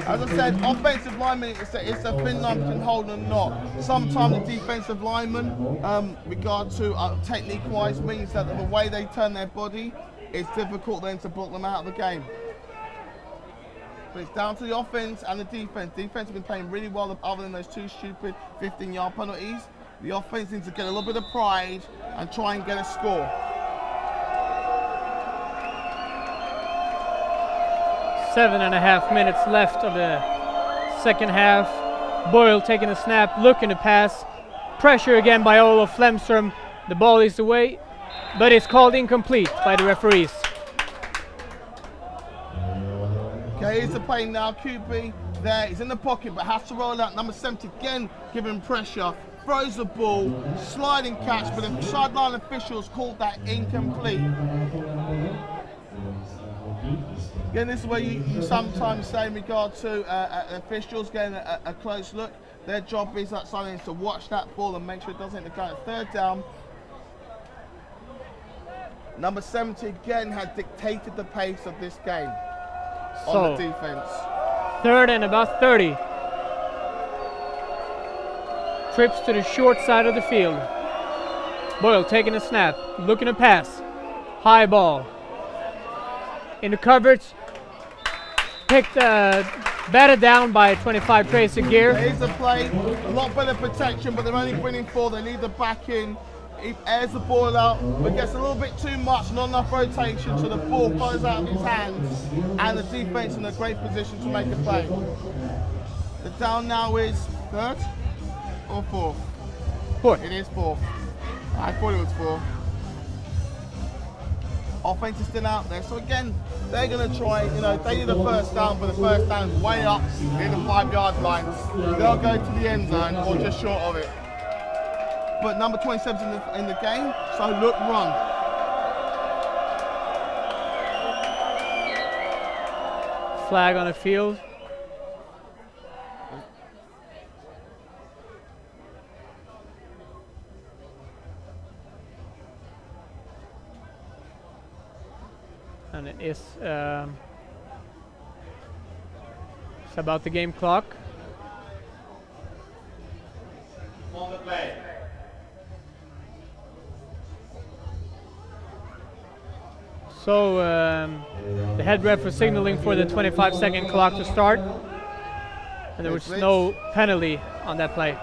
As I said, offensive lineman, it's a thin line between holding and not. Sometimes the defensive lineman, regard to technique-wise, means that the way they turn their body, it's difficult then to block them out of the game. But it's down to the offense and the defense. Defense has been playing really well other than those two stupid 15-yard penalties. The offense needs to get a little bit of pride and try and get a score. 7.5 minutes left of the second half. Boyle taking a snap, looking to pass. Pressure again by Olof Flemström. The ball is away, but it's called incomplete by the referees. Okay, here's the play now. QB there, he's in the pocket, but has to roll out. Number 70 again, giving pressure. throws the ball, sliding catch, but the sideline officials called that incomplete. Again, this is where you sometimes say in regard to officials getting a close look. Their job is that sideline is to watch that ball and make sure it doesn't hit the ground. Third down. Number 70 again had dictated the pace of this game on the defense. Third and about 30. Trips to the short side of the field. Boyle taking a snap, looking to pass. High ball. In the coverage. Batted down by 25 Tracy Gear. Here's the play. A lot better protection, but they're only winning 4. They leave the back in. He airs the ball out, but gets a little bit too much, not enough rotation, so the ball falls out of his hands, and the defense in a great position to make a play. The down now is 3rd or 4th? 4th. It is 4th. I thought it was 4th. Offense is still out there, so again, they're going to try, they need a first down, but the first down is way up in the 5-yard line. They'll go to the end zone or just short of it. But number 27 in the game, so look, run. Flag on the field. And it is it's about the game clock. On the play. So the head ref was signaling for the 25-second clock to start, and there was no penalty on that play.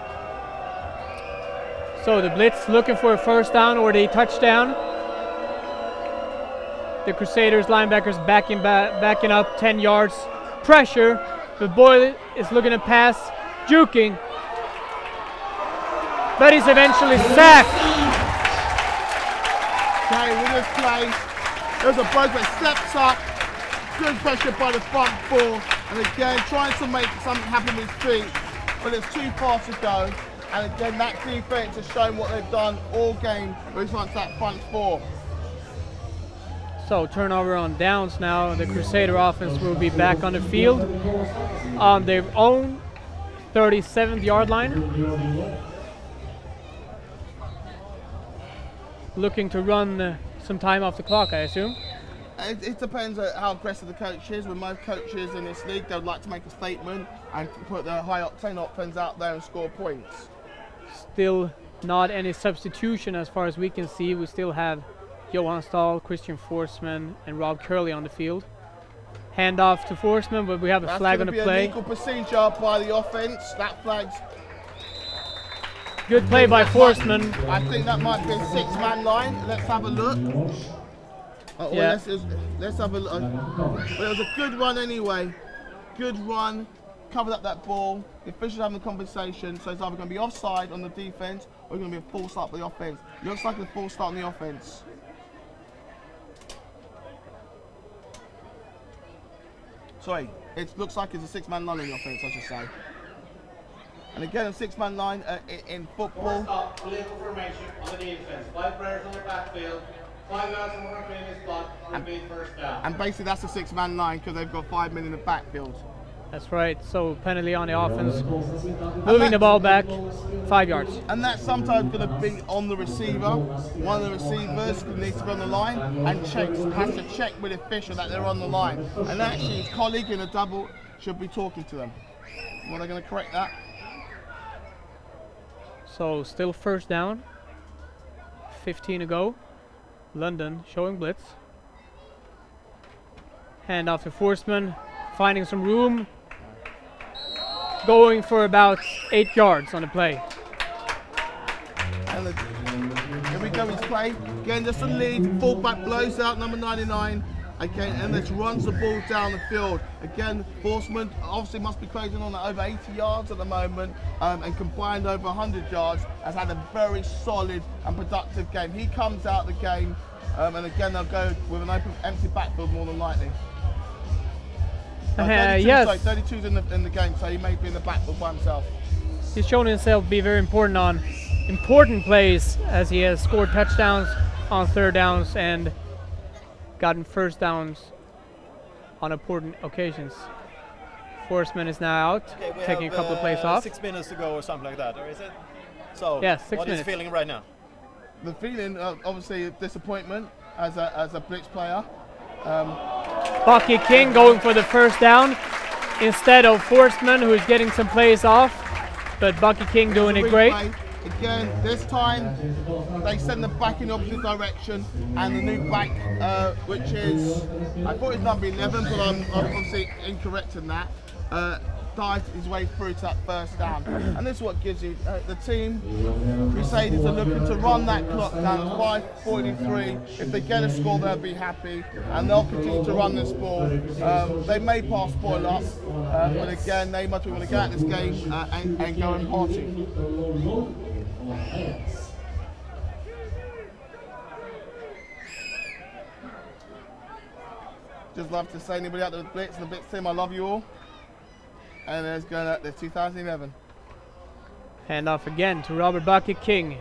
So the Blitz looking for a first down or the touchdown. The Crusaders linebackers backing up 10 yards. Pressure, but Boyle is looking to pass, juking, but he's eventually sacked. Okay, with this play, there's a bloke that steps up, good pressure by the front 4, and again trying to make something happen with feet, but it's too far to go. And again, that defense has shown what they've done all game with that front 4. So turnover on downs now. The Crusader offense will be back on the field on their own 37th yard line. Looking to run some time off the clock, I assume. It depends on how aggressive the coach is. With most coaches in this league, they would like to make a statement and put their high-octane offense out there and score points. Still not any substitution as far as we can see. We still have Johan Stahl, Christian Forsman, and Rob Curley on the field. Hand off to Forsman, but we have a flag on the play. That's going to be a legal procedure by the offense. That flag's... Good play by Forsman. I think that might be a 6-man line. Let's have a look. Yeah. Let's have a look. But it was a good run anyway. Good run. Covered up that ball. The officials having a conversation, so it's either going to be offside on the defense or it's going to be a full start for the offense. Looks like a full start on the offense. Sorry, it looks like it's a 6-man line on the offense, I should say. And again, a 6-man line in football. Stop, legal formation on the defense. 5 players on the backfield. 5 yards from the previous spot. Repeat first down. And basically, that's a 6-man line because they've got 5 men in the backfield. That's right. So penalty on the offense, moving the ball back 5 yards. And that's sometimes going to be on the receiver. One of the receivers needs to be on the line and has to check with the official that they're on the line. And actually, his colleague in a double should be talking to them. Well, they're going to correct that. So still first down. 15 to go. London showing blitz. Hand off to Forsman, finding some room. Going for about 8 yards on the play. And here we go, his play. Again, just a lead. Fullback blows out number 99. Again, and this runs the ball down the field. Again, Forsman obviously must be closing on at over 80 yards at the moment, and combined over 100 yards. Has had a very solid and productive game. He comes out the game, and again they'll go with an open, empty backfield more than likely. 32's in the game, so he may be in the backfield by himself. he's shown himself to be very important on important plays, as he has scored touchdowns on third downs and gotten first downs on important occasions. Forsman is now out, taking a couple of plays off. 6 minutes to go or something like that, or is it? So, yeah, 6 what minutes. is he feeling right now? The feeling, obviously, disappointment as a Blitz player. Bucky King going for the first down instead of Forsman, who is getting some plays off. But Bucky King doing it great. Again, this time they send them back in the opposite direction, and the new back, which is, I thought it was number 11, but I'm obviously incorrect in that, dived his way through to that first down. And this is what gives you, the team, Crusaders are looking to run that clock down at 5:43. If they get a score, they'll be happy, and they'll continue to run this ball. They may pass ball up, but again, they must want to get out of this game and go and party. Just love to say, anybody out there with Blitz and the Blitz team, I love you all. And there's going out there 2011. Hand off again to Robert Bucky King.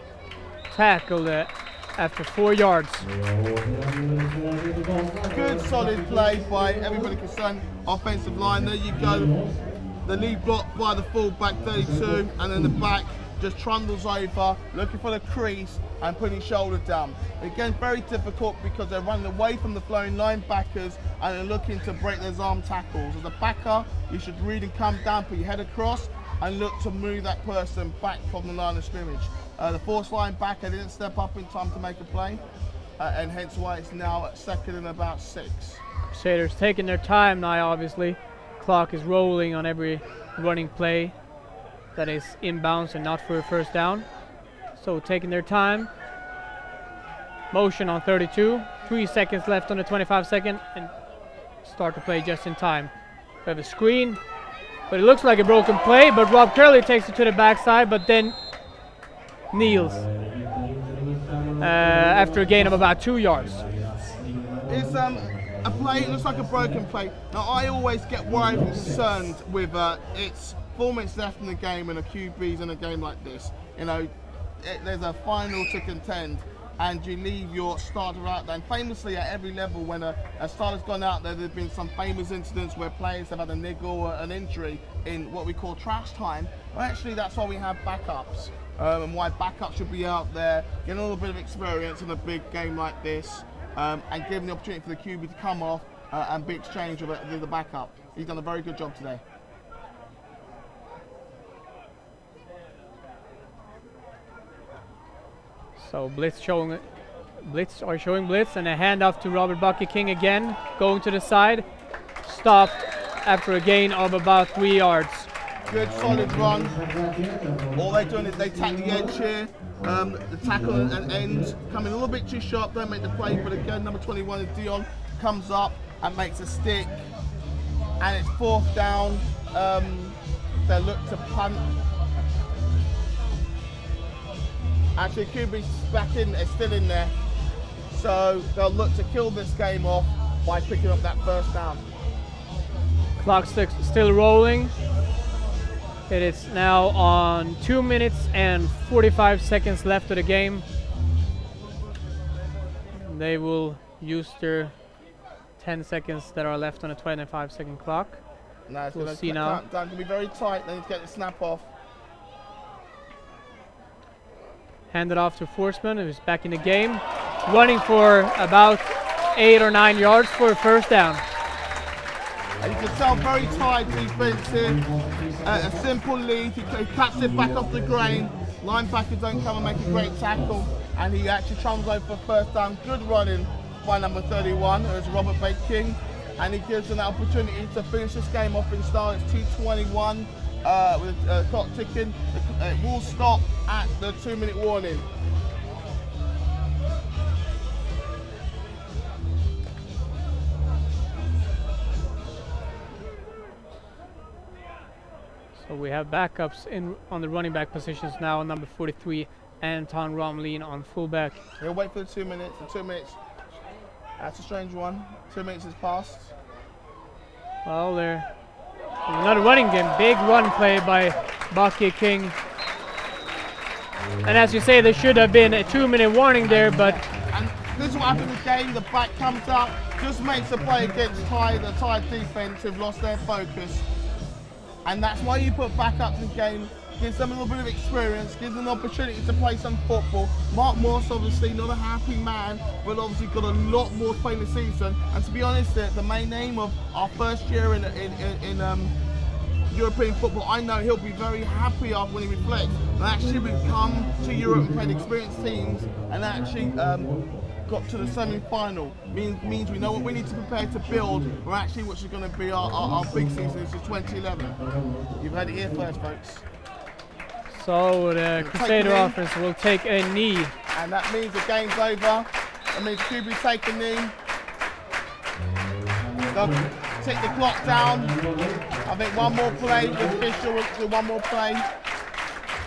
Tackled after 4 yards. Good solid play by everybody concerned. Offensive line, there you go. The lead block by the fullback 32, and then the back just trundles over, looking for the crease and putting his shoulder down. Again, very difficult because they're running away from the flowing linebackers and they're looking to break those arm tackles. As a backer, you should really come down, put your head across and look to move that person back from the line of scrimmage. The force linebacker didn't step up in time to make a play, and hence why it's now at 2nd and about 6. Crusaders taking their time now, obviously. Clock is rolling on every running play that is inbounds and not for a first down. So taking their time. Motion on 32. 3 seconds left on the 25-second, and start to play just in time. We have a screen, but it looks like a broken play, but Rob Curley takes it to the backside, but then kneels after a gain of about 2 yards. It's a play, it looks like a broken play. Now I always get worried and concerned with it's 4 minutes left in the game and a QB's in a game like this. You know, there's a final to contend and you leave your starter out there. And famously at every level, when a starter's gone out there, there's been some famous incidents where players have had a niggle or an injury in what we call trash time. Well, actually that's why we have backups. And why backups should be out there, getting a little bit of experience in a big game like this, and giving the opportunity for the QB to come off and be exchanged with the backup. He's done a very good job today. So Blitz showing Blitz, and a handoff to Robert Bucky King again, going to the side, stopped after a gain of about 3 yards. Good solid run. All they're doing is they tack the edge here. The tackle and end coming a little bit too sharp, don't make the play, but again number 21 is Dion, comes up and makes a stick, and it's 4th down. They look to punt. Actually, QB's back in, it's still in there. So they'll look to kill this game off by picking up that first down. Clock still rolling. It is now on 2 minutes and 45 seconds left of the game. They will use their 10 seconds that are left on a 25-second clock. Now it's we'll going see now. to be very tight, then you get the snap off. Handed off to Forsman, who's back in the game, running for about 8 or 9 yards for a first down. And you can tell very tight defense here. A simple lead, he cuts it back off the grain. Linebackers don't come and make a great tackle, and he actually trundles over for first down. Good running by number 31, as Robert Bucky King, and he gives an opportunity to finish this game off in style. It's 2:21 with clock ticking. It will stop at the 2-minute warning. So we have backups on the running back positions now. Number 43, Anton Romlin on fullback. He'll wait for the 2 minutes. The 2 minutes, that's a strange one. 2 minutes has passed. Well, there's another running game. Big run play by Bucky King. And as you say, there should have been a 2-minute warning there, but... And this is what happened in the game. The back comes up, just makes a play against the tired defence who've lost their focus. And that's why you put backups in the game, gives them a little bit of experience, gives them an opportunity to play some football. Mark Morse, obviously not a happy man, but obviously got a lot more to play this season. And to be honest, the main aim of our first year in European football, I know he'll be very happy after when he reflects. And actually we've come to Europe and played experienced teams and actually got to the semi-final. Means we know what we need to prepare to build, or actually which is going to be our big season, this is 2011. You've heard it here first, folks. So the Crusader offense will take a knee. And that means the game's over. That means QB take a knee. They'll tick the clock down. I think one more play, the official will do one more play.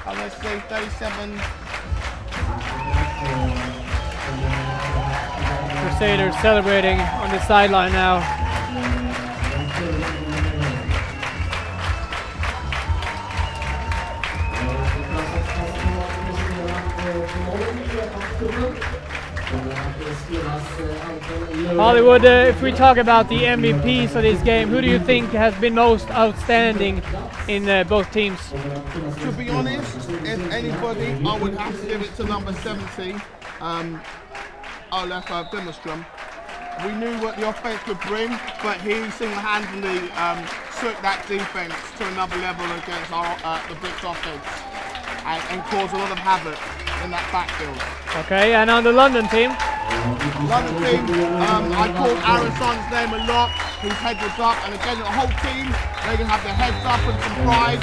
And let's see, 37. Crusaders celebrating on the sideline now. Hollywood, if we talk about the MVPs of this game, who do you think has been most outstanding in both teams? To be honest, if anybody, I would have to give it to number 70, Olaf Dimmerstrom. We knew what the offense could bring, but he single-handedly took that defense to another level against the Blitz offense and caused a lot of havoc in that backfield. Okay, and on the London team? I called Aaron Son's name a lot. His head was up, and again, the whole team, they can have their heads up and some pride.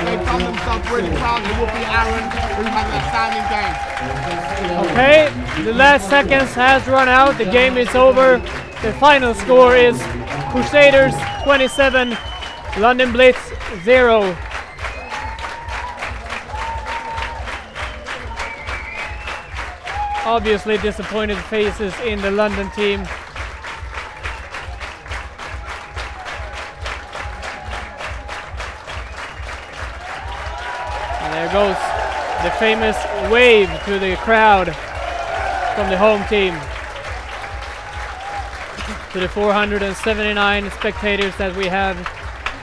They've done themselves really proud. It will be Aaron who had an outstanding game. Okay, the last seconds has run out. The game is over. The final score is Crusaders 27, London Blitz 0. Obviously disappointed faces in the London team. And there goes the famous wave to the crowd from the home team. To the 479 spectators that we have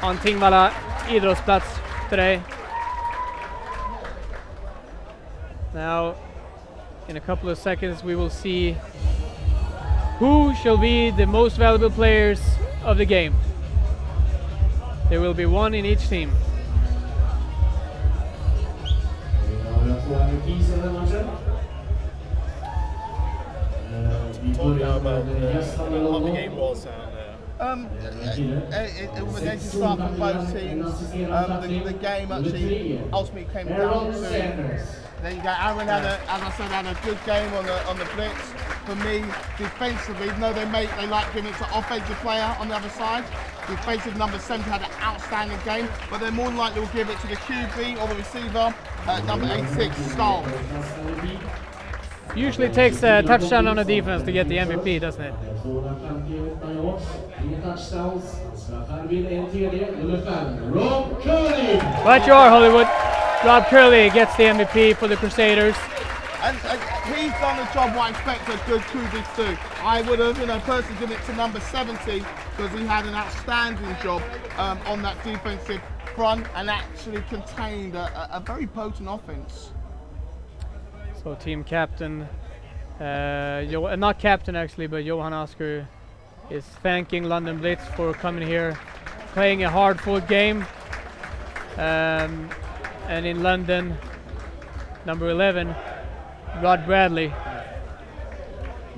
on Tingvalla Idrottsplats today. Now, in a couple of seconds we will see who shall be the most valuable players of the game. There will be one in each team. How the game was it was a start for both teams. The game actually ultimately came down to there you go. Aaron had as I said, had a good game on the Blitz. For me, defensively, even though they like giving it to offensive player on the other side, defensive number 70 had an outstanding game, but they're more than likely will give it to the QB or the receiver, number 86, Stahl. Usually takes a touchdown on a defense to get the MVP, doesn't it? Right you are, Hollywood. Rob Curley gets the MVP for the Crusaders. And he's done the job what I expect a good QB to do. I would have, personally given it to number 70 because he had an outstanding job on that defensive front and actually contained a very potent offense. So team captain, not captain actually, but Johan Oscar is thanking London Blitz for coming here, playing a hard-fought game. And in London, number 11, Rod Bradley.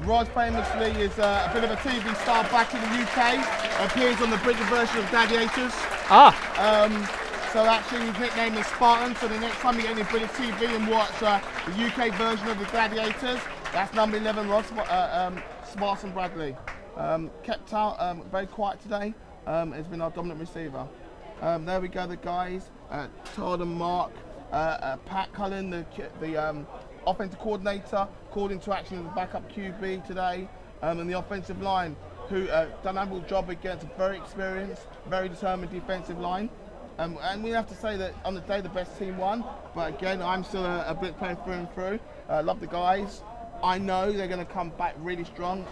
Rod famously is a bit of a TV star back in the UK, appears on the British version of Gladiators. So actually his nickname is Spartan, so the next time you get any British TV and watch the UK version of the Gladiators, that's number 11, Rod Spartan Bradley. Kept out, very quiet today, has been our dominant receiver. There we go, the guys, Todd and Mark, Pat Cullen, the offensive coordinator, called into action as a backup QB today, and the offensive line, who done an admirable job against a very experienced, very determined defensive line. And we have to say that on the day the best team won. But again, I'm still a Blitz player through and through. Love the guys. I know they're going to come back really strong.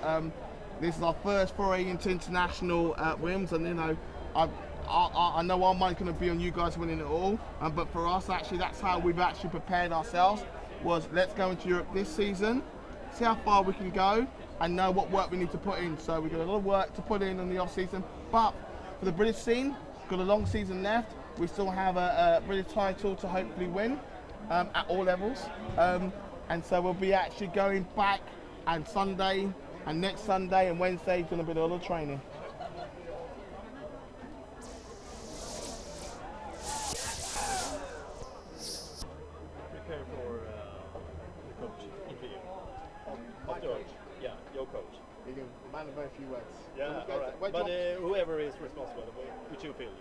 This is our first foray into international wins, and you know, I know our money's going to be on you guys winning it all. But for us, actually, that's how we've actually prepared ourselves. Was let's go into Europe this season, see how far we can go, and know what work we need to put in. So we've got a lot of work to put in the off season. But for the British scene, got a long season left. We still have a British title to hopefully win at all levels. And so we'll be actually going back, and Sunday and next Sunday and Wednesday is going to be a lot of training. Prepare for the coach interview. My coach? Yeah, your coach. You can man of very few words. Yeah, all right. But whoever is responsible, which you feel.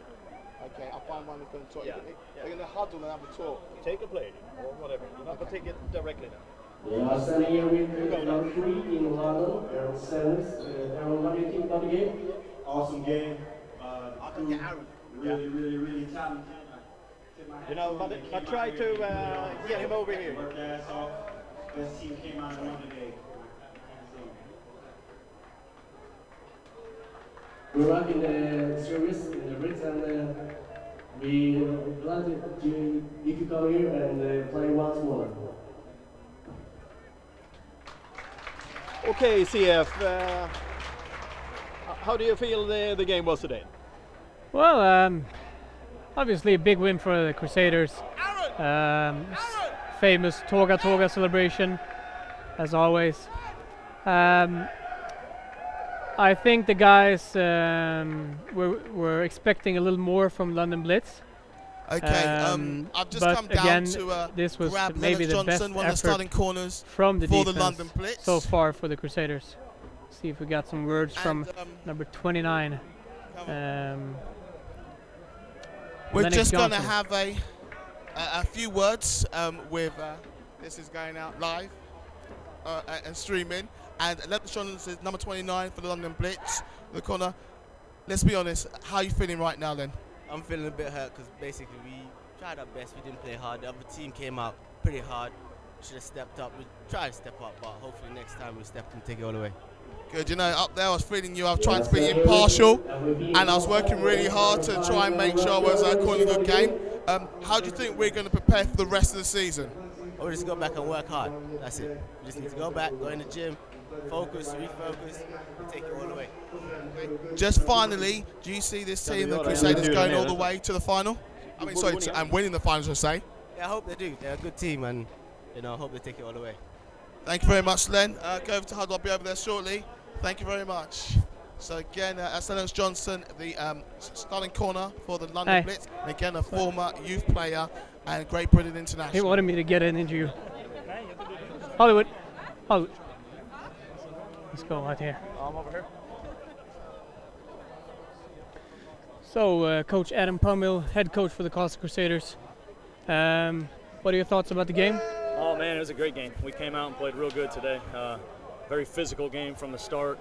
Okay, I'll find one who's going to talk. Yeah. They're going to huddle and have a talk. Take a play or whatever. You know, but take it directly now. We are standing here with number 3 in London, Aaron Sellers. Aaron, what do you think about the game? Awesome game. Really talented. You know, but try to get him over here. Work their ass off. Best team came out and won the game. We're back in the service in the Blitz, and we're glad that you could come here and play once more. Okay, CF, how do you feel the game was today? Well, obviously a big win for the Crusaders. Famous Toga Toga celebration, as always. I think the guys were expecting a little more from London Blitz. Okay, I've just come down to this was grab maybe Leonard the Johnson, best one of the starting effort corners from the for defense the London Blitz so far for the Crusaders. See if we got some words from number 29. We're just going to have a few words with this is going out live and streaming. And Leonard Johnson is number 29 for the London Blitz, the corner. Let's be honest, how are you feeling right now then? I'm feeling a bit hurt because basically we tried our best, we didn't play hard. The other team came out pretty hard. Should have stepped up. We tried to step up, but hopefully next time we'll step and take it all the way. Good, you know, up there I was feeling you, I was trying to be impartial, and I was working really hard to try and make sure I was calling a good game. How do you think we're going to prepare for the rest of the season? We'll just go back and work hard, that's it. We just need to go back, go in the gym, focus, refocus, and take it all the way. Just finally, do you see this team, the Crusaders, going all the way to the final? I mean, sorry, and winning the finals, I say. Yeah, I hope they do. They're a good team, and you know, I hope they take it all the way. Thank you very much, Len. Go over to Huddle. I'll be over there shortly. Thank you very much. So again, that's Leonard Johnson, the starting corner for the London Blitz. And again, a former youth player and Great Britain international. He wanted me to get an interview. Hollywood. Let's go right here. I'm over here. So, Coach Adam Pummel, head coach for the Karlstad Crusaders. What are your thoughts about the game? Oh man, it was a great game. We came out and played real good today. Very physical game from the start.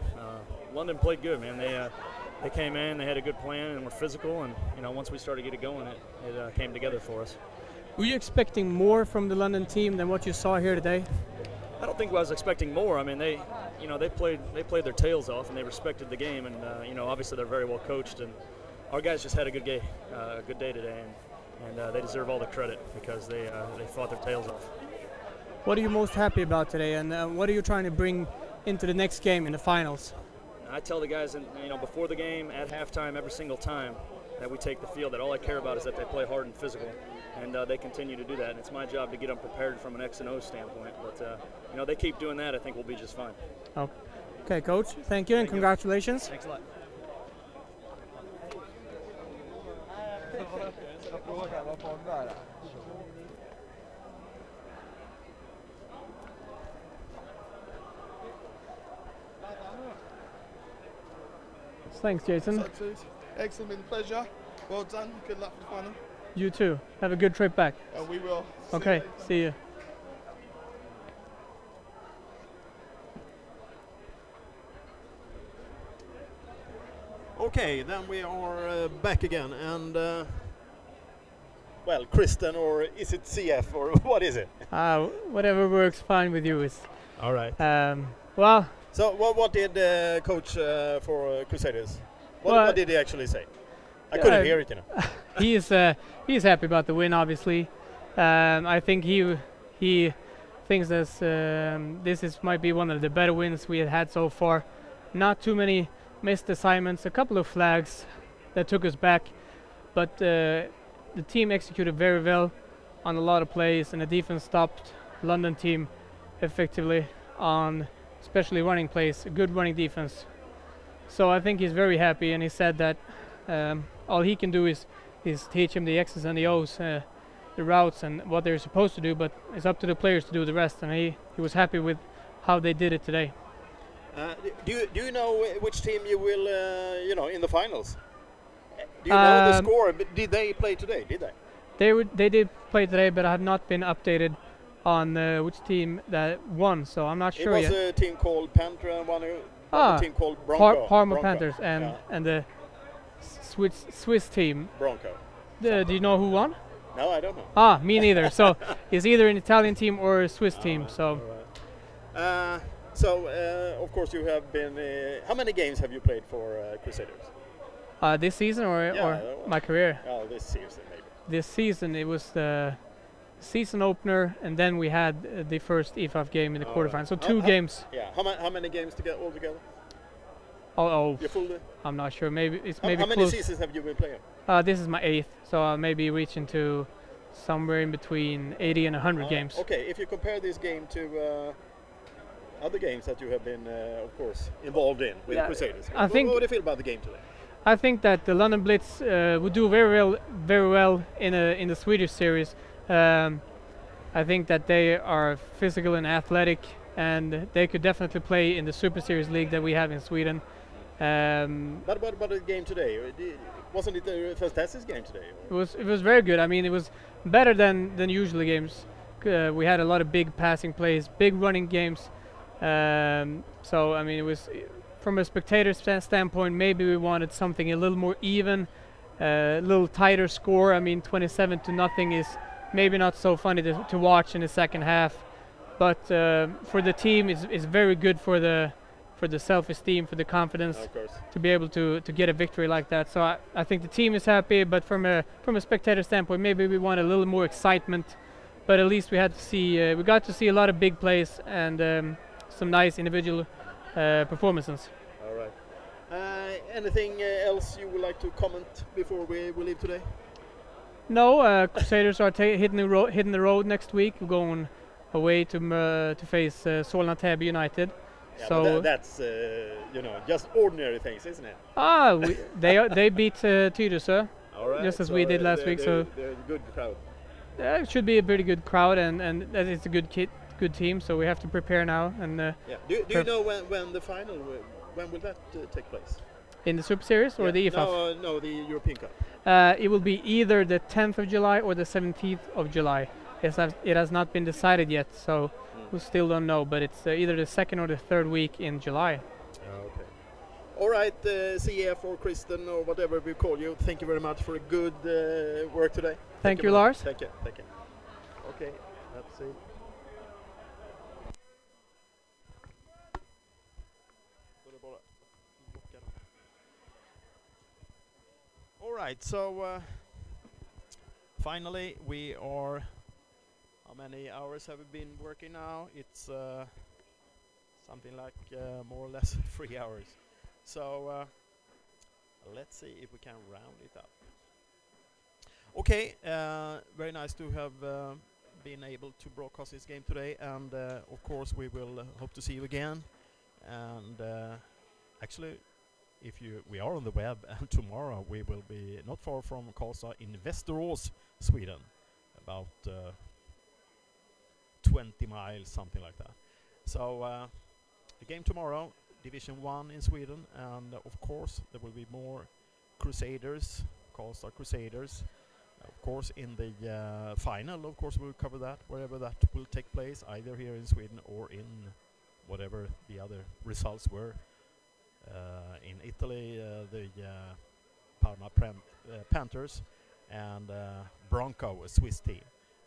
London played good, man. They came in, they had a good plan, and were physical. And you know, once we started to get it going, it came together for us. Were you expecting more from the London team than what you saw here today? I don't think I was expecting more. I mean, they played their tails off, and they respected the game. And you know, obviously they're very well coached, and our guys just had a good day today, and they deserve all the credit because they fought their tails off. What are you most happy about today, and what are you trying to bring into the next game in the finals? I tell the guys, before the game, at halftime, every single time that we take the field, that all I care about is that they play hard and physical, and they continue to do that. And it's my job to get them prepared from an X and O standpoint. But they keep doing that. I think we'll be just fine. Oh. Okay, Coach. Thank you and congratulations. Thanks a lot. Thanks, Jason. Excellent, been a pleasure. Well done. Good luck for the final. You too. Have a good trip back. We will. Okay, see you. Okay, then we are back again, and well, Kristen, or is it CF, or what is it? Whatever works fine with you is. All right. Well. So what did coach for Crusaders? What did he actually say? I couldn't hear it, you know. He's happy about the win, obviously. I think he thinks this might be one of the better wins we had so far. Not too many missed assignments, a couple of flags that took us back, but the team executed very well on a lot of plays, and the defense stopped London team effectively on especially running plays, a good running defense. So I think he's very happy, and he said that all he can do is teach him the X's and the O's, the routes and what they're supposed to do, but it's up to the players to do the rest, and he was happy with how they did it today. Do you know which team you will, in the finals? Do you know the score? Did they play today? Did they? They did play today, but I have not been updated on which team that won, so I'm not sure yet. It was a team called Panther and a team called Bronco. Parma Panthers and the Swiss team. Bronco. Do you know who won? No, I don't know. Me neither. So it's either an Italian team or a Swiss team. So. Of course, you have been. How many games have you played for Crusaders? This season or my career? Oh, this season maybe. This season it was the season opener, and then we had the first EAFA game in the quarterfinals. So two games. Yeah. How many games to get all together? I'm not sure. Maybe it's maybe. How many seasons have you been playing? This is my 8th, so I'll maybe reaching to somewhere in between 80 and 100 games. Okay, if you compare this game to other games that you have been, of course, involved in with Crusaders, what do you feel about the game today? I think that the London Blitz would do very well in the Swedish series. I think that they are physical and athletic, and they could definitely play in the Super Series league that we have in Sweden. But what about the game today? Wasn't it a fantastic game today? It was very good. I mean, it was better than usual games. We had a lot of big passing plays, big running games. So I mean, it was from a spectator standpoint. Maybe we wanted something a little more even, a little tighter score. I mean, 27-0 is maybe not so funny to watch in the second half, but for the team, it's very good for the self-esteem, for the confidence, to be able to get a victory like that. So I think the team is happy, but from a spectator standpoint, maybe we want a little more excitement. But at least we got to see a lot of big plays and some nice individual performances. All right. Anything else you would like to comment before we leave today? No, Crusaders are hitting the road next week. We're going away to face Solna Täby United. Yeah, so that's just ordinary things, isn't it? They beat Tyresö, right, just as we did last week. So they're a good crowd. It should be a pretty good crowd, and it's a good team. So we have to prepare now. And do you know when the final? When will that take place? In the Super Series or the EAFA? No, the European Cup. It will be either the 10th of July or the 17th of July. It has not been decided yet, so we still don't know. But it's either the second or the third week in July. Okay. All right, CF or Kristen or whatever we call you. Thank you very much for a good work today. Thank you, Lars. Thank you. Okay, let's see. All right, so finally we are. How many hours have we been working now? It's something like more or less 3 hours. So let's see if we can round it up. Okay, very nice to have been able to broadcast this game today, and of course we will hope to see you again. And actually, we are on the web, and tomorrow we will be not far from Karlstad in Västerås, Sweden, about 20 miles, something like that. So the game tomorrow, Division 1 in Sweden, and of course there will be more Crusaders, Karlstad Crusaders. Of course, in the final, of course, we'll cover that wherever that will take place, either here in Sweden or in whatever the other results were. In Italy, the Parma Panthers and Bronco, a Swiss team.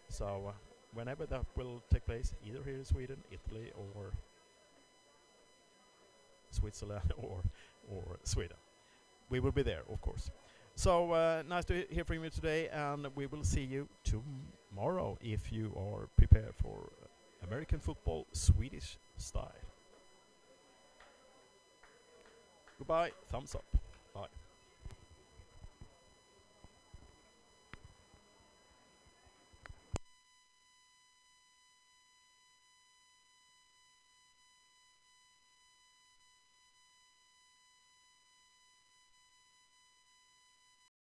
So whenever that will take place, either here in Sweden, Italy, or Switzerland, or Sweden, we will be there, of course. So nice to hear from you today, and we will see you tomorrow if you are prepared for American football Swedish style. Goodbye, thumbs up, bye.